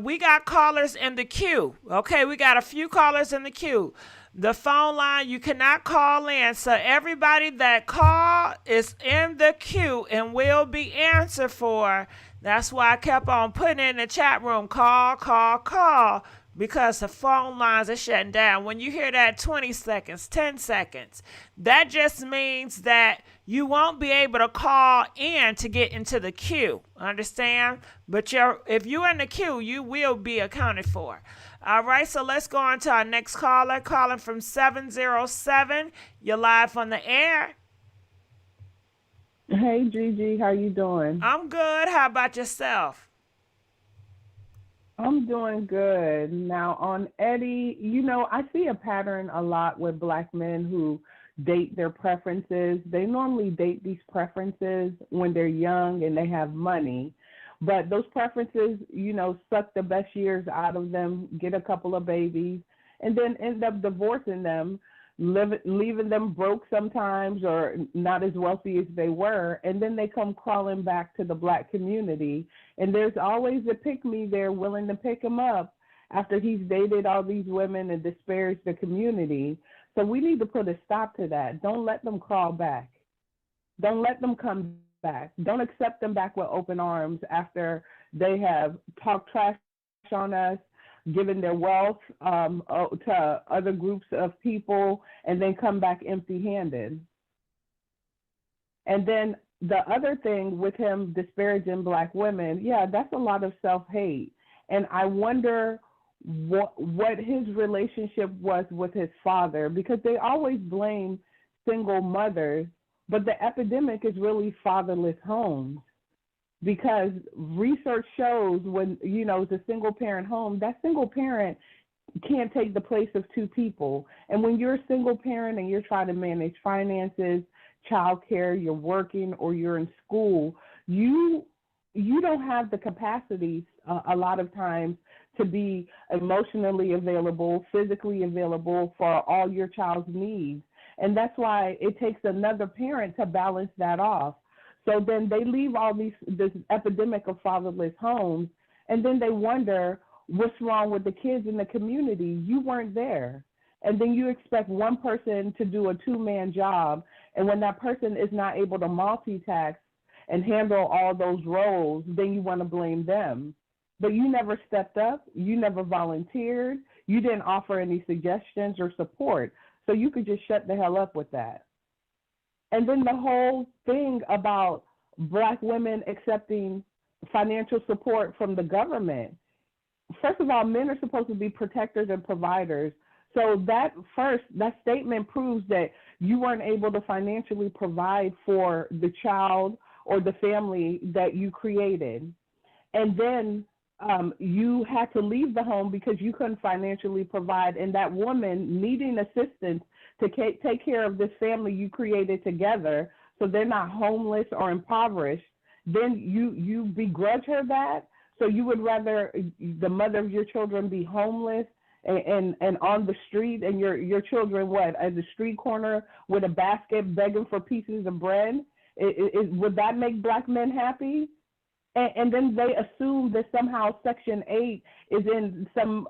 we got callers in the queue. Okay, we got a few callers in the queue. The phone line, you cannot call in. So everybody that call is in the queue and will be answered for. That's why I kept on putting in the chat room, call, because the phone lines are shutting down. When you hear that 20 seconds, 10 seconds, that just means that you won't be able to call in to get into the queue. Understand? But if you're in the queue, you will be accounted for. All right, so let's go on to our next caller. Calling from 707. You're live on the air. Hey, Gigi, how you doing? I'm good. How about yourself? I'm doing good. Now, on Eddie, I see a pattern a lot with black men who date their preferences. They normally date these preferences when they're young and they have money. But those preferences, suck the best years out of them, get a couple of babies, and then end up divorcing them, leaving them broke sometimes or not as wealthy as they were. And then they come crawling back to the black community. And there's always a pick-me there willing to pick him up after he's dated all these women and disparaged the community. So we need to put a stop to that. Don't let them crawl back. Don't let them come back. Don't accept them back with open arms after they have talked trash on us, given their wealth to other groups of people, and then come back empty-handed. And then the other thing with him disparaging black women, that's a lot of self-hate. And I wonder what his relationship was with his father, because they always blame single mothers, but the epidemic is really fatherless homes. Because research shows when, it's a single parent home, that single parent can't take the place of two people. And when you're a single parent and you're trying to manage finances, childcare, you're working or you're in school, you don't have the capacity a lot of times to be emotionally available, physically available for all your child's needs. And that's why it takes another parent to balance that off. So then they leave this epidemic of fatherless homes, and then they wonder what's wrong with the kids in the community. You weren't there. And then you expect one person to do a two-man job, and when that person is not able to multitask and handle all those roles, then you want to blame them. But you never stepped up, you never volunteered, you didn't offer any suggestions or support, so you could just shut the hell up with that. And then the whole thing about Black women accepting financial support from the government. First of all, men are supposed to be protectors and providers. So that statement proves that you weren't able to financially provide for the child or the family that you created. And then you had to leave the home because you couldn't financially provide, and that woman needing assistance to take care of this family you created together so they're not homeless or impoverished, then you begrudge her that. So you would rather the mother of your children be homeless and on the street, and your children at the street corner with a basket begging for pieces of bread? Would that make Black men happy? And then they assume that somehow Section 8 is in some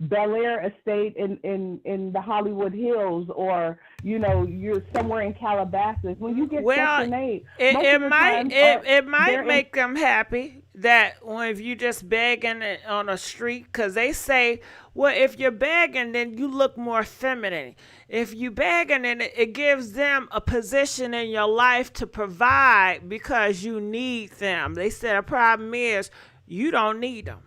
Bel Air estate in the Hollywood Hills, or you're somewhere in Calabasas. When you get Section 8, it might make them happy that if you just begging on a street, because they say, well, if you're begging, then you look more feminine. If you begging, then it gives them a position in your life to provide because you need them. They said a problem is you don't need them.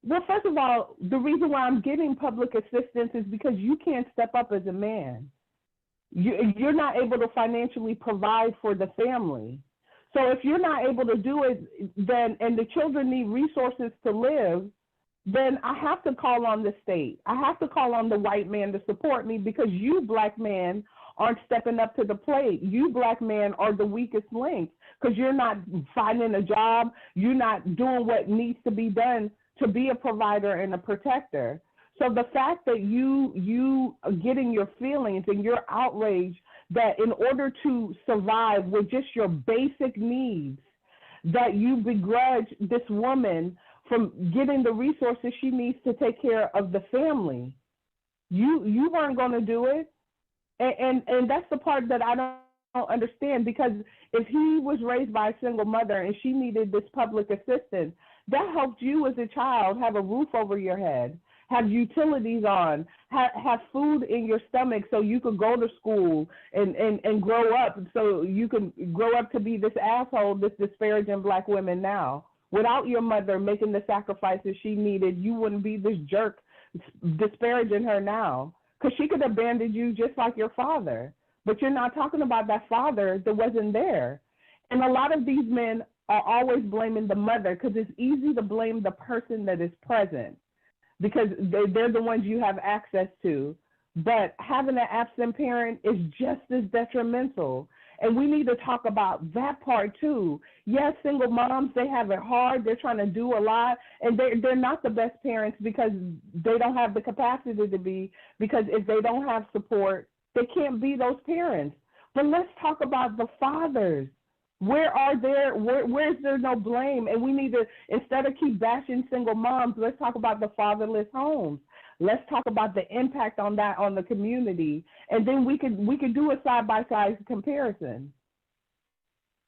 Well, first of all, the reason why I'm getting public assistance is because you can't step up as a man. You're not able to financially provide for the family. So if you're not able to do it, then and the children need resources to live, then I have to call on the state. I have to call on the white man to support me, because you Black men aren't stepping up to the plate. You Black men are the weakest link, because you're not finding a job. You're not doing what needs to be done to be a provider and a protector. So the fact that you are getting your feelings and your outrage that in order to survive with just your basic needs, that you begrudge this woman from getting the resources she needs to take care of the family. You weren't going to do it. And that's the part that I don't understand, because if he was raised by a single mother and she needed this public assistance, that helped you as a child have a roof over your head, have utilities on, have food in your stomach so you could go to school and grow up, so you can grow up to be this asshole that's disparaging Black women now. Without your mother making the sacrifices she needed, you wouldn't be this jerk disparaging her now, because she could have abandoned you just like your father. But you're not talking about that father that wasn't there. And a lot of these men are always blaming the mother, because it's easy to blame the person that is present, because they're the ones you have access to. But having an absent parent is just as detrimental. And we need to talk about that part too. Yes, single moms, they have it hard. They're trying to do a lot. And they're not the best parents because they don't have the capacity to be, because if they don't have support, they can't be those parents. But let's talk about the fathers. Where's there no blame? And we need to, instead of keep bashing single moms, let's talk about the fatherless homes. Let's talk about the impact on that on the community, and then we could do a side-by-side comparison.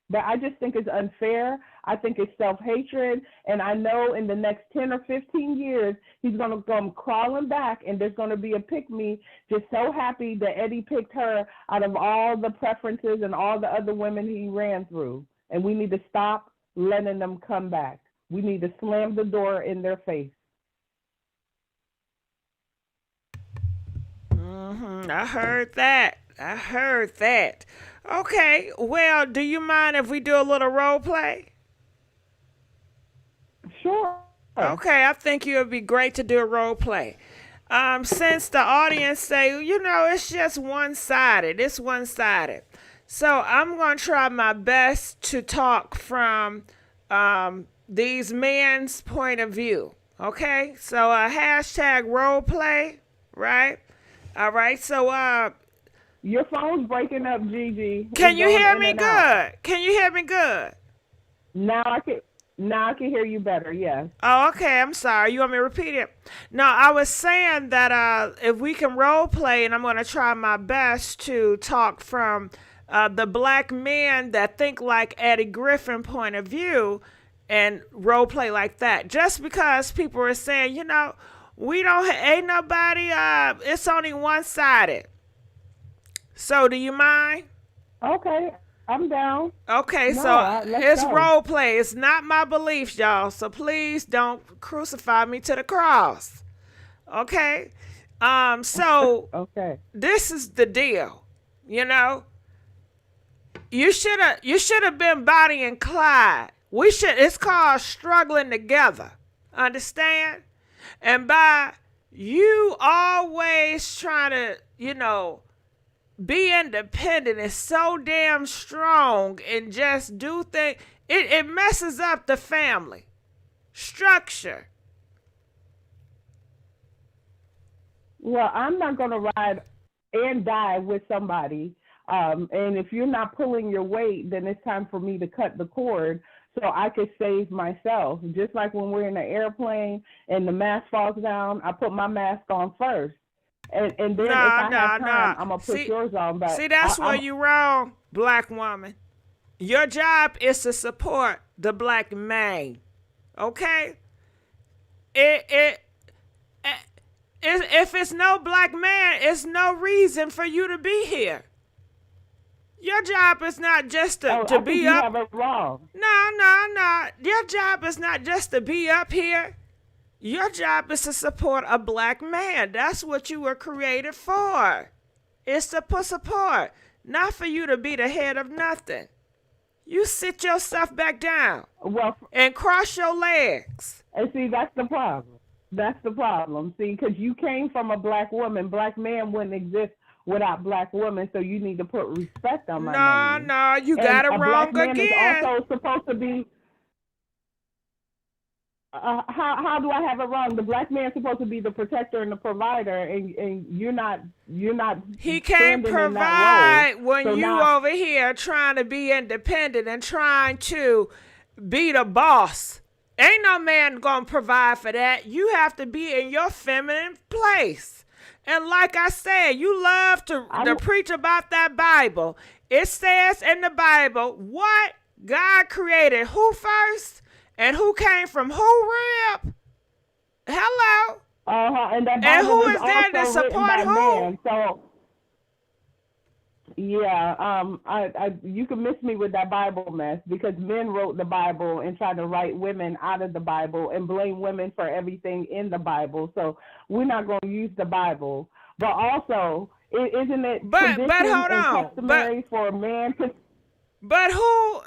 But I just think it's unfair. I think it's self-hatred, and I know in the next 10 or 15 years, he's going to come crawling back, and there's going to be a pick-me just so happy that Eddie picked her out of all the preferences and all the other women he ran through. And we need to stop letting them come back. We need to slam the door in their face. I heard that. I heard that. Okay, well, do you mind if we do a little role play? Sure. Okay, I think it would be great to do a role play. Since the audience say, it's just one-sided. It's one-sided. So I'm going to try my best to talk from these men's point of view. Okay? So hashtag role play, right? All right. So your phone's breaking up, Gigi. Can you hear me good? Can you hear me good? Now I can hear you better, yes. Oh, okay. I'm sorry. You want me to repeat it? No, I was saying that if we can role play, and I'm going to try my best to talk from the black men that think like Eddie Griffin point of view and role play like that. Just because people are saying, ain't nobody, it's only one-sided. So do you mind? Okay. I'm down. Okay, no, so it's go. Role play. It's not my beliefs, y'all. So please don't crucify me to the cross. Okay? So okay. This is the deal. You should have been Bonnie and Clyde. It's called struggling together. Understand? And by you always trying to, be independent is so damn strong and just do things. It messes up the family structure. Well, I'm not going to ride and die with somebody. And if you're not pulling your weight, then it's time for me to cut the cord so I could save myself. Just like when we're in an airplane and the mask falls down, I put my mask on first. And then if I have time, I'm going to put yours on. But see, that's where you wrong, black woman. Your job is to support the black man. Okay? If it's no black man, it's no reason for you to be here. Your job is not just to be you up. Have it wrong. No. Your job is not just to be up here. Your job is to support a black man. That's what you were created for. It's to support, not for you to be the head of nothing. You sit yourself back down and cross your legs. And see, that's the problem. That's the problem. See, because you came from a black woman. Black man wouldn't exist without black women, so you need to put respect on my name. No, you got it wrong again. Black man is also supposed to be... how do I have it wrong? The black man's supposed to be the protector and the provider, and you're not. He can't provide when over here trying to be independent and trying to be the boss. Ain't no man gonna provide for that. You have to be in your feminine place. And like I said, you love to preach about that Bible. It says in the Bible what God created who first? And who came from who rib? Hello. And who is there to support who? Man, so yeah, you can miss me with that Bible mess because men wrote the Bible and tried to write women out of the Bible and blame women for everything in the Bible. So we're not going to use the Bible. But also, isn't it tradition and customary for a man to? But who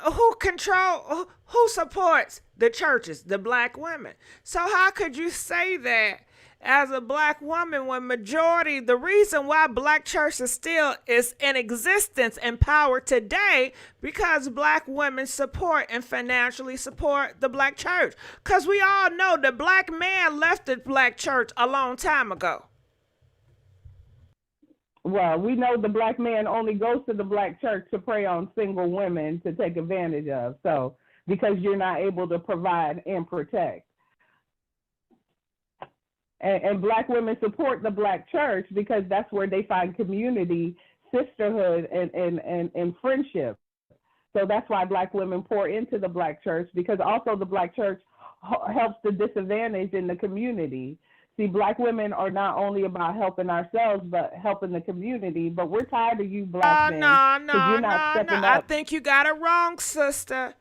supports the churches? The black women. So how could you say that as a black woman when the reason why black churches still is in existence and power today because black women support and financially support the black church? Because we all know the black man left the black church a long time ago. Well, we know the black man only goes to the black church to prey on single women to take advantage of. So, because you're not able to provide and protect. And black women support the black church because that's where they find community, sisterhood, and friendship. So that's why black women pour into the black church because also the black church helps the disadvantaged in the community. See, black women are not only about helping ourselves, but helping the community. But we're tired of you black men. No. I think you got it wrong, sister.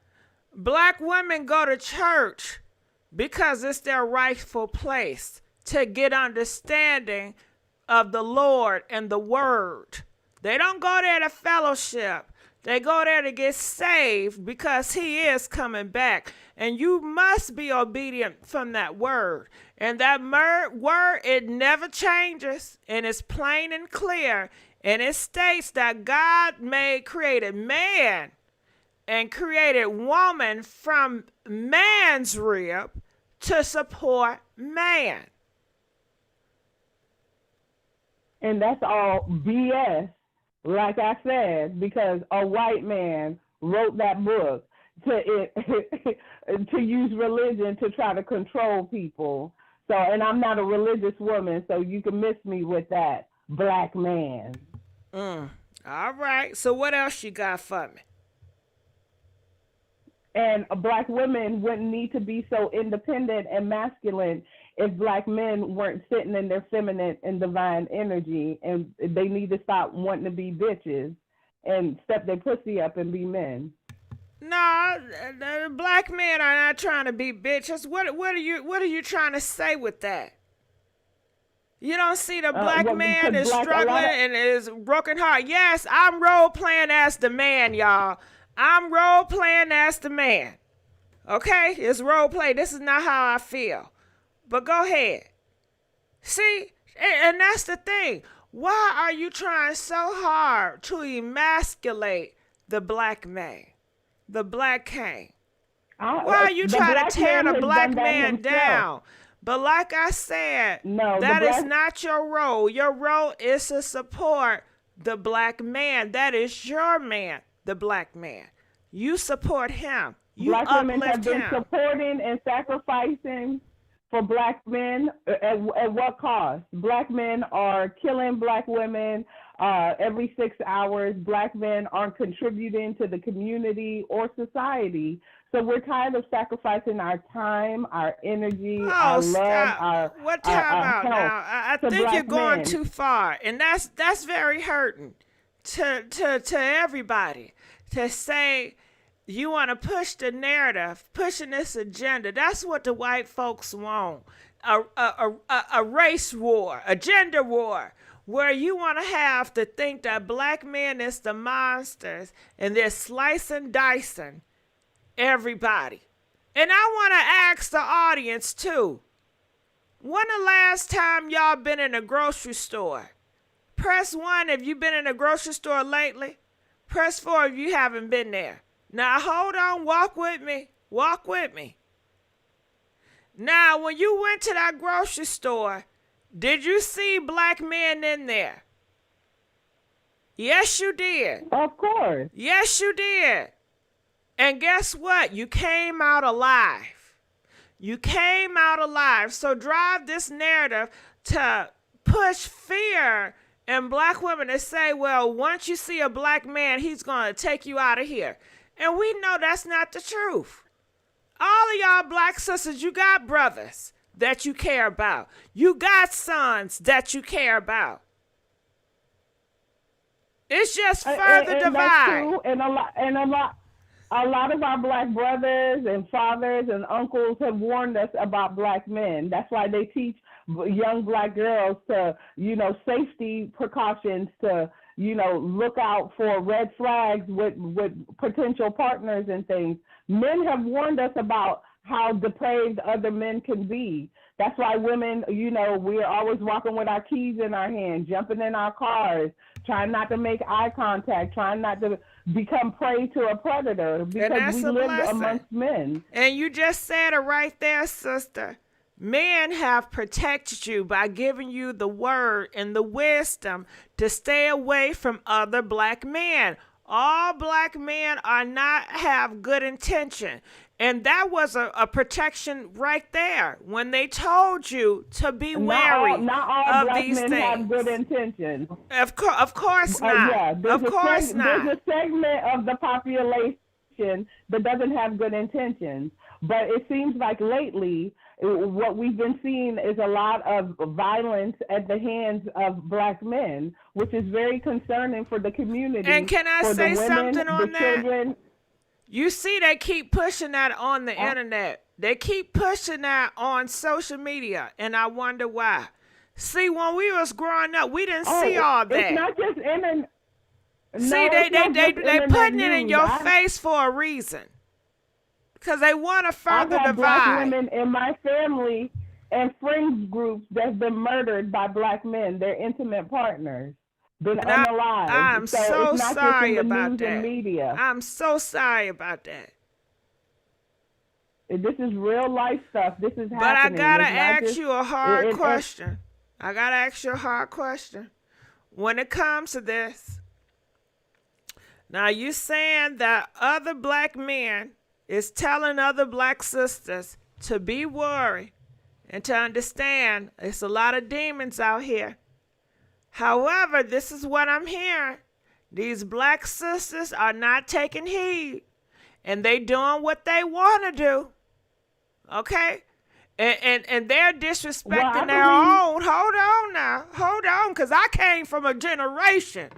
Black women go to church because it's their rightful place to get understanding of the Lord and the word. They don't go there to fellowship. They go there to get saved because he is coming back. And you must be obedient from that word. And that word, it never changes. And it's plain and clear. And it states that God created man and created woman from man's rib to support man. And that's all BS, like I said, because a white man wrote that book to use religion to try to control people. So, and I'm not a religious woman, so you can miss me with that, black man. All right. So what else you got for me? And black women wouldn't need to be so independent and masculine if black men weren't sitting in their feminine and divine energy, and they need to stop wanting to be bitches and step their pussy up and be men. No, the black men are not trying to be bitches. What are you trying to say with that? You don't see the black man is struggling and is broken heart. Yes, I'm role playing as the man, y'all. I'm role playing as the man. Okay? It's role play. This is not how I feel. But go ahead. See? And that's the thing. Why are you trying so hard to emasculate the black man? The black king? Why are you trying to tear the black man down? But like I said, that is not your role. Your role is to support the black man. That is your man, the black man. You support him. You black women have been him. Supporting and sacrificing for black men at what cost? Black men are killing black women every 6 hours. Black men aren't contributing to the community or society. So we're tired of sacrificing our time, our energy, our love, our time out now? I think you're going men. too far, and that's very hurting to everybody. To say you want to push the narrative, pushing this agenda. That's what the white folks want. A race war, a gender war, where you want to have to think that black men is the monsters and they're slicing, dicing everybody. And I want to ask the audience too. When the last time y'all been in a grocery store? Press 1 if you've been in a grocery store lately. Press 4 if you haven't been there. Now hold on, walk with me. Walk with me. Now, when you went to that grocery store, did you see black men in there? Yes, you did. Of course. Yes, you did. And guess what? You came out alive. You came out alive. So drive this narrative to push fear in black women to say, well, once you see a black man, he's going to take you out of here. And we know that's not the truth. All of y'all black sisters, you got brothers that you care about. You got sons that you care about. It's just further divide. That's true. And a lot of our black brothers and fathers and uncles have warned us about black men. That's why they teach young black girls to, safety precautions, to, look out for red flags with potential partners and things. Men have warned us about how depraved other men can be. That's why women, we're always walking with our keys in our hand, jumping in our cars, trying not to make eye contact, trying not to become prey to a predator, because we live amongst men. And you just said it right there, sister. Men have protected you by giving you the word and the wisdom to stay away from other black men. All black men are not have good intention. And that was a protection right there when they told you to be wary not all of black these men things. have good intentions. Of course not. Of course not. There's a segment of the population that doesn't have good intentions. But it seems like lately, what we've been seeing is a lot of violence at the hands of black men, which is very concerning for the community. And can I say something on that? Children. You see, they keep pushing that on the internet. They keep pushing that on social media, and I wonder why. See, when we was growing up, we didn't see all that. It's not just in See, they putting it in your face for a reason. Because they want to further I got divide. Black women in my family and friends groups that's been murdered by Black men, their intimate partners, been unalived. I'm so it's not sorry just in the about news that. and media. I'm so sorry about that. This is real life stuff. This is happening. But I gotta ask you a hard question. I gotta ask you a hard question. When it comes to this, now you saying that other Black men is telling other Black sisters to be worried and to understand it's a lot of demons out here. However, this is what I'm hearing. These Black sisters are not taking heed, and they doing what they want to do. Okay? And they're disrespecting their own. Hold on now. Hold on, because I came from a generation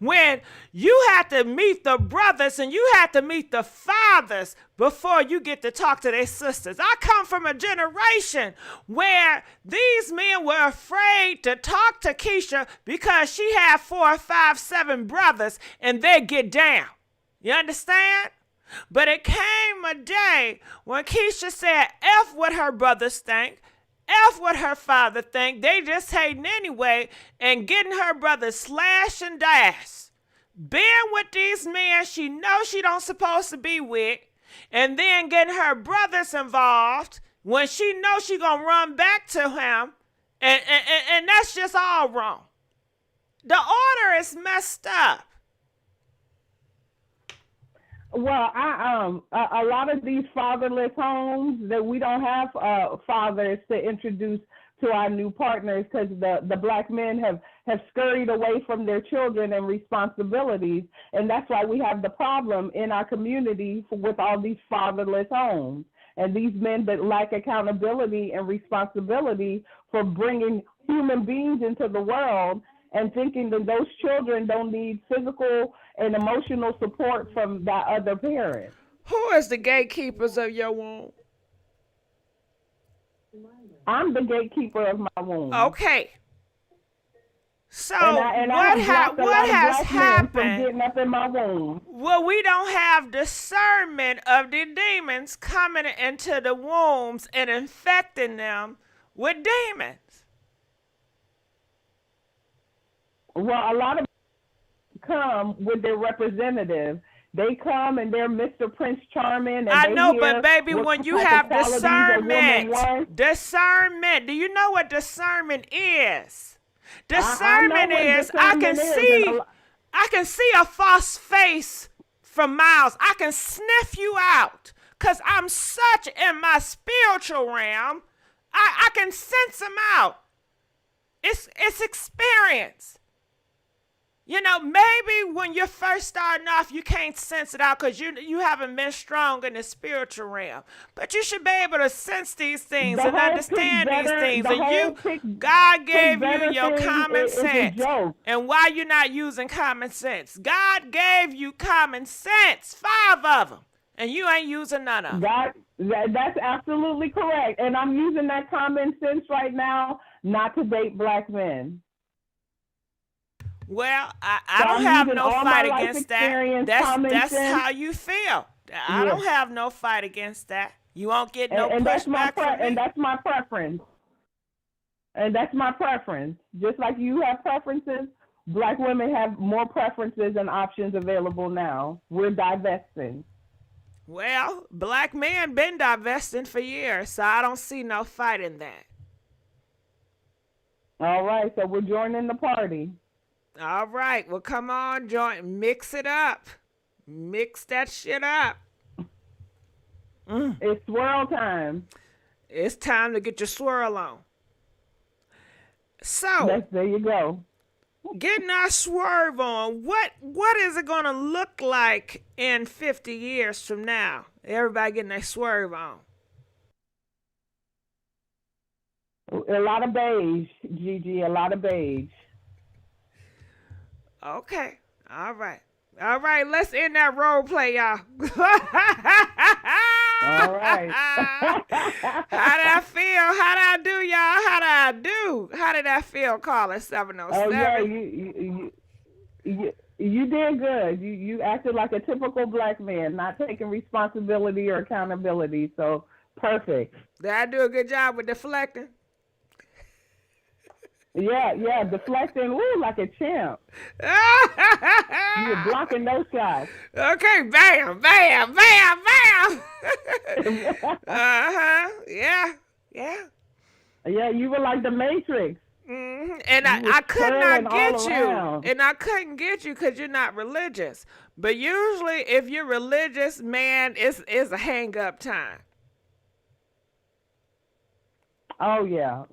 when you had to meet the brothers and you had to meet the fathers before you get to talk to their sisters. I come from a generation where these men were afraid to talk to Keisha because she had 4, 5, 7 brothers and they get down. You understand? But it came a day when Keisha said, F what her brothers think, F what her father think. They just hating anyway and getting her brothers slashed and dashed. Being with these men she knows she don't supposed to be with, and then getting her brothers involved when she knows she gonna run back to him, and that's just all wrong. The order is messed up. Well, a lot of these fatherless homes that we don't have fathers to introduce to our new partners because the Black men have scurried away from their children and responsibilities, and that's why we have the problem in our community with all these fatherless homes and these men that lack accountability and responsibility for bringing human beings into the world and thinking that those children don't need physical and emotional support from that other parent. Who is the gatekeepers of your womb? I'm the gatekeeper of my womb. Okay. So what has happened from getting up in my womb? Well, we don't have discernment of the demons coming into the wombs and infecting them with demons. Well, a lot of come with their representative. They come and they're Mr. Prince Charming. And I know, but baby, when you have discernment, do you know what discernment is? Discernment is I can see a false face from miles. I can sniff you out because I'm such in my spiritual realm. I can sense them out. It's experience. You know, maybe when you're first starting off, you can't sense it out because you haven't been strong in the spiritual realm. But you should be able to sense these things and understand these things. And God gave you your common sense. And why you're not using common sense? God gave you common sense, 5 of them, and you ain't using none of them. That's absolutely correct. And I'm using that common sense right now not to date Black men. Well, I don't have no fight against that. That's how you feel. I don't have no fight against that. You won't get no pushback from me. And that's my preference. And that's my preference. Just like you have preferences, Black women have more preferences and options available now. We're divesting. Well, Black men been divesting for years, so I don't see no fight in that. All right, so we're joining the party. All right, well, come on, mix it up. Mix that shit up. It's swirl time. It's time to get your swirl on. So, there you go. Getting our swerve on, what is it going to look like in 50 years from now? Everybody getting their swerve on. A lot of beige, Gigi, a lot of beige. Okay. All right. All right. Let's end that role play, y'all. All right. do. How did that feel calling 707? Oh yeah, you did good. You acted like a typical black man, not taking responsibility or accountability. So perfect. Did I do a good job with deflecting? Yeah, deflecting, like a champ. You were blocking those shots. Okay, bam, bam, bam, bam. Yeah. Yeah, you were like the Matrix. Mm-hmm. And I could not get you. And I couldn't get you because you're not religious. But usually, if you're religious, man, it's a hang-up time. Oh yeah.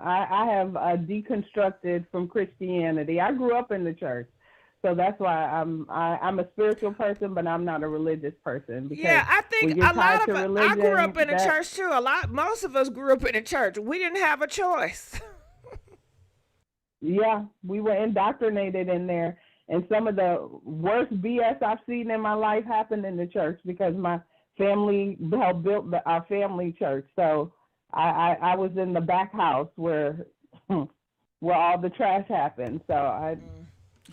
I have deconstructed from Christianity. I grew up in the church, so that's why I'm a spiritual person, but I'm not a religious person. Yeah, I think a lot of us. I grew up in the church too. Most of us grew up in the church. We didn't have a choice. Yeah, we were indoctrinated in there, and some of the worst BS I've seen in my life happened in the church because my family helped build our family church. So I was in the back house where all the trash happened. So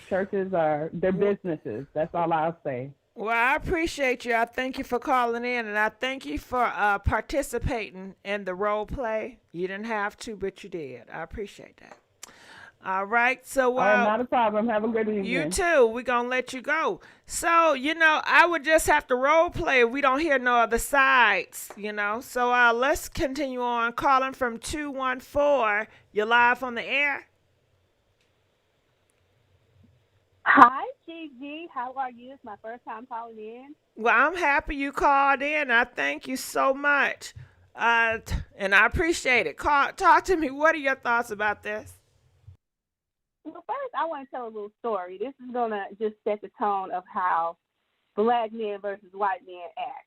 churches they're businesses. That's all I'll say. Well, I appreciate you. I thank you for calling in, and I thank you for participating in the role play. You didn't have to, but you did. I appreciate that. All right, so not a problem. Have a good evening. You too. We're gonna let you go. So I would just have to role play if we don't hear no other sides. So let's continue on. Calling from 214. You're live on the air. Hi, GG. How are you? It's my first time calling in. Well, I'm happy you called in. I thank you so much, and I appreciate it. Talk to me. What are your thoughts about this? Well, first, I want to tell a little story. This is going to just set the tone of how black men versus white men act.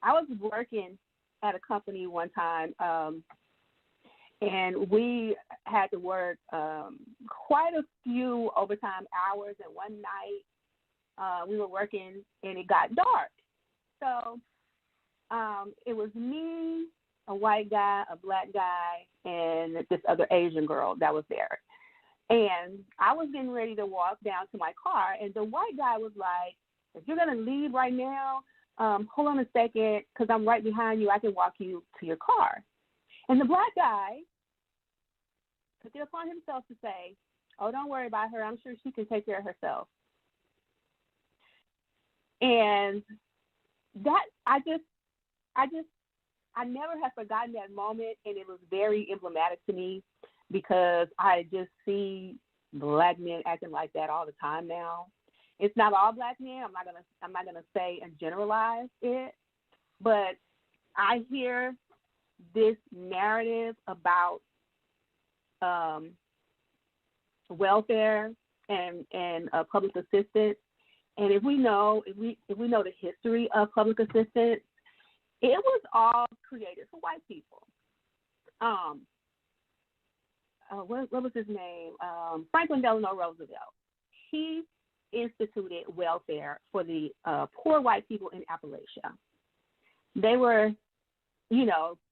I was working at a company one time, and we had to work quite a few overtime hours. And one night, we were working, and it got dark. So it was me, a white guy, a black guy, and this other Asian girl that was there. And I was getting ready to walk down to my car, and the white guy was like, if you're going to leave right now, hold on a second, because I'm right behind you. I can walk you to your car. And the black guy took it upon himself to say, oh, don't worry about her. I'm sure she can take care of herself. And that, I never have forgotten that moment, and it was very emblematic to me, because I just see black men acting like that all the time now. It's not all black men. I'm not gonna say and generalize it, but I hear this narrative about welfare and public assistance, and if we know the history of public assistance, it was all created for white people. What was his name? Franklin Delano Roosevelt. He instituted welfare for the poor white people in Appalachia. They were,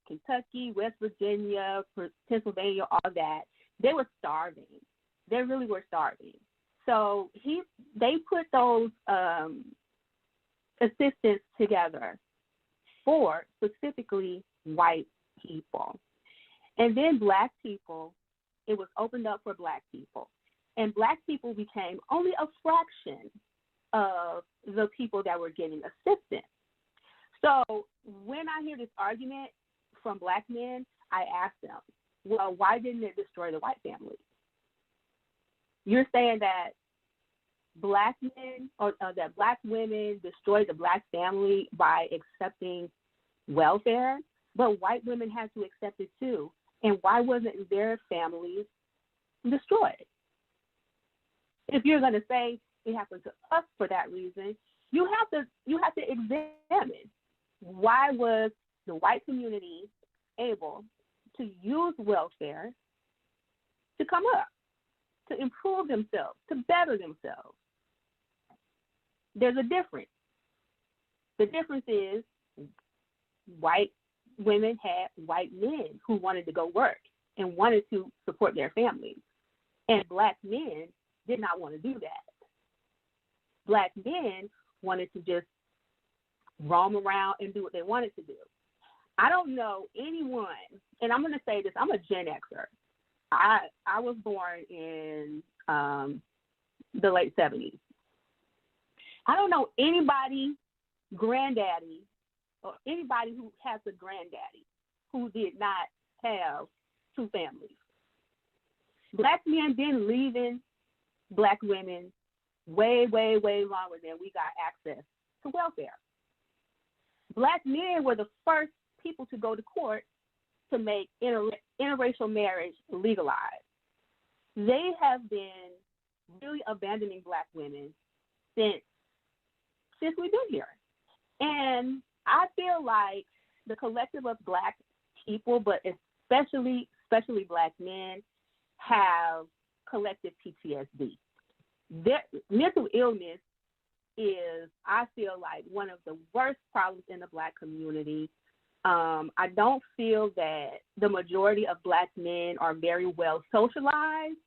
Kentucky, West Virginia, Pennsylvania, all that. They were starving. They really were starving. So they put those assistance together for specifically white people. And then black people, it was opened up for black people. And black people became only a fraction of the people that were getting assistance. So when I hear this argument from black men, I ask them, well, why didn't it destroy the white family? You're saying that black men or that black women destroyed the black family by accepting welfare, but white women had to accept it too. And why wasn't their families destroyed? If you're going to say it happened to us for that reason, you have to examine why was the white community able to use welfare to come up, to improve themselves, to better themselves. There's a difference. The difference is white women had white men who wanted to go work. and wanted to support their families. And black men did not want to do that. Black men wanted to just roam around and do what they wanted to do. I don't know anyone, and I'm going to say this, I'm a Gen Xer. I was born in the late 70s. I don't know anybody, granddaddy, or anybody who has a granddaddy who did not have two families. Black men been leaving black women way, way, way longer than we got access to welfare. Black men were the first people to go to court to make interracial marriage legalized. They have been really abandoning black women since we've been here. And I feel like the collective of black people, but especially black men, have collective PTSD. Their mental illness is, I feel like, one of the worst problems in the black community. I don't feel that the majority of black men are very well socialized.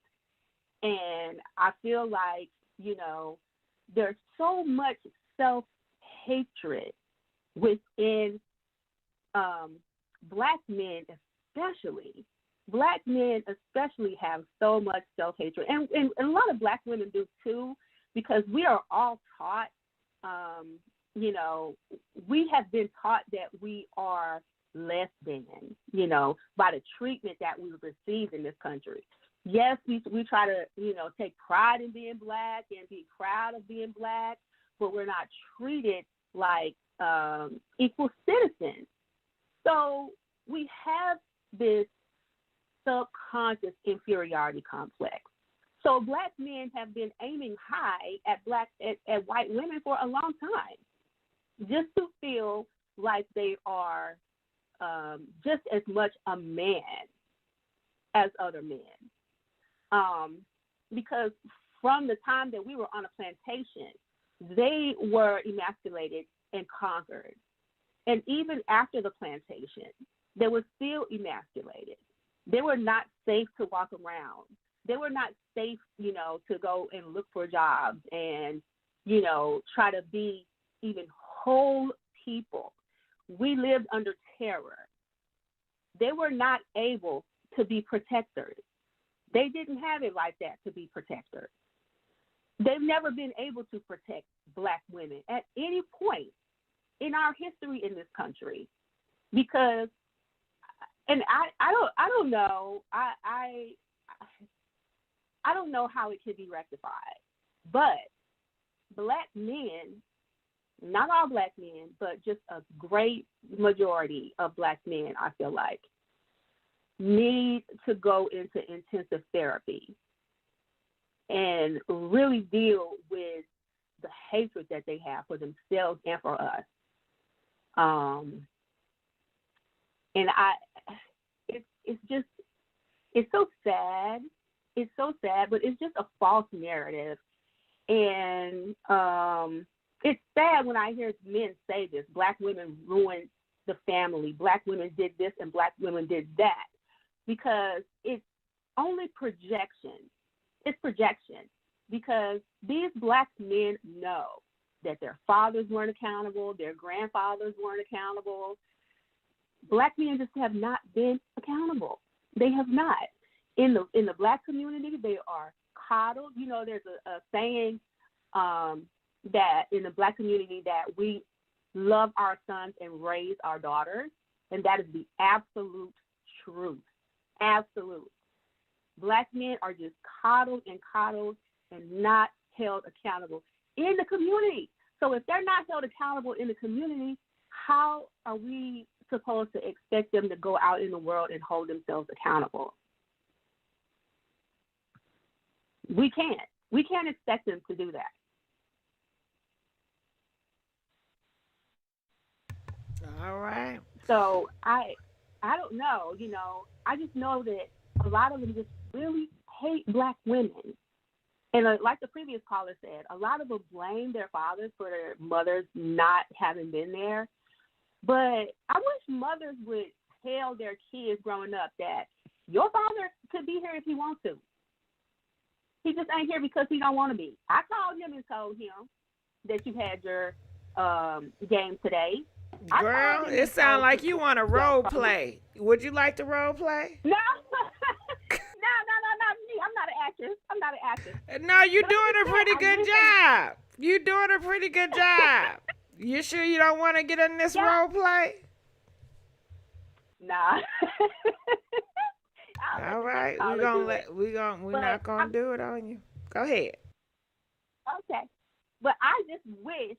And I feel like, you know, there's so much self-hatred within black men especially. Black men especially have so much self-hatred. And a lot of black women do too, because we are all taught, you know, we have been taught that we are less than, you know, by the treatment that we receive in this country. Yes, we try to, you know, take pride in being black and be proud of being black, but we're not treated like equal citizens. So we have this subconscious inferiority complex. So black men have been aiming high at white women for a long time, just to feel like they are just as much a man as other men. Because from the time that we were on a plantation, they were emasculated and conquered. And even after the plantation, they were still emasculated. They were not safe to walk around. They were not safe, you know, to go and look for jobs and, you know, try to be even whole people. We lived under terror. They were not able to be protectors. They didn't have it like that to be protectors. They've never been able to protect black women at any point in our history in this country, because, and I don't know, I don't know how it could be rectified, but black men, not all black men, but just a great majority of black men, I feel like, need to go into intensive therapy and really deal with the hatred that they have for themselves and for us. And it's so sad. It's so sad, but it's just a false narrative. And it's sad when I hear men say this: black women ruined the family, black women did this, and black women did that, because it's only projection. It's projection, because these black men know that their fathers weren't accountable, their grandfathers weren't accountable. Black men just have not been accountable. They have not. In the black community, they are coddled. You know, there's a saying that in the black community that we love our sons and raise our daughters, and that is the absolute truth. Absolute. Black men are just coddled and not held accountable in the community. So if they're not held accountable in the community, how are we supposed to expect them to go out in the world and hold themselves accountable? We can't. We can't expect them to do that. All right. So I don't know, you know, I just know that a lot of them just really hate black women. And like the previous caller said, a lot of them blame their fathers for their mothers not having been there. But I wish mothers would tell their kids growing up that Your father could be here if he wants to. He just ain't here because he don't want to be. I called him and told him that you had your game today. Girl, it sounds like you want to role play. Would you like to role play? No. Not me. I'm not an actress. No, you're doing a pretty good job. You're doing a pretty good job. You sure you don't want to get in this role play? Nah. All right, we're not gonna do it on you. Go ahead. Okay, but I just wish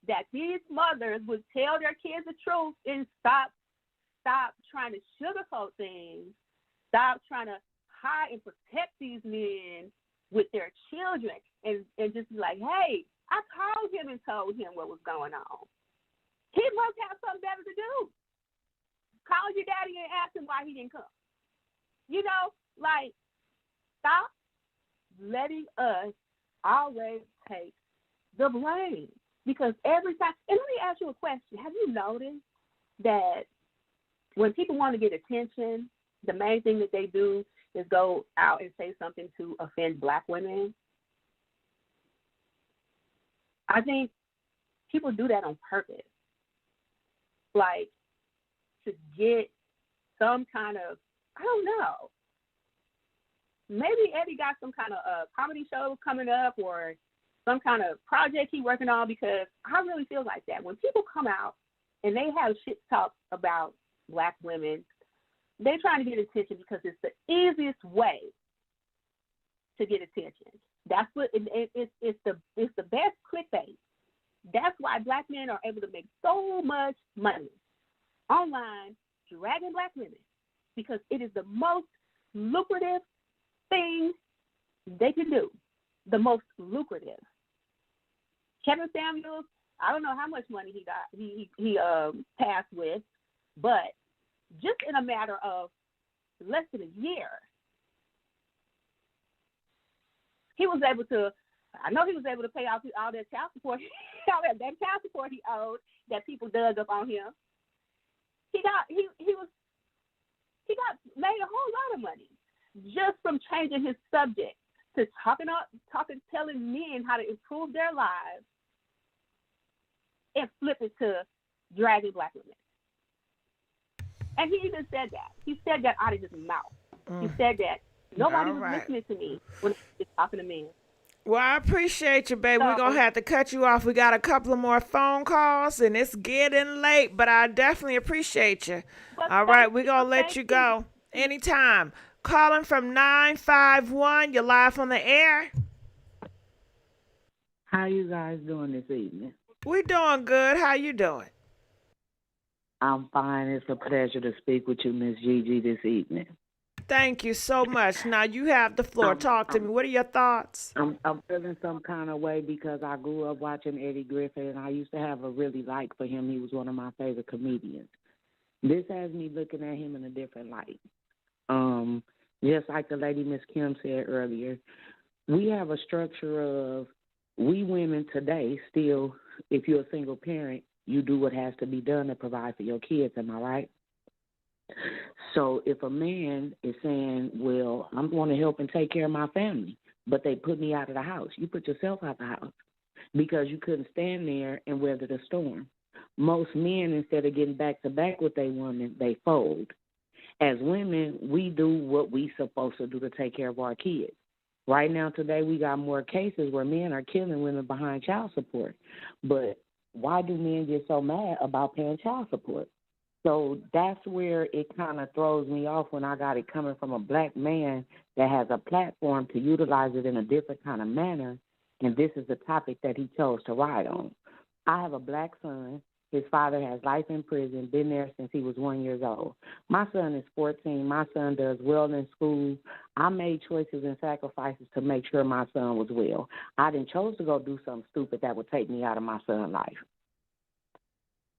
that these mothers would tell their kids the truth and stop trying to sugarcoat things. Stop trying to hide and protect these men with their children, and just be like, hey, I called him and told him what was going on. He must have something better to do. Call your daddy and ask him why he didn't come. You know, like, stop letting us always take the blame. Because every time, and let me ask you a question. Have you noticed that when people want to get attention, the main thing that they do is go out and say something to offend Black women? I think people do that on purpose. Like, to get some kind of, I don't know. Maybe Eddie got some kind of comedy show coming up or some kind of project he's working on, because I really feel like that. When people come out and they have shit talk about Black women, they're trying to get attention because it's the easiest way to get attention. That's what it's the best clickbait. That's why Black men are able to make so much money online dragging Black women, because it is the most lucrative thing they can do. The most lucrative. Kevin Samuels, I don't know how much money he got. He passed with, but just in a matter of less than a year, he was able to. I know he was able to pay off all that child support, all that child support he owed that people dug up on him. He got made a whole lot of money just from changing his subject to telling men how to improve their lives and flip it to dragging Black women. And he even said that. He said that out of his mouth. He said that nobody was listening to me when I was talking to men. Well, I appreciate you, baby. We're going to have to cut you off. We got a couple of more phone calls, and it's getting late, but I definitely appreciate you. All right, we're going to let you go anytime. Calling from 951. You're live on the air. How you guys doing this evening? We're doing good. How you doing? I'm fine. It's a pleasure to speak with you, Miss Gigi, this evening. Thank you so much. Now you have the floor. Talk to me. What are your thoughts? I'm feeling some kind of way because I grew up watching Eddie Griffin, and I used to have a really like for him. He was one of my favorite comedians. This has me looking at him in a different light. Just like the lady Miss Kim said earlier, we have a structure of we women today still, if you're a single parent, you do what has to be done to provide for your kids. Am I right? So if a man is saying, well, I'm going to help and take care of my family, but they put me out of the house, you put yourself out of the house because you couldn't stand there and weather the storm. Most men, instead of getting back to back with their woman, they fold. As women, we do what we supposed to do to take care of our kids. Right now, today, we got more cases where men are killing women behind child support. But why do men get so mad about paying child support? So that's where it kind of throws me off when I got it coming from a Black man that has a platform to utilize it in a different kind of manner, and this is the topic that he chose to ride on. I have a Black son. His father has life in prison, been there since he was 1 year old. My son is 14. My son does well in school. I made choices and sacrifices to make sure my son was well. I didn't chose to go do something stupid that would take me out of my son's life.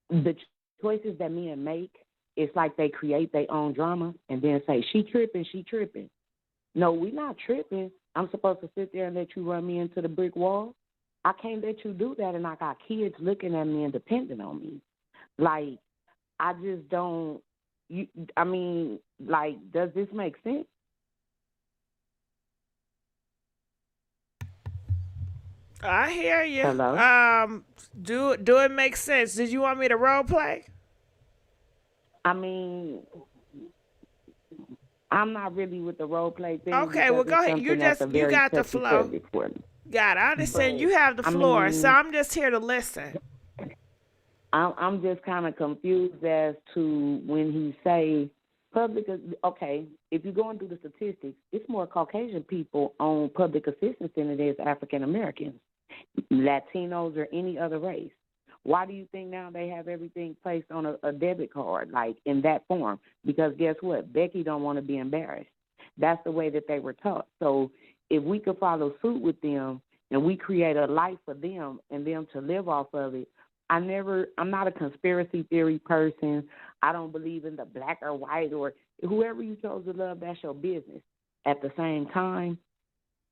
The choices that men make, it's like they create their own drama and then say, she tripping, she tripping. No, we not tripping. I'm supposed to sit there and let you run me into the brick wall? I can't let you do that, and I got kids looking at me and depending on me. Like, I just don't, I mean, like, does this make sense? I hear you. Hello? Do it make sense? Did you want me to role play? I mean, I'm not really with the role play thing Okay, because well go it's ahead. something that's a You very got the touchy flow. subject for me. Got it. I understand. But You have the I floor, so mean, I'm just here to listen. I'm just kind of confused as to when he say public. Okay, if you're going through the statistics, it's more Caucasian people on public assistance than it is African Americans, Latinos, or any other race. Why do you think now they have everything placed on a debit card, like in that form? Because guess what? Becky don't want to be embarrassed. That's the way that they were taught. So if we could follow suit with them and we create a life for them and them to live off of it, I'm not a conspiracy theory person. I don't believe in the black or white or whoever you chose to love, that's your business. At the same time,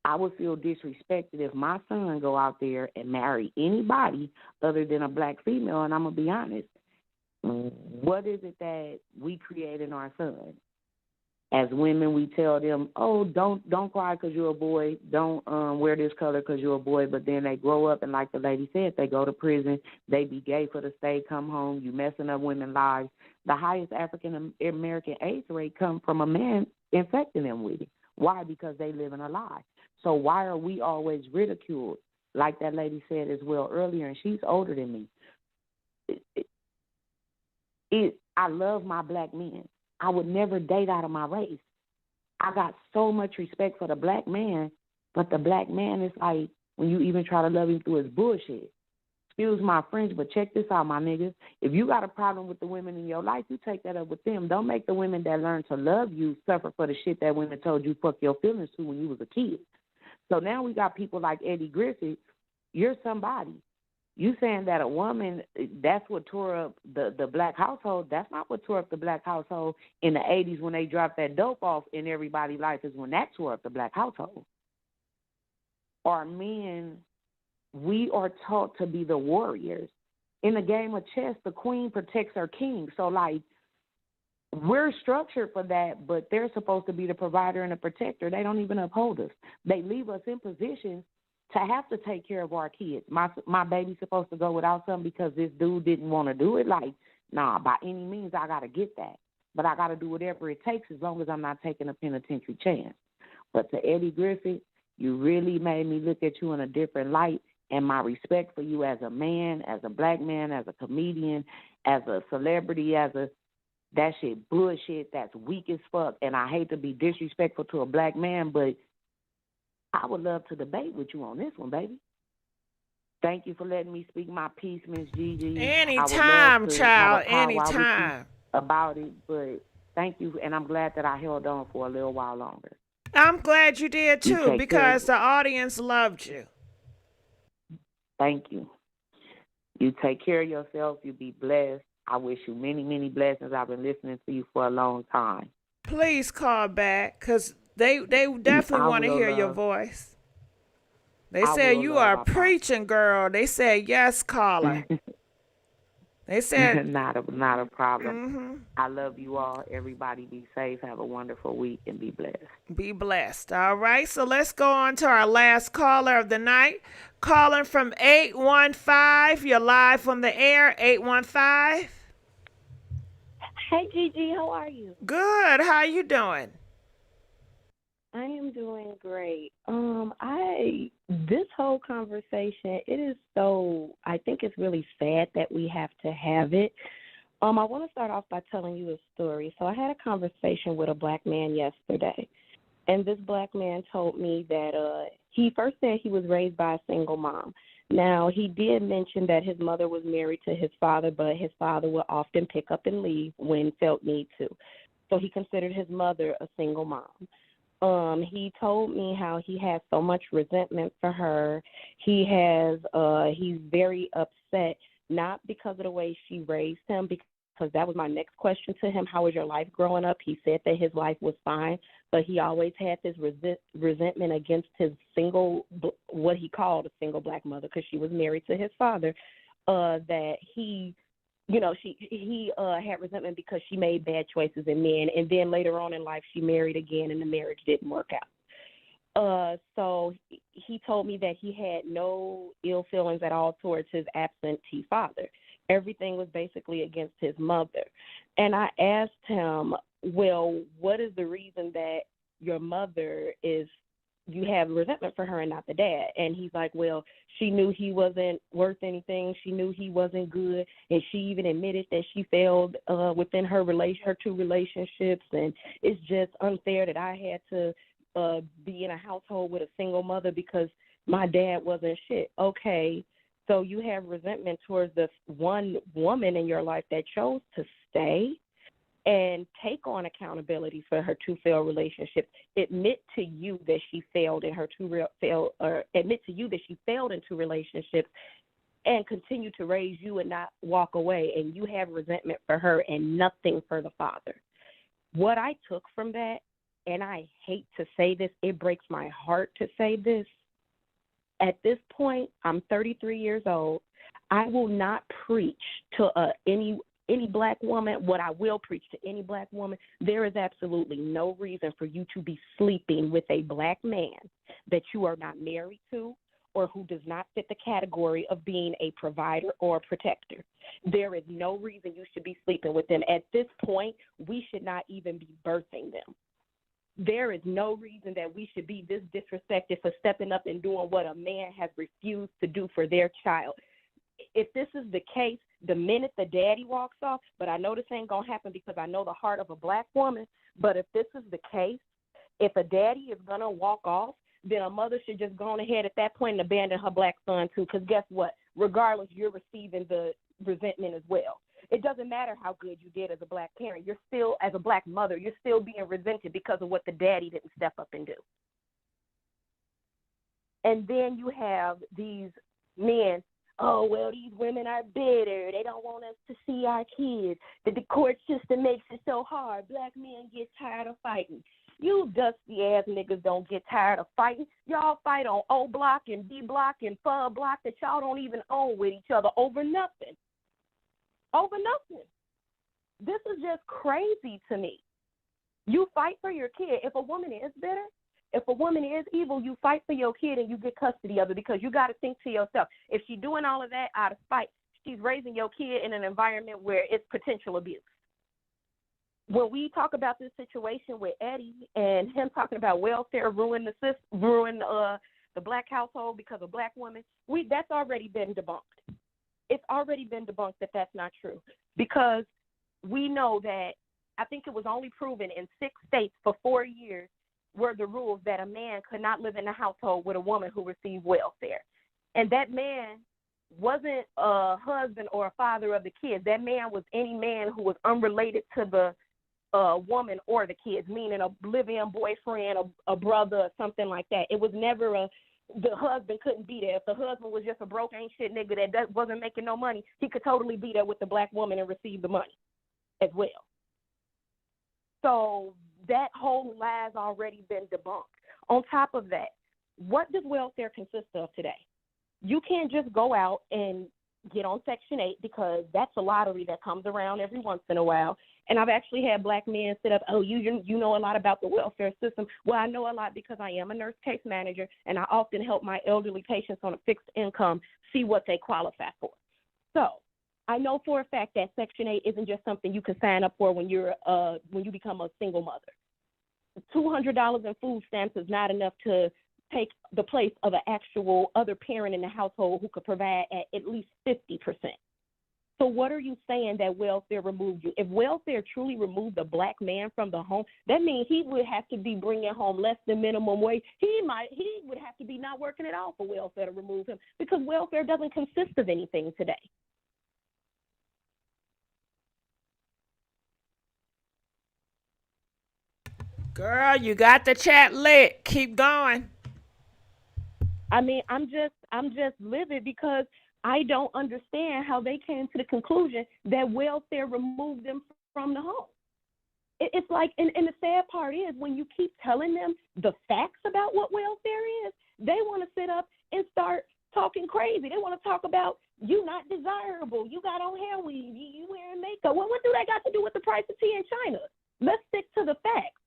I would feel disrespected if my son go out there and marry anybody other than a black female. And I'm going to be honest, what is it that we create in our son? As women, we tell them, oh, don't cry because you're a boy. Don't wear this color because you're a boy. But then they grow up, and like the lady said, they go to prison. They be gay for the state, come home. You messing up women's lives. The highest African-American AIDS rate come from a man infecting them with it. Why? Because they live in a lie. So why are we always ridiculed? Like that lady said as well earlier, and she's older than me. I love my black men. I would never date out of my race. I got so much respect for the black man, but the black man is like, when you even try to love him through his bullshit. Excuse my French, but check this out, my niggas. If you got a problem with the women in your life, you take that up with them. Don't make the women that learn to love you suffer for the shit that women told you fuck your feelings to when you was a kid. So now we got people like Eddie Griffin. You're somebody. You saying that a woman, that's what tore up the black household. That's not what tore up the black household in the 80s when they dropped that dope off in everybody's life is when that tore up the black household. Our men, we are taught to be the warriors. In the game of chess, the queen protects her king. So, like, we're structured for that, but they're supposed to be the provider and the protector. They don't even uphold us. They leave us in positions to have to take care of our kids. My baby's supposed to go without something because this dude didn't want to do it. Like, nah, by any means, I got to get that. But I got to do whatever it takes as long as I'm not taking a penitentiary chance. But to Eddie Griffin, you really made me look at you in a different light, and my respect for you as a man, as a black man, as a comedian, as a celebrity, that shit bullshit, that's weak as fuck. And I hate to be disrespectful to a black man, but I would love to debate with you on this one, baby. Thank you for letting me speak my piece, Miss Gigi. Anytime, child, anytime. About it, but thank you, and I'm glad that I held on for a little while longer. I'm glad you did too, because the audience loved you. Thank you. You take care of yourself. You be blessed. I wish you many, many blessings. I've been listening to you for a long time. Please call back, because they definitely want to hear your voice. They said you are preaching, girl. They said yes, caller. They said not a problem. Mm-hmm. I love you all. Everybody be safe. Have a wonderful week and be blessed. Be blessed. All right. So let's go on to our last caller of the night. Calling from 815. You're live from the air. 815. Hey Gigi, how are you? Good. How you doing? I am doing great. This whole conversation, I think it's really sad that we have to have it. I want to start off by telling you a story. So I had a conversation with a black man yesterday, and this black man told me that he first said he was raised by a single mom. Now, he did mention that his mother was married to his father, but his father would often pick up and leave when felt need to. So he considered his mother a single mom. He told me how he has so much resentment for her. He's very upset, not because of the way she raised him, because that was my next question to him. How was your life growing up? He said that his life was fine, but he always had this resentment against his what he called a single black mother, because she was married to his father, that he he had resentment because she made bad choices in men, and then later on in life she married again and the marriage didn't work out. So he told me that he had no ill feelings at all towards his absentee father. Everything was basically against his mother. And I asked him, well, what is the reason that your mother you have resentment for her and not the dad? And he's like, well, she knew he wasn't worth anything. She knew he wasn't good. And she even admitted that she failed within her two relationships. And it's just unfair that I had to be in a household with a single mother because my dad wasn't shit. Okay, so you have resentment towards the one woman in your life that chose to stay and take on accountability for her two failed relationships. Admit to you that she failed in admit to you that she failed in two relationships, and continue to raise you and not walk away. And you have resentment for her and nothing for the father. What I took from that, and I hate to say this, it breaks my heart to say this. At this point, I'm 33 years old. I will not preach to any black woman. What I will preach to any black woman, there is absolutely no reason for you to be sleeping with a black man that you are not married to or who does not fit the category of being a provider or a protector. There is no reason you should be sleeping with them. At this point, we should not even be birthing them. There is no reason that we should be this disrespected for stepping up and doing what a man has refused to do for their child. If this is the case, the minute the daddy walks off, but I know this ain't going to happen because I know the heart of a black woman, but if this is the case, if a daddy is going to walk off, then a mother should just go on ahead at that point and abandon her black son too, because guess what? Regardless, you're receiving the resentment as well. It doesn't matter how good you did as a black parent. You're still, as a black mother, you're still being resented because of what the daddy didn't step up and do. And then you have these men, oh, well, these women are bitter. They don't want us to see our kids. The court system makes it so hard. Black men get tired of fighting. You dusty-ass niggas don't get tired of fighting. Y'all fight on O Block and B Block and Pub Block that y'all don't even own with each other over nothing. Over nothing. This is just crazy to me. You fight for your kid. If a woman is bitter, if a woman is evil, you fight for your kid and you get custody of it, because you got to think to yourself, if she's doing all of that out of spite, she's raising your kid in an environment where it's potential abuse. When we talk about this situation with Eddie and him talking about welfare ruin the black household because of black women, that's already been debunked. It's already been debunked that that's not true, because we know that I think it was only proven in 6 states for 4 years were the rules that a man could not live in a household with a woman who received welfare. And that man wasn't a husband or a father of the kids. That man was any man who was unrelated to the woman or the kids, meaning a live-in boyfriend, a brother, or something like that. It was never the husband couldn't be there. If the husband was just a broke ain't shit nigga that wasn't making no money, he could totally be there with the black woman and receive the money as well. So that whole lie's already been debunked. On top of that, what does welfare consist of today? You can't just go out and get on Section 8, because that's a lottery that comes around every once in a while. And I've actually had black men sit up, oh, you know a lot about the welfare system. Well, I know a lot because I am a nurse case manager, and I often help my elderly patients on a fixed income see what they qualify for. So I know for a fact that Section 8 isn't just something you can sign up for when you become a single mother. $200 in food stamps is not enough to take the place of an actual other parent in the household who could provide at least 50%. So what are you saying that welfare removed you? If welfare truly removed the black man from the home, that means he would have to be bringing home less than minimum wage. He would have to be not working at all for welfare to remove him, because welfare doesn't consist of anything today. Girl, you got the chat lit. Keep going. I mean, I'm just livid because I don't understand how they came to the conclusion that welfare removed them from the home. It's like, and the sad part is, when you keep telling them the facts about what welfare is, they want to sit up and start talking crazy. They want to talk about You not desirable. You got on hair weave. You wearing makeup. Well, what do that got to do with the price of tea in China? Let's stick to the facts.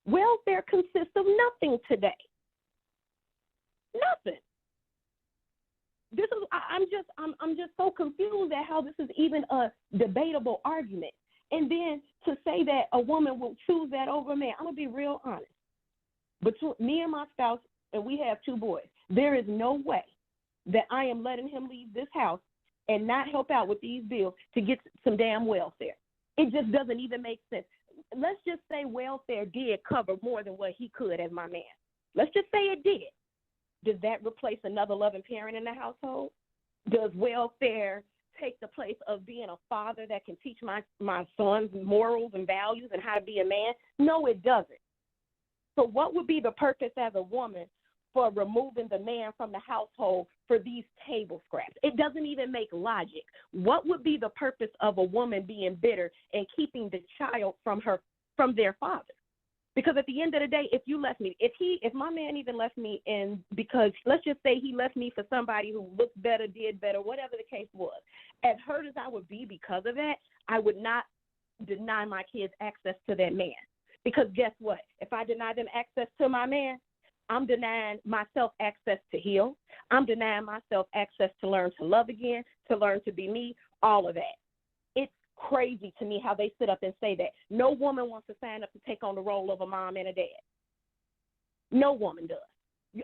Welfare consists of nothing today. Nothing. This is I'm just so confused at how this is even a debatable argument. And then to say that a woman will choose that over a man, I'm gonna be real honest. Between me and my spouse, and we have 2 boys, there is no way that I am letting him leave this house and not help out with these bills to get some damn welfare. It just doesn't even make sense. Let's just say welfare did cover more than what he could as my man. Let's just say it did. Does that replace another loving parent in the household? Does welfare take the place of being a father that can teach my sons morals and values and how to be a man? No, it doesn't. So what would be the purpose as a woman for removing the man from the household for these table scraps? It doesn't even make logic. What would be the purpose of a woman being bitter and keeping the child from their father? Because at the end of the day, if you left me, if my man even left me in, because let's just say he left me for somebody who looked better, did better, whatever the case was, as hurt as I would be because of that, I would not deny my kids access to that man. Because guess what? If I deny them access to my man, I'm denying myself access to heal. I'm denying myself access to learn to love again, to learn to be me, all of that. It's crazy to me how they sit up and say that. No woman wants to sign up to take on the role of a mom and a dad. No woman does.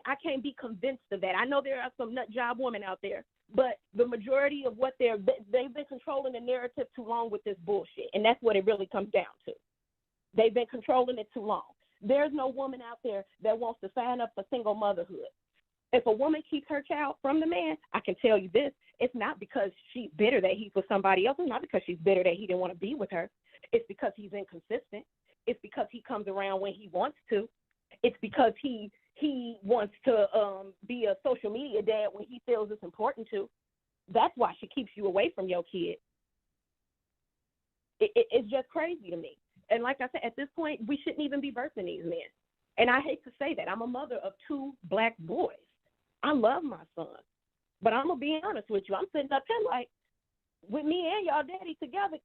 I can't be convinced of that. I know there are some nut job women out there, but the majority of what they've been controlling the narrative too long with this bullshit, and that's what it really comes down to. They've been controlling it too long. There's no woman out there that wants to sign up for single motherhood. If a woman keeps her child from the man, I can tell you this, it's not because she's bitter that he's with somebody else. It's not because she's bitter that he didn't want to be with her. It's because he's inconsistent. It's because he comes around when he wants to. It's because he wants to be a social media dad when he feels it's important to. That's why she keeps you away from your kid. It's just crazy to me. And like I said, at this point, we shouldn't even be birthing these men. And I hate to say that. I'm a mother of 2 black boys. I love my son. But I'm going to be honest with you. I'm sitting up here like, with me and y'all daddy together,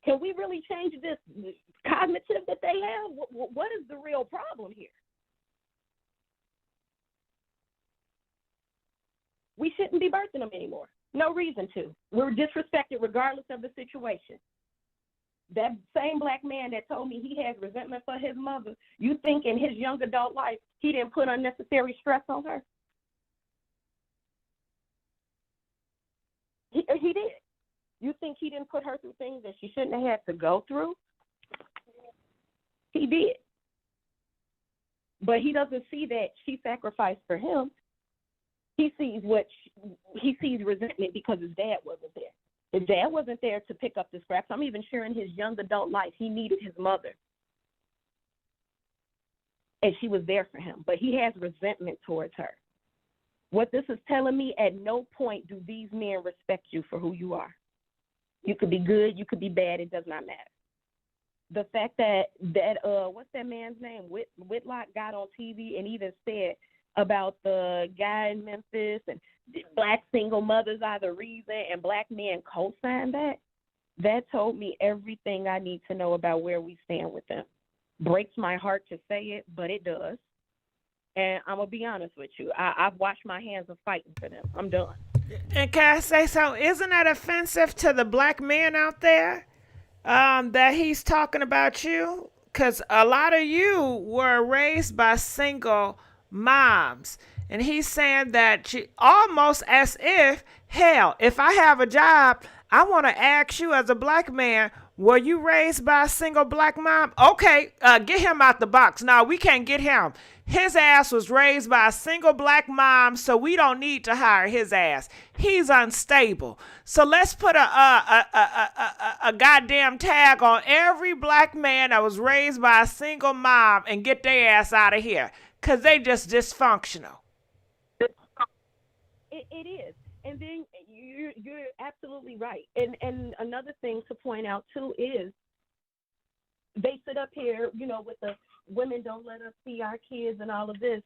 can we really change this cognitive that they have? What is the real problem here? We shouldn't be birthing them anymore. No reason to. We're disrespected regardless of the situation. That same black man that told me he has resentment for his mother, you think in his young adult life he didn't put unnecessary stress on her? He did. You think he didn't put her through things that she shouldn't have had to go through? He did. But he doesn't see that she sacrificed for him. He sees he sees resentment because his dad wasn't there. His dad wasn't there to pick up the scraps. I'm even sure in his young adult life, he needed his mother. And she was there for him. But he has resentment towards her. What this is telling me, at no point do these men respect you for who you are. You could be good, you could be bad, it does not matter. The fact that what's that man's name? Whitlock got on TV and even said about the guy in Memphis and black single mothers are the reason and black men co-signed that. That told me everything I need to know about where we stand with them. Breaks my heart to say it, but it does. And I'm going to be honest with you. I've washed my hands of fighting for them. I'm done. And can I say so? Isn't that offensive to the black men out there that he's talking about you? Because a lot of you were raised by single moms. And he's saying that almost as if, hell, if I have a job, I want to ask you as a black man, were you raised by a single black mom? Okay, get him out the box. No, we can't get him. His ass was raised by a single black mom, so we don't need to hire his ass. He's unstable. So let's put a goddamn tag on every black man that was raised by a single mom and get their ass out of here, because they just dysfunctional. It is. And then you're absolutely right. And another thing to point out, too, is they sit up here, with the women don't let us see our kids and all of this.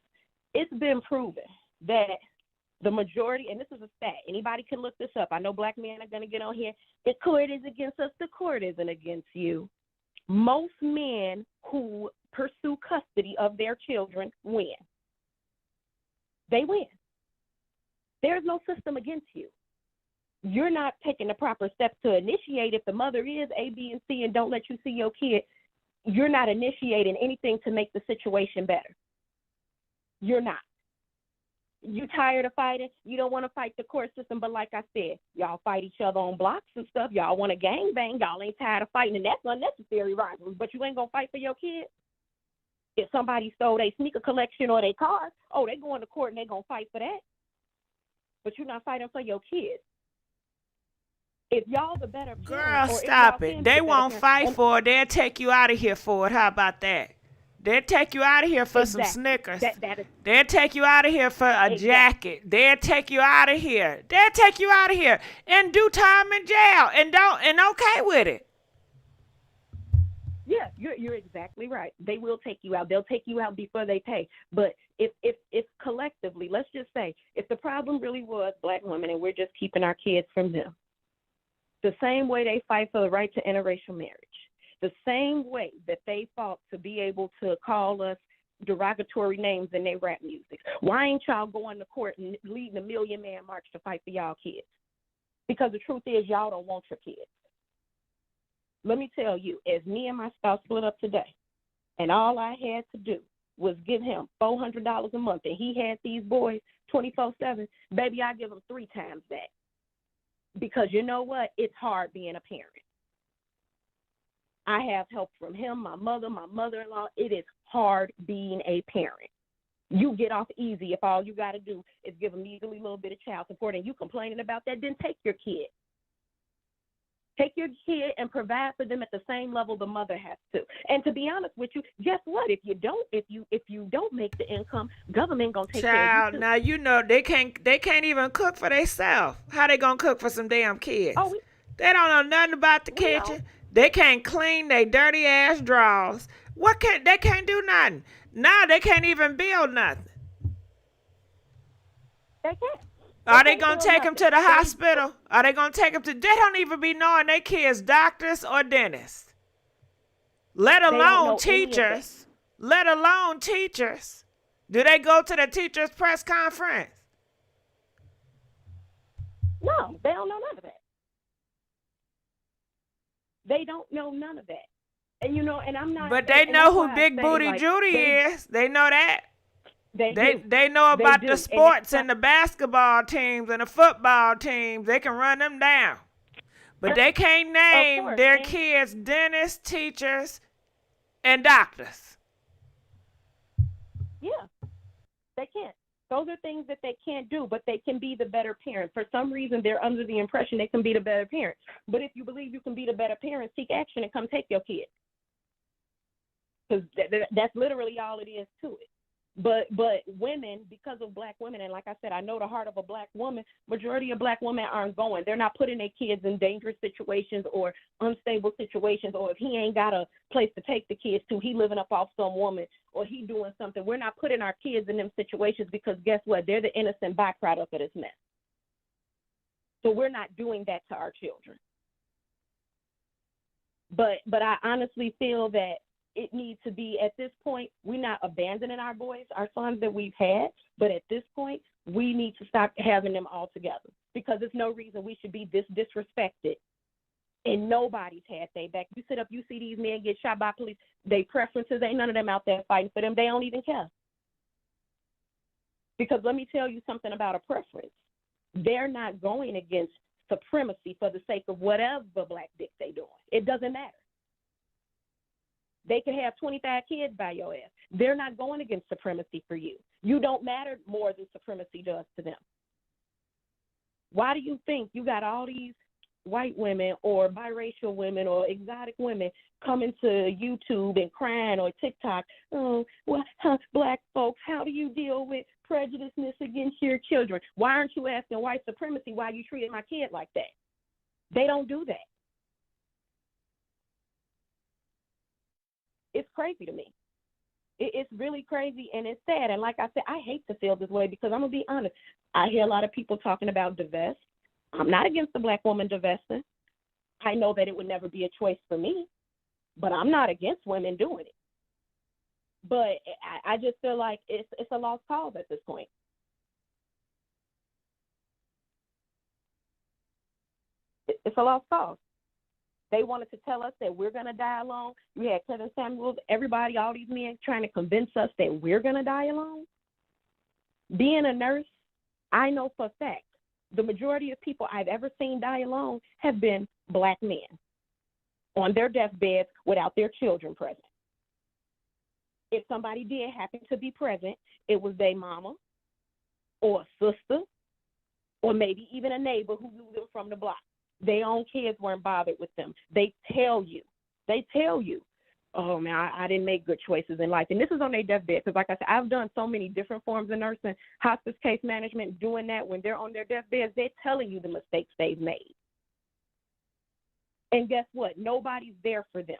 It's been proven that The majority, and this is a stat, anybody can look this up. I know black men are going to get on here. The court is against us. The court isn't against you. Most men who pursue custody of their children win. They win. There's no system against you. You're not taking the proper steps to initiate. If the mother is A, B, and C and don't let you see your kid, you're not initiating anything to make the situation better. You're not. You tired of fighting? You don't want to fight the court system, but like I said, y'all fight each other on blocks and stuff. Y'all want to gang bang. Y'all ain't tired of fighting, and that's unnecessary rivalry. But you ain't going to fight for your kids? If somebody stole their sneaker collection or their car, oh, they going to court and they going to fight for that. But you're not fighting for your kids. If y'all the better parent, girl, or stop if it. y'all They can be the won't better fight parent, for it. They'll take you out of here for it. How about that? They'll take you out of here for some Exactly. Snickers. That is They'll take you out of here for a exactly. jacket. They'll take you out of here. They'll take you out of here and do time in jail and okay with it. Yeah, you're exactly right. They will take you out. They'll take you out before they pay. But if collectively, let's just say, if the problem really was black women and we're just keeping our kids from them, the same way they fight for the right to interracial marriage, the same way that they fought to be able to call us derogatory names in their rap music, why ain't y'all going to court and leading a Million Man March to fight for y'all kids? Because the truth is, y'all don't want your kids. Let me tell you, as me and my spouse split up today, and all I had to do was give him $400 a month, and he had these boys 24/7, baby, I give him 3 times that. Because you know what? It's hard being a parent. I have help from him, my mother-in-law. It is hard being a parent. You get off easy if all you got to do is give them easily a little bit of child support, and you complaining about that, then take your kid. Take your kid and provide for them at the same level the mother has to. And to be honest with you, guess what? If you don't make the income, government gonna take care of Child, you too. now you know they can't even cook for themselves. How they gonna cook for some damn kids? Oh, They don't know nothing about the kitchen. They can't clean their dirty ass drawers. They can't do nothing. Now they can't even build nothing. They can't. Are they gonna take them to the hospital? Are they gonna take them to? They don't even be knowing their kids doctors or dentists. Let alone teachers. Let alone teachers. Do they go to the teachers' press conference? No, they don't know none of that. They don't know none of that. And you know, and I'm not. But they know who Big Booty Judy is. They know that. They know about the sports and the basketball teams and the football teams. They can run them down. But they can't name their kids dentists, teachers, and doctors. Yeah, they can't. Those are things that they can't do, but they can be the better parent. For some reason, they're under the impression they can be the better parent. But if you believe you can be the better parent, seek action and come take your kid. Because that's literally all it is to it. But women, because of black women, and like I said, I know the heart of a black woman, majority of black women aren't going. They're not putting their kids in dangerous situations or unstable situations, or if he ain't got a place to take the kids to, he living up off some woman, or he doing something. We're not putting our kids in them situations because guess what? They're the innocent byproduct of this mess. So we're not doing that to our children. But I honestly feel that it needs to be, at this point, we're not abandoning our boys, our sons that we've had, but at this point, we need to stop having them all together because there's no reason we should be this disrespected and nobody's had their back. You sit up, you see these men get shot by police, they preferences, ain't none of them out there fighting for them. They don't even care. Because let me tell you something about a preference. They're not going against supremacy for the sake of whatever black dick they doing. It doesn't matter. They could have 25 kids by your ass. They're not going against supremacy for you. You don't matter more than supremacy does to them. Why do you think you got all these white women or biracial women or exotic women coming to YouTube and crying or TikTok? Oh, well, black folks, how do you deal with prejudiceness against your children? Why aren't you asking white supremacy why you treated my kid like that? They don't do that. It's crazy to me. It's really crazy and it's sad. And like I said, I hate to feel this way because I'm going to be honest. I hear a lot of people talking about divest. I'm not against the Black woman divesting. I know that it would never be a choice for me, but I'm not against women doing it. But I just feel like it's a lost cause at this point. It's a lost cause. They wanted to tell us that we're going to die alone. We had Kevin Samuels, everybody, all these men trying to convince us that we're going to die alone. Being a nurse, I know for a fact, the majority of people I've ever seen die alone have been Black men on their deathbeds without their children present. If somebody did happen to be present, it was their mama or a sister or maybe even a neighbor who knew them from the block. Their own kids weren't bothered with them. They tell you, oh man, I didn't make good choices in life. And this is on their deathbed, because like I said, I've done so many different forms of nursing, hospice case management, doing that when they're on their deathbeds, they're telling you the mistakes they've made. And guess what? Nobody's there for them.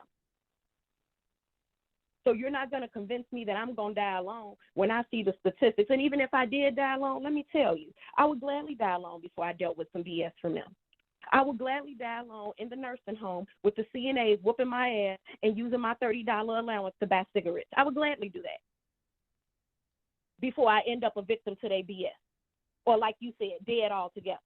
So you're not going to convince me that I'm going to die alone when I see the statistics. And even if I did die alone, let me tell you, I would gladly die alone before I dealt with some BS from them. I would gladly die alone in the nursing home with the CNAs whooping my ass and using my $30 allowance to buy cigarettes. I would gladly do that before I end up a victim to their BS. Or like you said, dead altogether.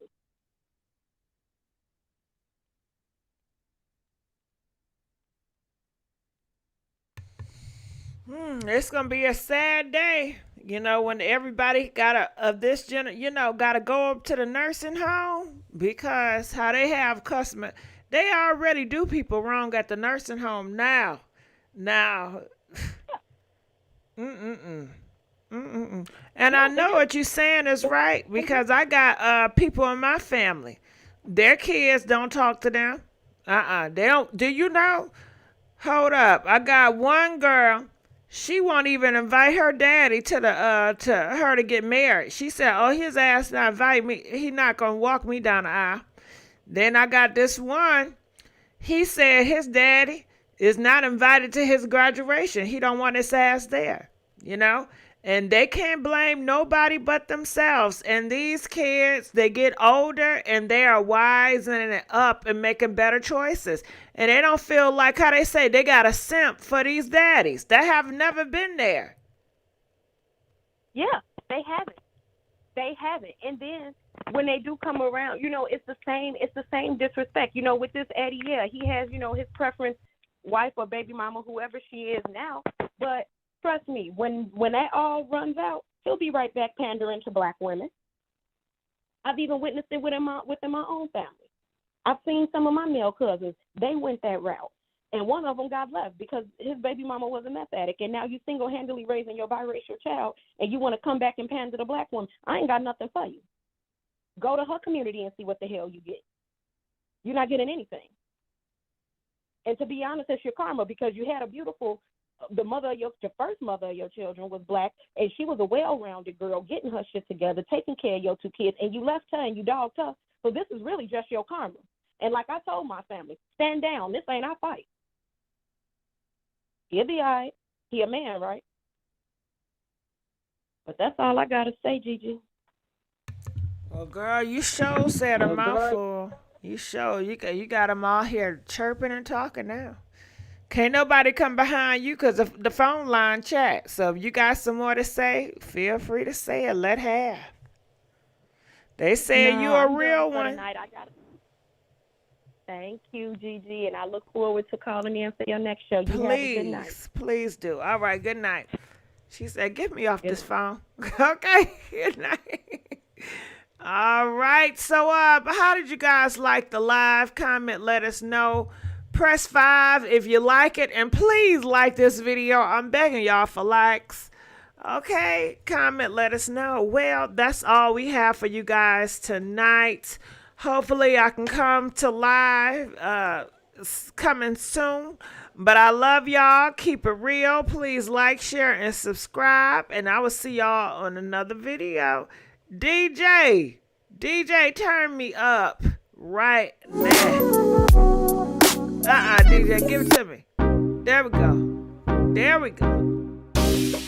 It's gonna be a sad day, when everybody gotta go up to the nursing home, because how they have customer, they already do people wrong at the nursing home now. And I know what you're saying is right, because I got people in my family, their kids don't talk to them. They don't. Do you know? Hold up, I got one girl. She won't even invite her daddy to her to get married. She said, "Oh, his ass not invite me. He not gonna walk me down the aisle." Then I got this one. He said his daddy is not invited to his graduation. He don't want his ass there. And they can't blame nobody but themselves. And these kids, they get older and they are wising up and making better choices. And they don't feel like, how they say, they got a simp for these daddies that have never been there. Yeah, they haven't. And then when they do come around, it's the same disrespect. With this Eddie, yeah, he has, his preference, wife or baby mama, whoever she is now. But trust me, when that all runs out, he'll be right back pandering to Black women. I've even witnessed it within my own family. I've seen some of my male cousins, they went that route. And one of them got left because his baby mama was a meth addict. And now you single-handedly raising your biracial child and you want to come back and pander to Black woman. I ain't got nothing for you. Go to her community and see what the hell you get. You're not getting anything. And to be honest, it's your karma, because you had a beautiful, your first mother of your children was Black, and she was a well-rounded girl, getting her shit together, taking care of your two kids, and you left her and you dogged her. So this is really just your karma. And like I told my family, stand down. This ain't our fight. He'll be all right. He a man, right? But that's all I got to say, Gigi. Well, girl, you sure said a mouthful. You got them all here chirping and talking now. Can't nobody come behind you because the phone line chat. So if you got some more to say, feel free to say it. Let have. They said you a real one. Thank you, Gigi, and I look forward to calling in for your next show. You have a good night. Please do. All right, good night. She said, get me off this phone. Okay, good night. All right, so how did you guys like the live? Comment, let us know. Press 5 if you like it, and please like this video. I'm begging y'all for likes. Okay, comment, let us know. Well, that's all we have for you guys tonight. Hopefully I can come to live coming soon. But I love y'all. Keep it real. Please like, share, and subscribe. And I will see y'all on another video. DJ, turn me up right now. DJ, give it to me. There we go. GIGI.